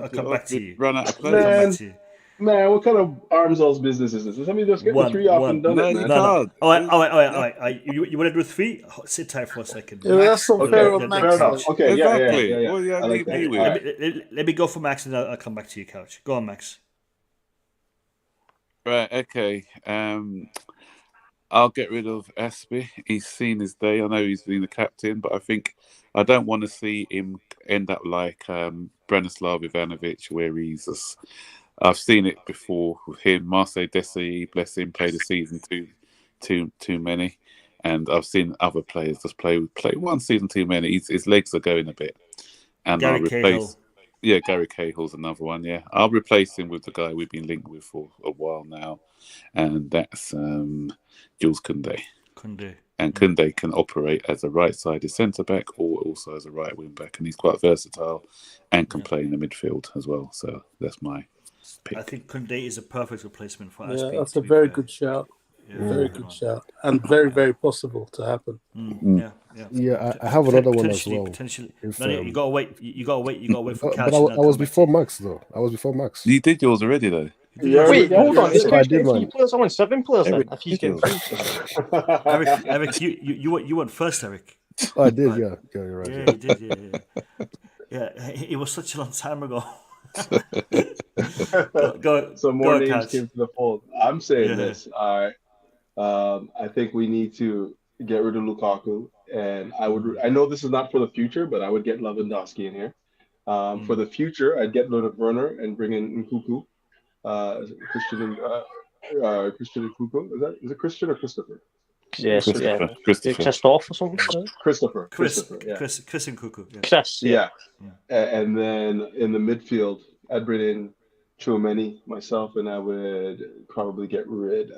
come back to you. Run out of players. Man, what kind of arms race business is this? Let me just get the three off and done it, man. No. All right. You want to do three? Sit tight for a second. Yeah, that's not fair on Max. Okay, exactly. Yeah. Well, I like that. Let me go for Max, and I'll come back to you, Couch. Go on, Max. Right, okay. I'll get rid of Azpi. He's seen his day. I know he's been the captain, but I don't want to see him end up like Branislav Ivanovic, where I've seen it before with him. Marseille Desailly, bless him, played a season too many, and I've seen other players just play one season too many. His legs are going a bit, and I'll replace. Yeah, Gary Cahill's another one. Yeah, I'll replace him with the guy we've been linked with for a while now, and that's Jules Koundé. And Koundé can operate as a right-sided centre-back or also as a right wing-back, and he's quite versatile and can play in the midfield as well. So that's my pick. I think Koundé is a perfect replacement for Azpi. Yeah, that's a very good shout. Very good shout, and very, very possible to happen. Yeah, I have another one as well. Potentially, you gotta wait. You gotta wait for Couch. But I was before Max, though. You did yours already, though. Wait, hold on. I did mine. I want 7 players. Then, if you can. Eric, you went first, Eric. Oh, I did. Yeah, you're right. Yeah, you did. Yeah, it was such a long time ago. So more names came to the fold. I'm saying this. I think we need to get rid of Lukaku, and I know this is not for the future, but I would get Lewandowski in here. For the future, I'd get rid of Werner and bring in Nkunku, Christian Nkunku. Is it Christian or Christopher? Yes, Christopher. Christoph or something. Christopher. Chris Nkunku. Yeah. Chris. Yeah. And then in the midfield, I'd bring in Tchouaméni myself, and I would probably get rid.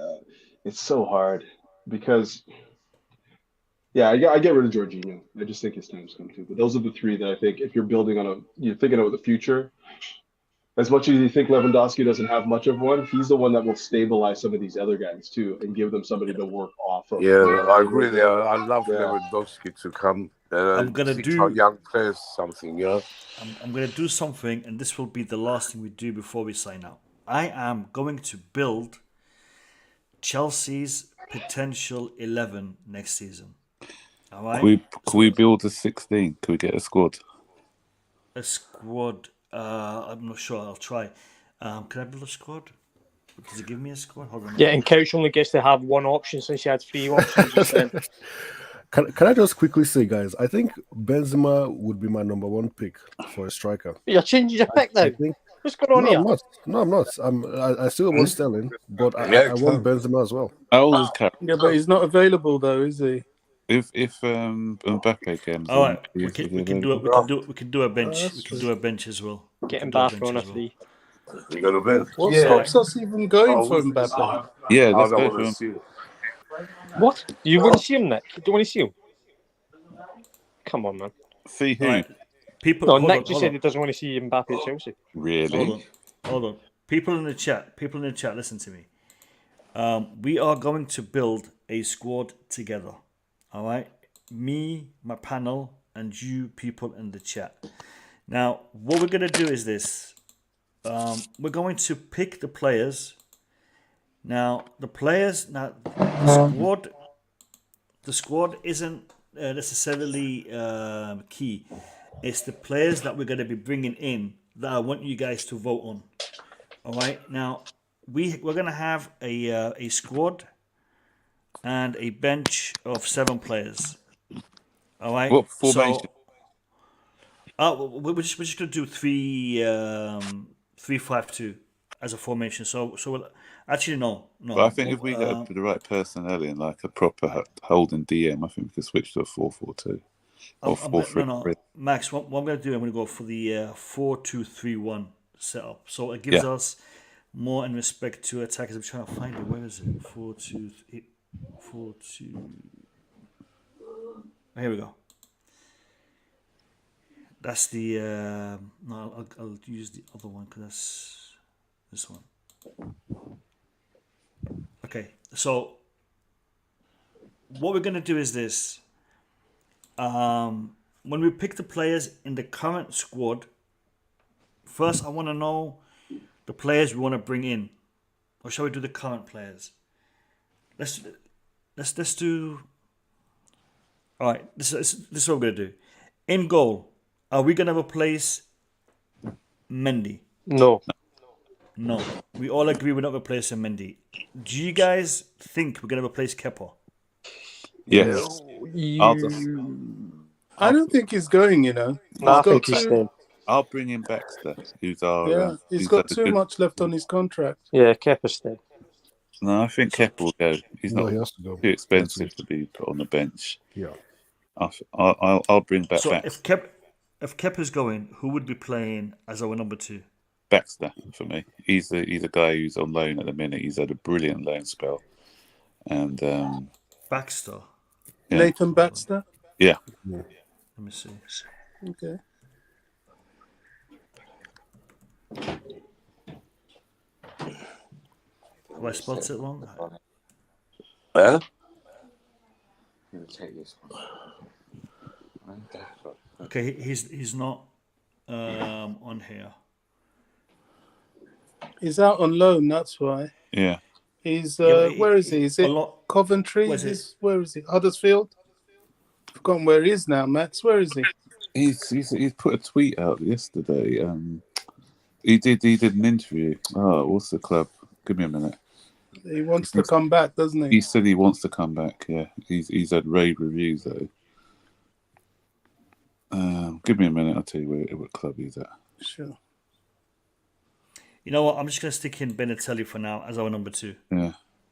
It's so hard because, I get rid of Jorginho. I just think his time's come too. But those are the three that I think if you're building you're thinking about the future, as much as you think Lewandowski doesn't have much of one, he's the one that will stabilize some of these other guys too and give them somebody to work off of. Yeah, I really, I love Yeah. Lewandowski to come. I'm gonna teach do- our young players something, yeah. I'm going to do something, and this will be the last thing we do before we sign out. I am going to build Chelsea's potential 11 next season. All right? Can we build a 16? Can we get a squad? A squad. I'm not sure. I'll try. Can I build a squad? Does it give me a squad? Hold on. Yeah, and Couch only gets to have one option since you had 3 options just then. Can I just quickly say, guys? I think Benzema would be my number 1 pick for a striker. You're changing your pick now. I think. What's going on No, here? I'm not. No, I'm not. I still want Sterling, but I want Benzema as well. How old is Carabao? Yeah, but he's not available though, is he? If Mbappe comes, All right, in, we is can he do it. available? We can do a bench. That's We can do a bench as well. Getting We can do a back bench on a as well. 3. You got a bet? What Yeah. stops us even going for Mbappe? Yeah, I let's don't go want for to him. see it. What? You want to see him, Nick? Do you want to see him? Come on, man. See who? All right. People. No, hold Nick on, just hold said on. he doesn't want to see Mbappe at Chelsea. Really? Hold on. People in the chat, listen to me. We are going to build a squad together. All right? Me, my panel, and you people in the chat. Now, what we're going to do is this. We're going to pick the players. Now, the squad isn't necessarily key. It's the players that we're going to be bringing in that I want you guys to vote on. All right. Now we're going to have a squad and a bench of 7 players. All right. What formation? So, we're just going to do 3-5-2 as a formation. So actually no. But I think if we get the right personnel in, like a proper holding DM, I think we could switch to a 4-4-2 or 4-3-3. No, Max. What I'm going to do, I'm going to go for the 4-2-3-1 setup. So it gives us more in respect to attackers. I'm trying to find it. Where is it? 4-2-3. 4-2. Here we go. That's the. No, I'll use the other one because that's this one. Okay, so what we're gonna do is this. When we pick the players in the current squad, first I want to know the players we want to bring in, or shall we do the current players? Let's do. All right, this is what we're gonna do. In goal, are we gonna replace Mendy? No. No. We all agree we're not replacing Mendy. Do you guys think we're gonna replace Kepa? Yes. I don't think he's going, you know. No, I think he's staying. I'll bring in Baxter, who's our. Yeah, he's got too much left on his contract. Yeah, Kepa's staying. No, I think Kepa will go. He's No, not he has to go. too expensive to be put on the bench. Yeah. I'll bring back So Baxter. if Kepa's going, who would be playing as our number 2? Baxter for me. He's a guy who's on loan at the minute. He's had a brilliant loan spell, and Baxter. yeah. Nathan Baxter. Yeah. Let me see. Okay. Have I spelled it wrong? Huh? Okay, he's not on here. He's out on loan, that's why. Yeah. He's Yeah, where is he? Is it Coventry? Where's it? Where is he? Huddersfield? I've forgotten where he is now, Max. Where is he? He's put a tweet out yesterday. He did an interview. Oh, what's the club? Give me a minute. He wants to come back, doesn't he? He said he wants to come back. Yeah, he's had rave reviews though. Give me a minute. I'll tell you what club he's at. Sure. You know what? I'm just gonna stick in Benatelli for now as our number 2. Yeah.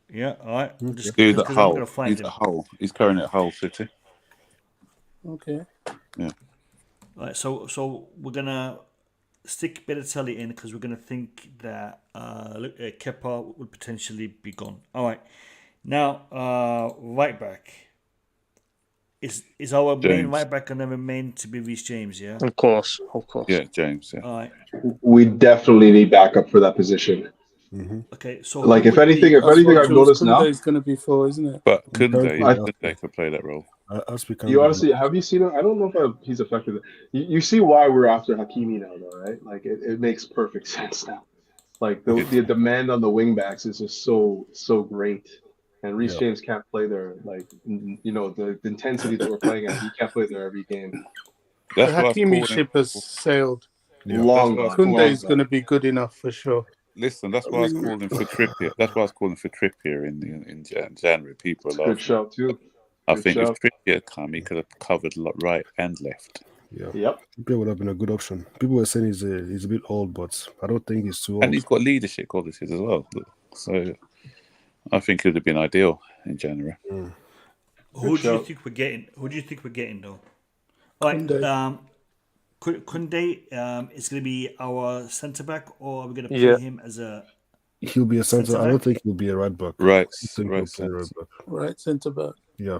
Yeah. All right. He's at I'm Hull. gonna find He's him. at Hull. He's currently at Hull City. Okay. Yeah. All right. So we're gonna stick Benatelli in because we're gonna think that Kepa would potentially be gone. All right. Now right back. Is our main James. right back going to remain to be Reece James? Yeah. Of course. Yeah, James. Yeah. All right. We definitely need backup for that position. Okay. So Like who if would anything, be? That's what I've Jules noticed now. Koundé is going to be for, isn't it? But You can't play Koundé could play that role. Aspi can't You be honestly, have you seen him? I don't know if he's effective. You see why we're after Hakimi now, though, right? Like it makes perfect sense now. Like the demand on the wing backs is just so great, and Reece James can't play there. Like the intensity that we're playing at, he can't play there every game. That's The why I was Hakimi calling. ship has sailed. Long That's gone. Koundé is going to be good enough for sure. Listen, that's why I was calling for Trippier. That's why I was calling for Trippier in January. People are Good laughing. shout too. I think if Trippier had come, he could have covered right and left. Yeah. Yep. Trippier would have been a good option. People were saying he's a bit old, but I don't think he's too old. And he's got leadership qualities as well. So I think it would have been ideal in January. Who do you think we're getting? Who do you think we're getting though? All right. Koundé is going to be our centre back, or are we going to play him as a? He'll be a centre. I don't think he'll be a right back. Right centre. Right centre back. Yeah.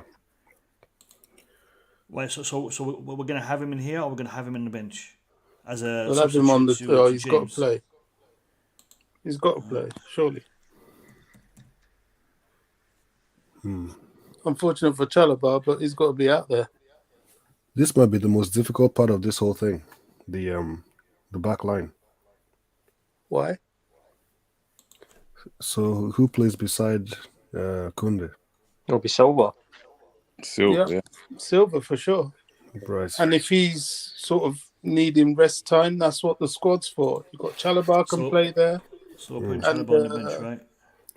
Right. So we're going to have him in here, or we're going to have him in the bench as a. We'll have him on the. to He's got to James? play. He's got to play, surely. Unfortunate for Chalobah, but he's got to be out there. This might be the most difficult part of this whole thing, the back line. Why? So who plays beside Koundé? It'll be Silva. Silva, Silva for sure. Right. And if he's sort of needing rest time, that's what the squad's for. You've got Chalobah can play there. So we're putting Chalobah on the bench, right?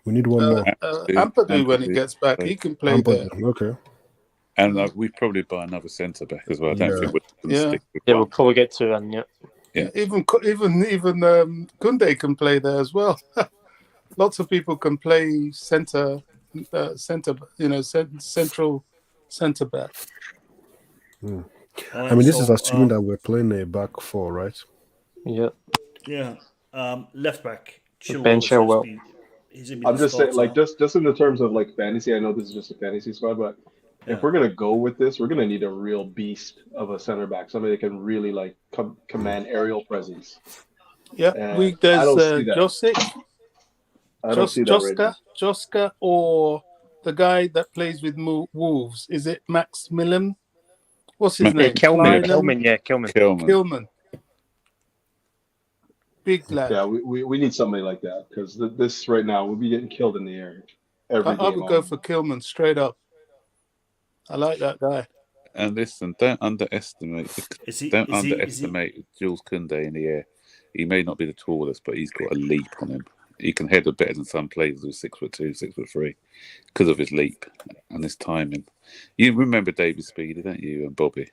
We need one more. Ampadu, when he gets back, he can play there. Okay. And we probably buy another centre back as well. I don't think we're going to stick with we'll probably get to and Even Koundé can play there as well. Lots of people can play central centre back. I mean, this is assuming that we're playing a back four, right? Yeah. Yeah. Left back. Ben Chilwell. I'm just saying, like, just in the terms of like fantasy. I know this is just a fantasy squad, but if we're gonna go with this, we're gonna need a real beast of a center back, somebody that can really like command aerial presence. Yeah, there's Josic. I don't see that right now. Joska, or the guy that plays with Wolves. Is it Maximilian? What's his name? Kilman. Big lad. Yeah, we need somebody like that because this right now we'll be getting killed in the air every game. I would go for Kilman straight up. I like that guy. And listen, don't underestimate Jules Koundé in the air. He may not be the tallest, but he's got a leap on him. He can header better than some players who's 6'2", 6'3", because of his leap and his timing. You remember David Speedy, don't you, and Bobby?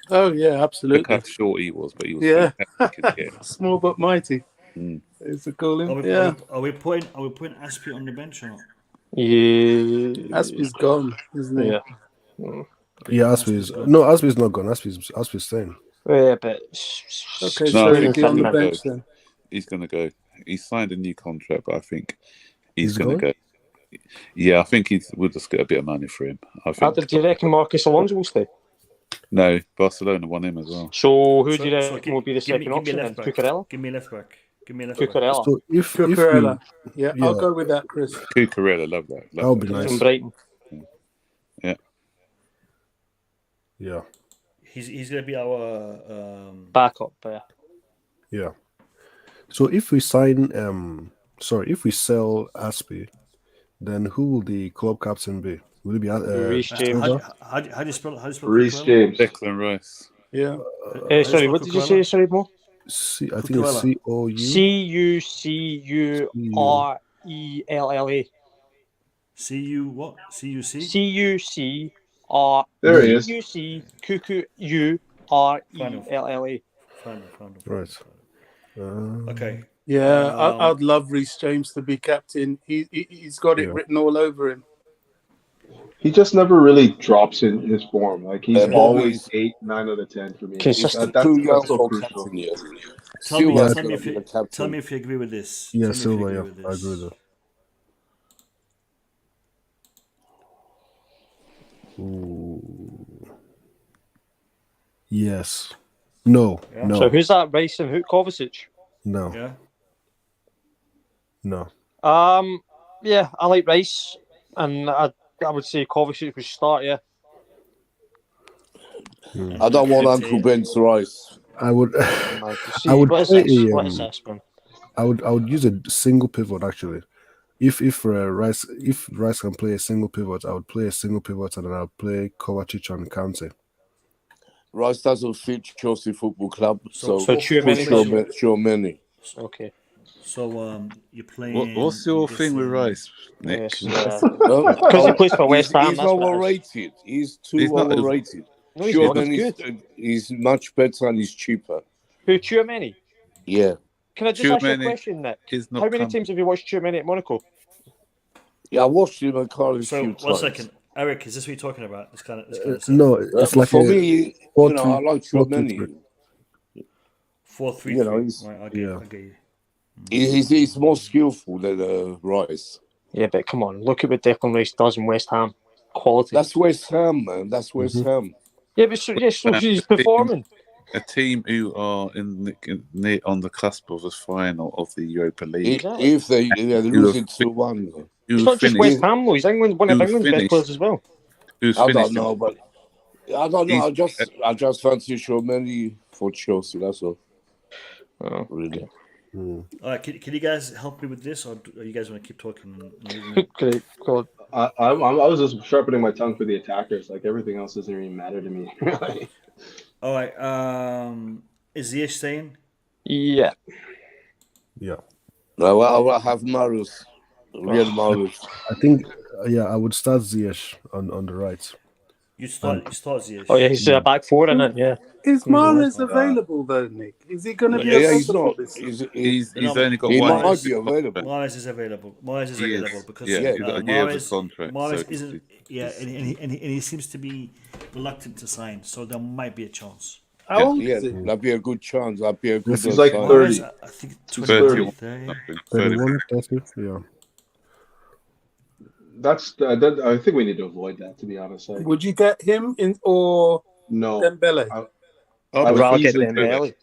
Oh yeah, absolutely. Look how short he was, but he was small but mighty. It's a cool him. Are we putting Azpi on the bench or not? Yeah, Azpi's gone, isn't he? Yeah, Azpi's not gone. Azpi's staying. Yeah, but okay, so he'll be on the bench then. He's going to go. He's signed a new contract, but I think he's going to go. Yeah, I think we'll just get a bit of money for him. Do you reckon Marcus Alonso will stay? No, Barcelona want him as well. So who do you reckon will be the second option then? Cucurella? Give me a left back. Cucurella. So if Cucurella. Yeah, I'll go with that, Chris. Cucurella, love that. That would be nice. From Brighton. Yeah. Yeah. He's going to be our backup player. Yeah. So if we sign, if we sell Azpi, then who will the club captain be? Will it be Reece James? How do you spell Reece James? Declan Rice. Yeah. Sorry, what did you say? Sorry, Mo? I think it's Cucurella. CU what? CUC? CUCR. There he is. CUC Cucurella. Right. Okay. Yeah, I'd love Reece James to be captain. He's got it written all over him. He just never really drops in his form. Like he's always 8, 9 out of 10 for me. Consistent. That's so crucial. Tell me if you agree with this. Yeah, Silva. Yeah, I agree with that. Ooh. Yes. No. Yeah. No. So who's that? Rice and who? Kovacic. No. Yeah. No. Yeah, I like Rice, and I would say Kovacic would start. Yeah. I don't want Uncle Ben's Rice. I would. See, I would what is play this? a. What is this, man? I would use a single pivot actually. If Rice can play a single pivot, I would play a single pivot and then I'll play Kovacic on Kante. Rice doesn't fit Chelsea Football Club, so Tchouaméni. many. Okay. So you're playing. What's your thing with Rice, Nick? Because he plays for West Ham. He's overrated. He's too overrated. No, he's not. He's good. He's much better and he's cheaper. Who, Tchouaméni? Yeah. Can I just ask you a question, Nick? How many times have you watched Tchouaméni at Monaco? Yeah, I watched him at Cardiff So a few one times. second, Eric, is this what you're talking about? This kind of No, it's like for me, I like Tchouaméni. 4-3-3. You know, Right, I get you. He's more skillful than Rice. Yeah, but come on, look at what Declan Rice does in West Ham. Quality. That's West Ham, man. That's West Ham. Yeah, but so he's performing. A team who are on the cusp of a final of the Europa League. If they lose it 2-1. It's not just West Ham, though. He's one of England's best players as well. I don't know, but I don't know. I just fancy Tchouaméni for Chelsea. That's all. Oh, really. All right, can you guys help me with this, or you guys want to keep talking? Great, go on. I was just sharpening my tongue for the attackers. Like everything else doesn't even matter to me. All right. Is Ziyech staying? Yeah. Yeah. No, I have Marius. Real Marius. I think. I would start Ziyech on the right. You start Ziyech. Oh yeah, he's back four in it. Yeah. Is Mahrez available though, Nick? Is he going to be available this year? He's only got he one. Might be available. Mahrez is available. Mahrez is available because he's got a year of a contract. Mahrez so isn't. Yeah, and he seems to be reluctant to sign, so there might be a chance. How old is he? That'd be a good chance. That'd be a good. He's like sign. 30. I think 31. 31, 30, yeah. I think we need to avoid that, to be honest. Like, Would you get him in or no Dembele? I would rather get easily Dembele.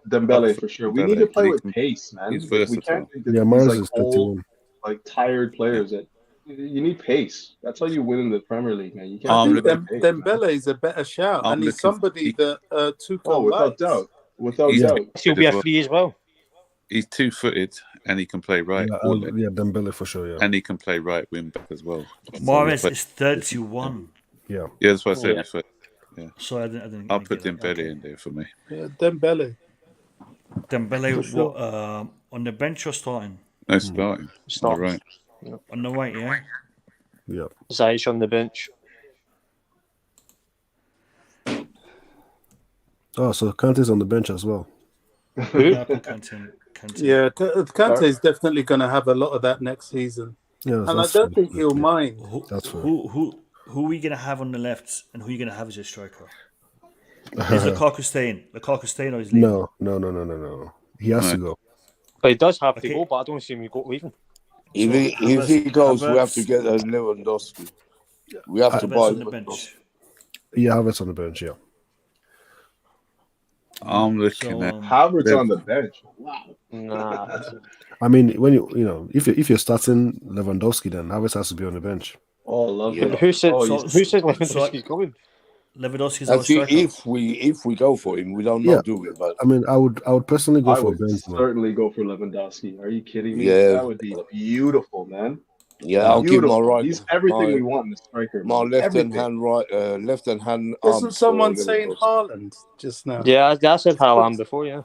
Dembele for sure. We need to play with pace, man. He's We versatile. can't think that Yeah, these, Mahrez like, is old, 31. tired players that you need pace. That's how you win in the Premier League, man. You I can't think play with pace, Dembele is a better shout, I'm and he's looking- somebody that Tuchel Oh, without likes. doubt. Without He's- doubt. He'll be a free as well. He's 2-footed and he can play right. Yeah, Dembele for sure, yeah. And he can play right wing back as well. Mahrez is 31. Yeah. Yeah, that's what I said. Yeah. Yeah. So I didn't I'll put get Dembele that. in there for me. Yeah, Dembele. Dembele For sure. on the bench or starting? No, starting. Start. Right. On the right, yeah. Yeah. Ziyech on the bench. Oh, so Kante's on the bench as well. Yeah, Kante. Yeah, Kante is definitely going to have a lot of that next season, Yeah, and I don't think he'll mind. That's fair. Who are we gonna have on the left, and who are you gonna have as your striker? Is Lukaku staying? Lukaku staying or is leaving? No. He has to go. But he does have to Okay. go, but I don't see him leaving. If he goes, we have to get a Lewandowski. We have to Havertz buy on the bench. Yeah, Havertz on the bench, yeah. I'm looking So, at Havertz on the bench. Wow. Nah. I mean, when if you're starting Lewandowski, then Havertz has to be on the bench. Oh, I love Yeah. it. Who said? Oh, Who said Lewandowski's going? Lewandowski's our That's it. striker. If we go for him, we don't Yeah. not do it. But I mean, I would personally go I for would Benzema. certainly go for Lewandowski. Are you kidding me? Yeah. That would be beautiful, man. yeah, I'll give my Beautiful. right. He's everything my, we want in a striker. my man. left Everything. hand left hand. Isn't someone saying Haaland just now? Yeah, I said Haaland before. Yeah.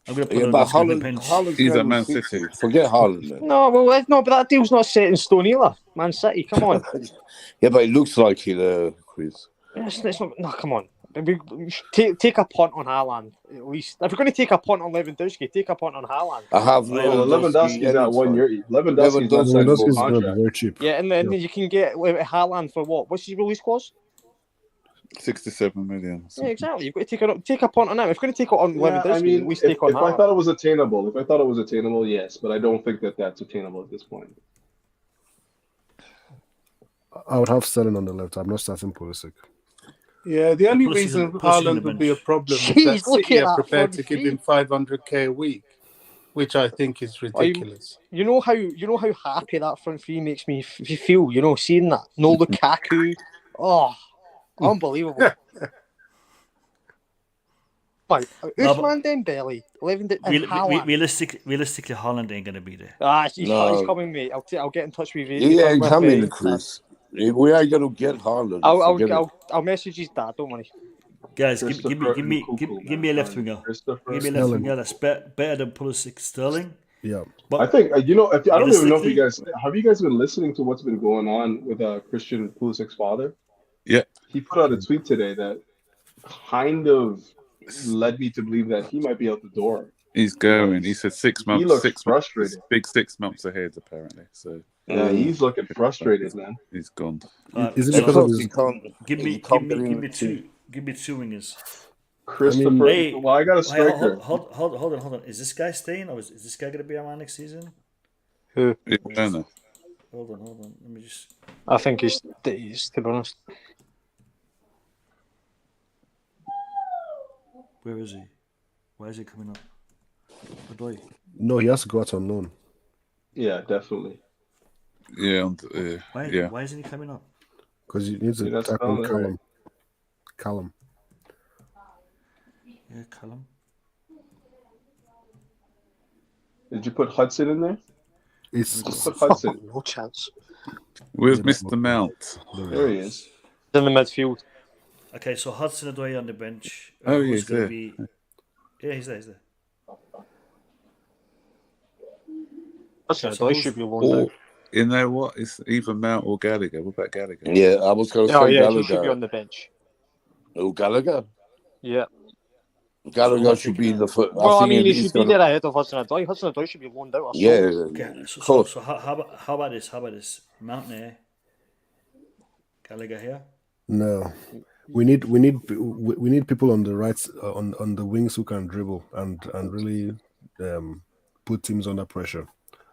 I'm gonna put Yeah, him but on the Haaland, bench. Haaland's He's at level Man 60. City. Forget Haaland, man. No, well, no, but that deal's not set in stone either. Man City, come on. Yeah, but it looks like it, Chris. It's not, no, come on. We should take a punt on Haaland at least. If we're going to take a punt on Lewandowski, take a punt on Haaland. I have Lewandowski's at 1 year. Lewandowski's on Lewandowski's a going to be contract. very cheap. Yeah, and then you can get Haaland for what? What's his release clause? 67 million. Yeah, exactly. You've got to take a punt on him. If we're going to take it on Yeah, Lewandowski, I mean, at least if take on I Haaland. thought it was attainable, yes, but I don't think that that's attainable at this point. I would have Sterling on the left. I'm not starting Pulisic. Yeah, the only Pulisic reason on Haaland the would be a bench. problem is that Jeez, look City at are that prepared front to give three. him 500k a week, which I think is ridiculous. You know how happy that front three makes me feel. You know, seeing that no Lukaku, oh, unbelievable. Like No, but Usman Dembele, and Haaland. realistically, Haaland ain't gonna be there. He's No. coming, mate. I'll get in touch with you. Yeah, he's coming, Dad. Chris. We are going to get Haaland. Forget it. I'll message his dad. Don't worry. Guys, give me a left winger. Give me a left Sterling. winger that's better than Pulisic, Sterling. Yeah. But I think I don't even know if you realistically, guys have you guys been listening to what's been going on with Christian Pulisic's father. Yeah. He put out a tweet today that kind of led me to believe that he might be out the door. He's going. He said 6 months. He looks 6 frustrated. Months, big 6 months ahead, apparently. So yeah, he's looking frustrated, man. He's gone. Is it because of his... Give me two wingers. Christopher. Well, I got a striker. Hold on. Is this guy staying, or is this guy gonna be around next season? Who? Werner. Hold on. Let me just. I think he's to be honest. Where is he? Why is he coming up? Odoi. No, he has to go out on loan. Yeah, definitely. Yeah. Why isn't he coming up? Because he needs to tackle Callum. Yeah, Callum. Did you put Hudson in there? It's put Hudson. No chance. Where's Mr. Mount? There he is. In the midfield. Okay, so Hudson Odoi on the bench. Oh, Who's he's gonna there. be? Yeah, he's there. Listen, So Odoi should be loaned out. You know what? It's either Mount or Gallagher. What about Gallagher? Yeah, I was going to say Oh yeah, Gallagher. he should be on the bench. Oh, Gallagher? Yeah. Gallagher should be in the foot. Well, I mean, he should be there ahead of Hudson Odoi. Hudson Odoi should be loaned out. Yeah. Okay, so how about this? Mount there. Gallagher here. No, we need people on the right on the wings who can dribble and really put teams under pressure.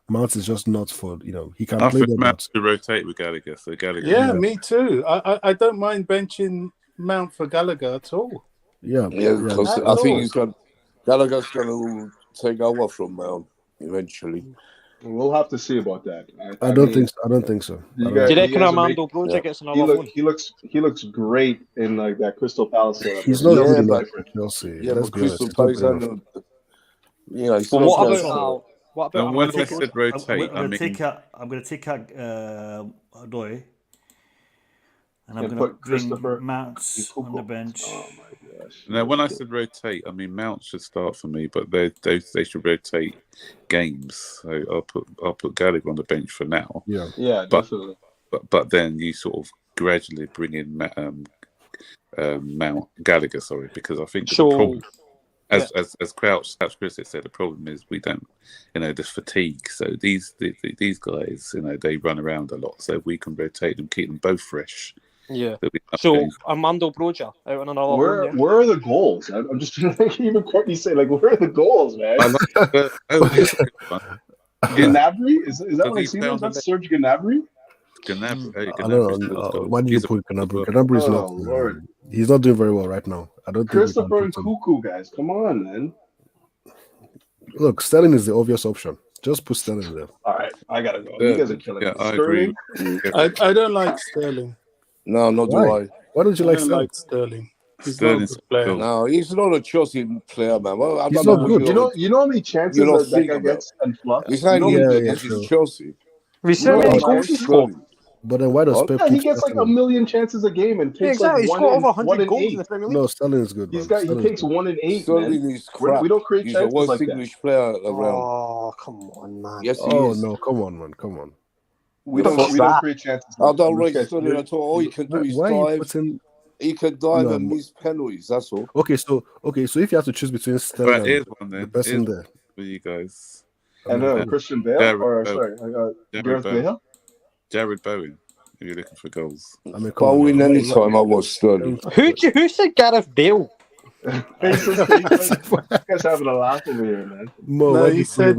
Mount is just not for he can play that. Mount to rotate with Gallagher. So Gallagher. Yeah, me too. I don't mind benching Mount for Gallagher at all. Yeah, because I think Gallagher's going to take over from Mount eventually. We'll have to see about that. I don't think so. Do you reckon Armando Broja gets another one? He looks great in like that Crystal Palace. He's not good enough for Chelsea. Yeah, Let's but be honest. Crystal He's not Palace good enough. he's Well, not what good. about And when I Armando said rotate, I'm going to take out Odoi, and I'm going to put bring Christopher Mount on the bench. Oh my gosh! Now, when I said rotate, I mean Mount should start for me, but they should rotate games. So I'll put Gallagher on the bench for now. Yeah, but, definitely. But then you sort of gradually bring in Mount Gallagher, because I think the problem, as Crouch Chris said, the problem is we don't, there's fatigue. So these guys, they run around a lot. So we can rotate them, keep them both fresh. Yeah. So Armando Broja out on another one. Where are the goals? I'm just trying to think. Even Courtney say where are the goals, man? Gnabry is that what I see? Is that Serge Gnabry? I don't know. Why do you put Gnabry? Gnabry is not. Lord. He's not doing very well right now. I don't think Christopher and Cuckoo, guys. Come on, man. Look, Sterling is the obvious option. Just put Sterling there. All right, I gotta go. You guys are killing me. I Sterling? agree. I don't like Sterling. No, not do I. Why don't you I like don't Sterling? like Sterling. He's Sterling's not a good player. No, he's not a Chelsea player, man. Well, He's not good. You know how many chances that guy gets and fluff? He's not even good against Chelsea. We see how many goals he scored. But then why does Pep he keep gets like a million chances a game and takes exactly. like He's got over 100 1 in goals 8. in the Premier League. No, Sterling is good. He takes 1 in 8. Sterling Man. is crap. We don't create He's chances the worst like English player around. Oh, come on, man. Yes, he is. No, come on, man, come on. We don't create chances. I don't rate Sterling at all. All he can do is dive. He can dive and miss penalties. That's all. Okay, so if you have to choose between Sterling Here's and one then. the person there, For you guys. And Christian Bale, Gareth Bale? Jared Bowen, if you're looking for goals. I mean, Bowen anytime I watch Sterling. Who said Gareth Bale? You guys having a laugh over here, man. No, he said,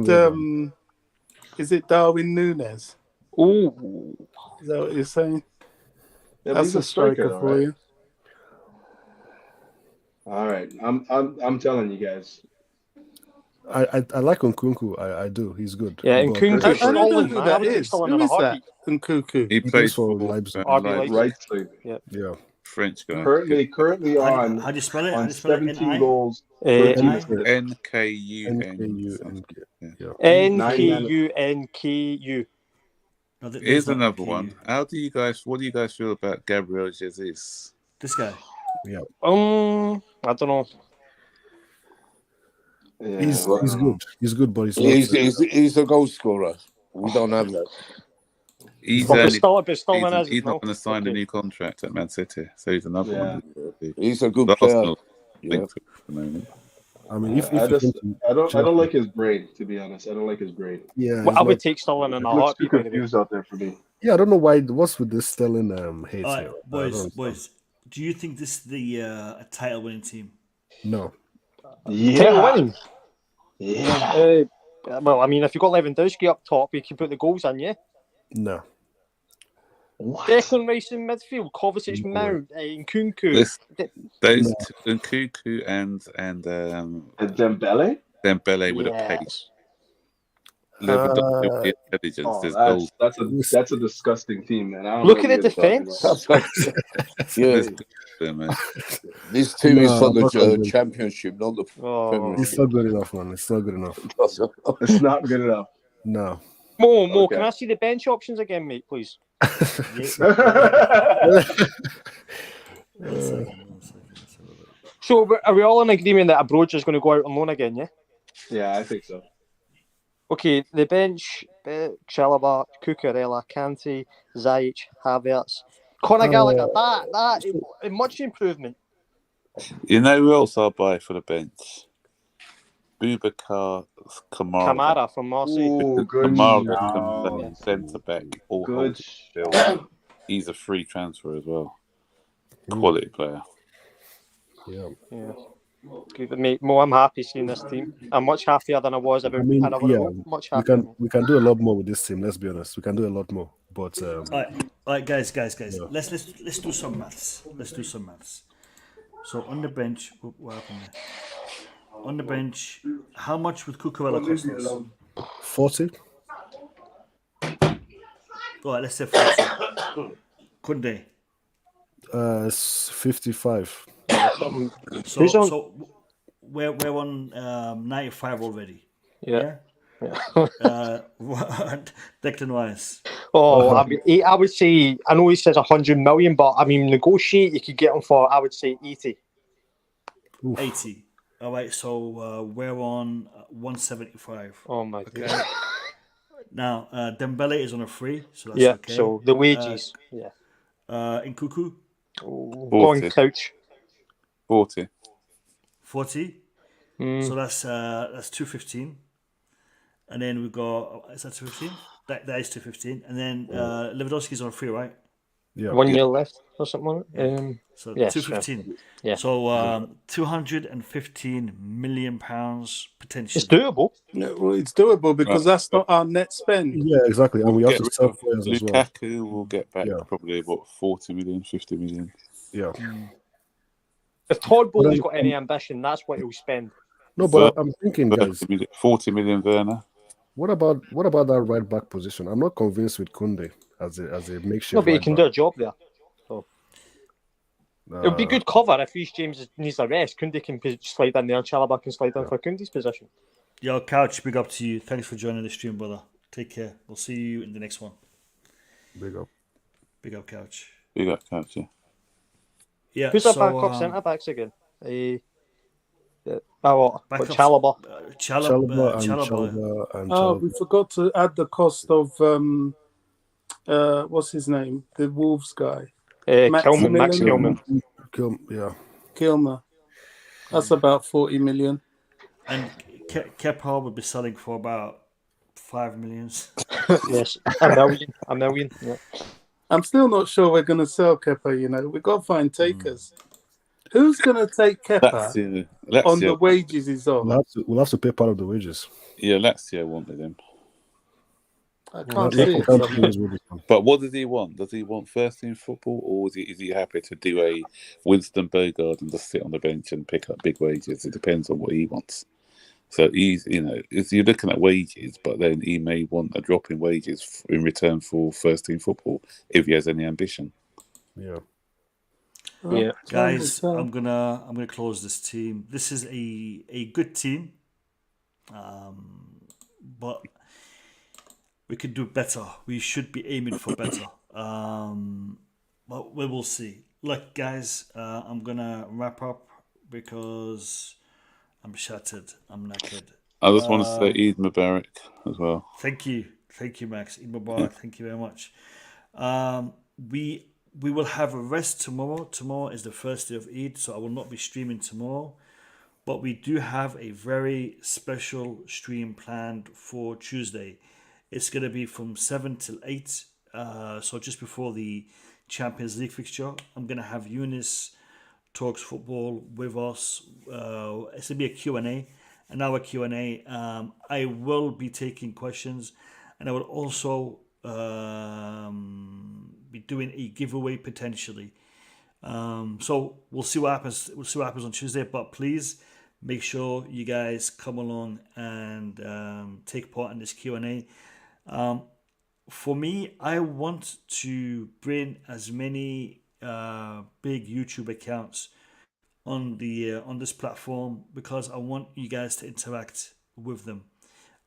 is it Darwin Núñez? Oh. Is that what you're saying? Yeah, That's he's a striker for you. All right, I'm telling you guys. I like Nkunku. I do. He's good. Yeah, and But Nkunku, I don't know Stalling, who man. I that would take is. Stalling Who in a is that? heartbeat. Nkuku. He he plays plays for for Leipzig. RB Leipzig. Leipzig. Right, Yeah. Yeah. French guy. currently on How do you spell it? How do on you spell it? 17 N-I? goals, Uh, 13 N-I? assists, NKUN. NKU. Yeah. Yeah. nine man. NKUNKU. No, there's Here's no another NKU. one. What do you guys feel about Gabriel Jesus? This guy. Yeah. I don't know. Yeah, He's I don't know. good. He's good, but he's not. He's a goal scorer. We don't have that. He's But only Stalling has it he's not now. going to sign a new contract at Man City, so he's another Yeah. one. He's a good But player. Arsenal Yeah. think to at the moment. I mean, if I he just came to I don't Chelsea, like his brain, to be honest. I don't like his brain. yeah, Well, he's I would not. take Stalling in a He looks too heartbeat, by the way. confused out there for me. Yeah, I don't know why. What's with this Sterling hate All here? right, I don't understand. boys. Do you think this is the a title-winning team? No. Title winning. Yeah. Well, I mean, if you've got Lewandowski up top, you can put the goals in, yeah? No. Declan Rice in midfield, Kovacic, Mount, Nkunku. Those Nkunku and Dembele? Dembele with a pace. Lewandowski with the intelligence. There's goals. That's a disgusting team, man. I don't Look know at the what you're talking defense. Yeah. There's goals there, man. This team is for I'm not the convinced. championship, not the Premiership. It's not good enough, man. It's not good enough. It's not good enough. No. Mo, Okay. can I see the bench options again, mate, please? So, are we all in agreement that Abroja is going to go out on loan again, yeah? Yeah, I think so. Okay, the bench, Chalobah, Cucurella, Kante, Ziyech, Havertz, Conor Gallagher, that much improvement. You know who else I'll buy for the bench? Boubacar Kamara from Marseille. Ooh, good Kamara shout. can play centre back or Good hold midfield. He's a free transfer as well. Quality player. Yeah. Good, mate. Mo, I'm happy seeing this team. I'm much happier than I was about an hour ago. Much happier. We can do a lot more with this team. Let's be honest. We can do a lot more. But all right, guys. Yeah. Let's do some maths. So on the bench, what happened there? On the bench, how much would Cucurella cost us? 40. All right, let's say 40. Kunde. 55. So we're on 95 already. Yeah. Declan Rice. I would say, I know he says 100 million, but I mean, negotiate, you could get him for, I would say, 80. 80. All right, so we're on 175. Oh my God. Now, Dembele is on a free, so that's okay. So the wages. Nkunku? Going couch. 40. 40? So that's 215. And then we've got, is that 215? That is 215. And then Lewandowski's on a free, right? Yeah. 1 year left or something like that. So yes, 215. Yeah. So 215 million pounds potentially. It's doable. No, well, it's doable because that's not our net spend. Yeah, exactly. And we have to Get sell rid of players as well. Lukaku will get back probably about 40 million, 50 million. Yeah. If Todd Bowley's got any ambition, that's what he'll spend. No, but I'm thinking, guys. 40 million, Werner. What about that right back position? I'm not convinced with Kunde as a makeshift. No, but he right can back. do a job there. So it'll be good cover if Reece James needs a rest. Kunde can slide in there, and Chalobah can slide in for Kunde's position. Yo, Couch, big up to you. Thanks for joining the stream, brother. Take care. We'll see you in the next one. Big up. Big up, Couch. Big up, Couch, yeah. Yeah. Who's our backup centre backs again? Chalobah. Chalobah and we forgot to add the cost of what's his name? The Wolves guy. Max Kilman. Kilmer. That's about 40 million. And Kepa would be selling for about 5 million. Yes, a million. Yeah. I'm still not sure we're going to sell Kepa. You know, we've got to find takers. Who's going to take Kepa on the wages he's on? We'll have to pay part of the wages. Yeah, Lazio wanted him. I Well, can't if see you it. can't please with this one. But what does he want? Does he want first team football, or is he happy to do a Winston Bogard and just sit on the bench and pick up big wages? It depends on what he wants. So he's, if you're looking at wages, but then he may want a drop in wages in return for first team football if he has any ambition. Yeah. Yeah. Guys, I'm gonna close this team. This is a good team, but we could do better. We should be aiming for better. But we will see. Look, guys, I'm gonna wrap up because I'm shattered. I'm knackered. I just want to say Eid Mubarak as well. Thank you, Max. Eid Mubarak. Thank you very much. We will have a rest tomorrow. Tomorrow is the first day of Eid, so I will not be streaming tomorrow. But we do have a very special stream planned for Tuesday. It's going to be from 7 till 8, so just before the Champions League fixture. I'm going to have Eunice Talks Football with us. It's going to be a Q&A, an hour Q&A. I will be taking questions, and I will also be doing a giveaway potentially. So we'll see what happens. We'll see what happens on Tuesday. But please make sure you guys come along and take part in this Q&A. For me, I want to bring as many big YouTube accounts on this platform because I want you guys to interact with them.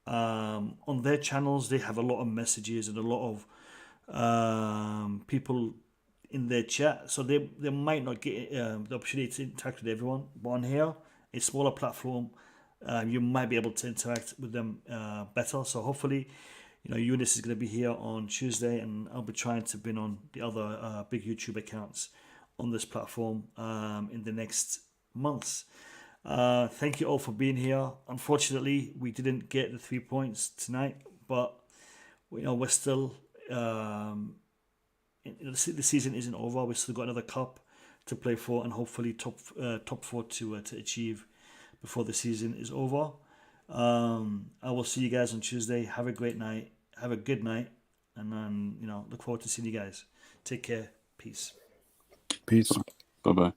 On their channels, they have a lot of messages and a lot of people in their chat, so they might not get the opportunity to interact with everyone. But on here, a smaller platform, you might be able to interact with them better. So hopefully, Eunice is going to be here on Tuesday, and I'll be trying to bring on the other big YouTube accounts on this platform in the next months. Thank you all for being here. Unfortunately, we didn't get the 3 points tonight, but we're still. The season isn't over. We've still got another cup to play for, and hopefully top four to achieve before the season is over. I will see you guys on Tuesday. Have a great night. Have a good night, and then look forward to seeing you guys. Take care. Peace. Peace. Bye bye.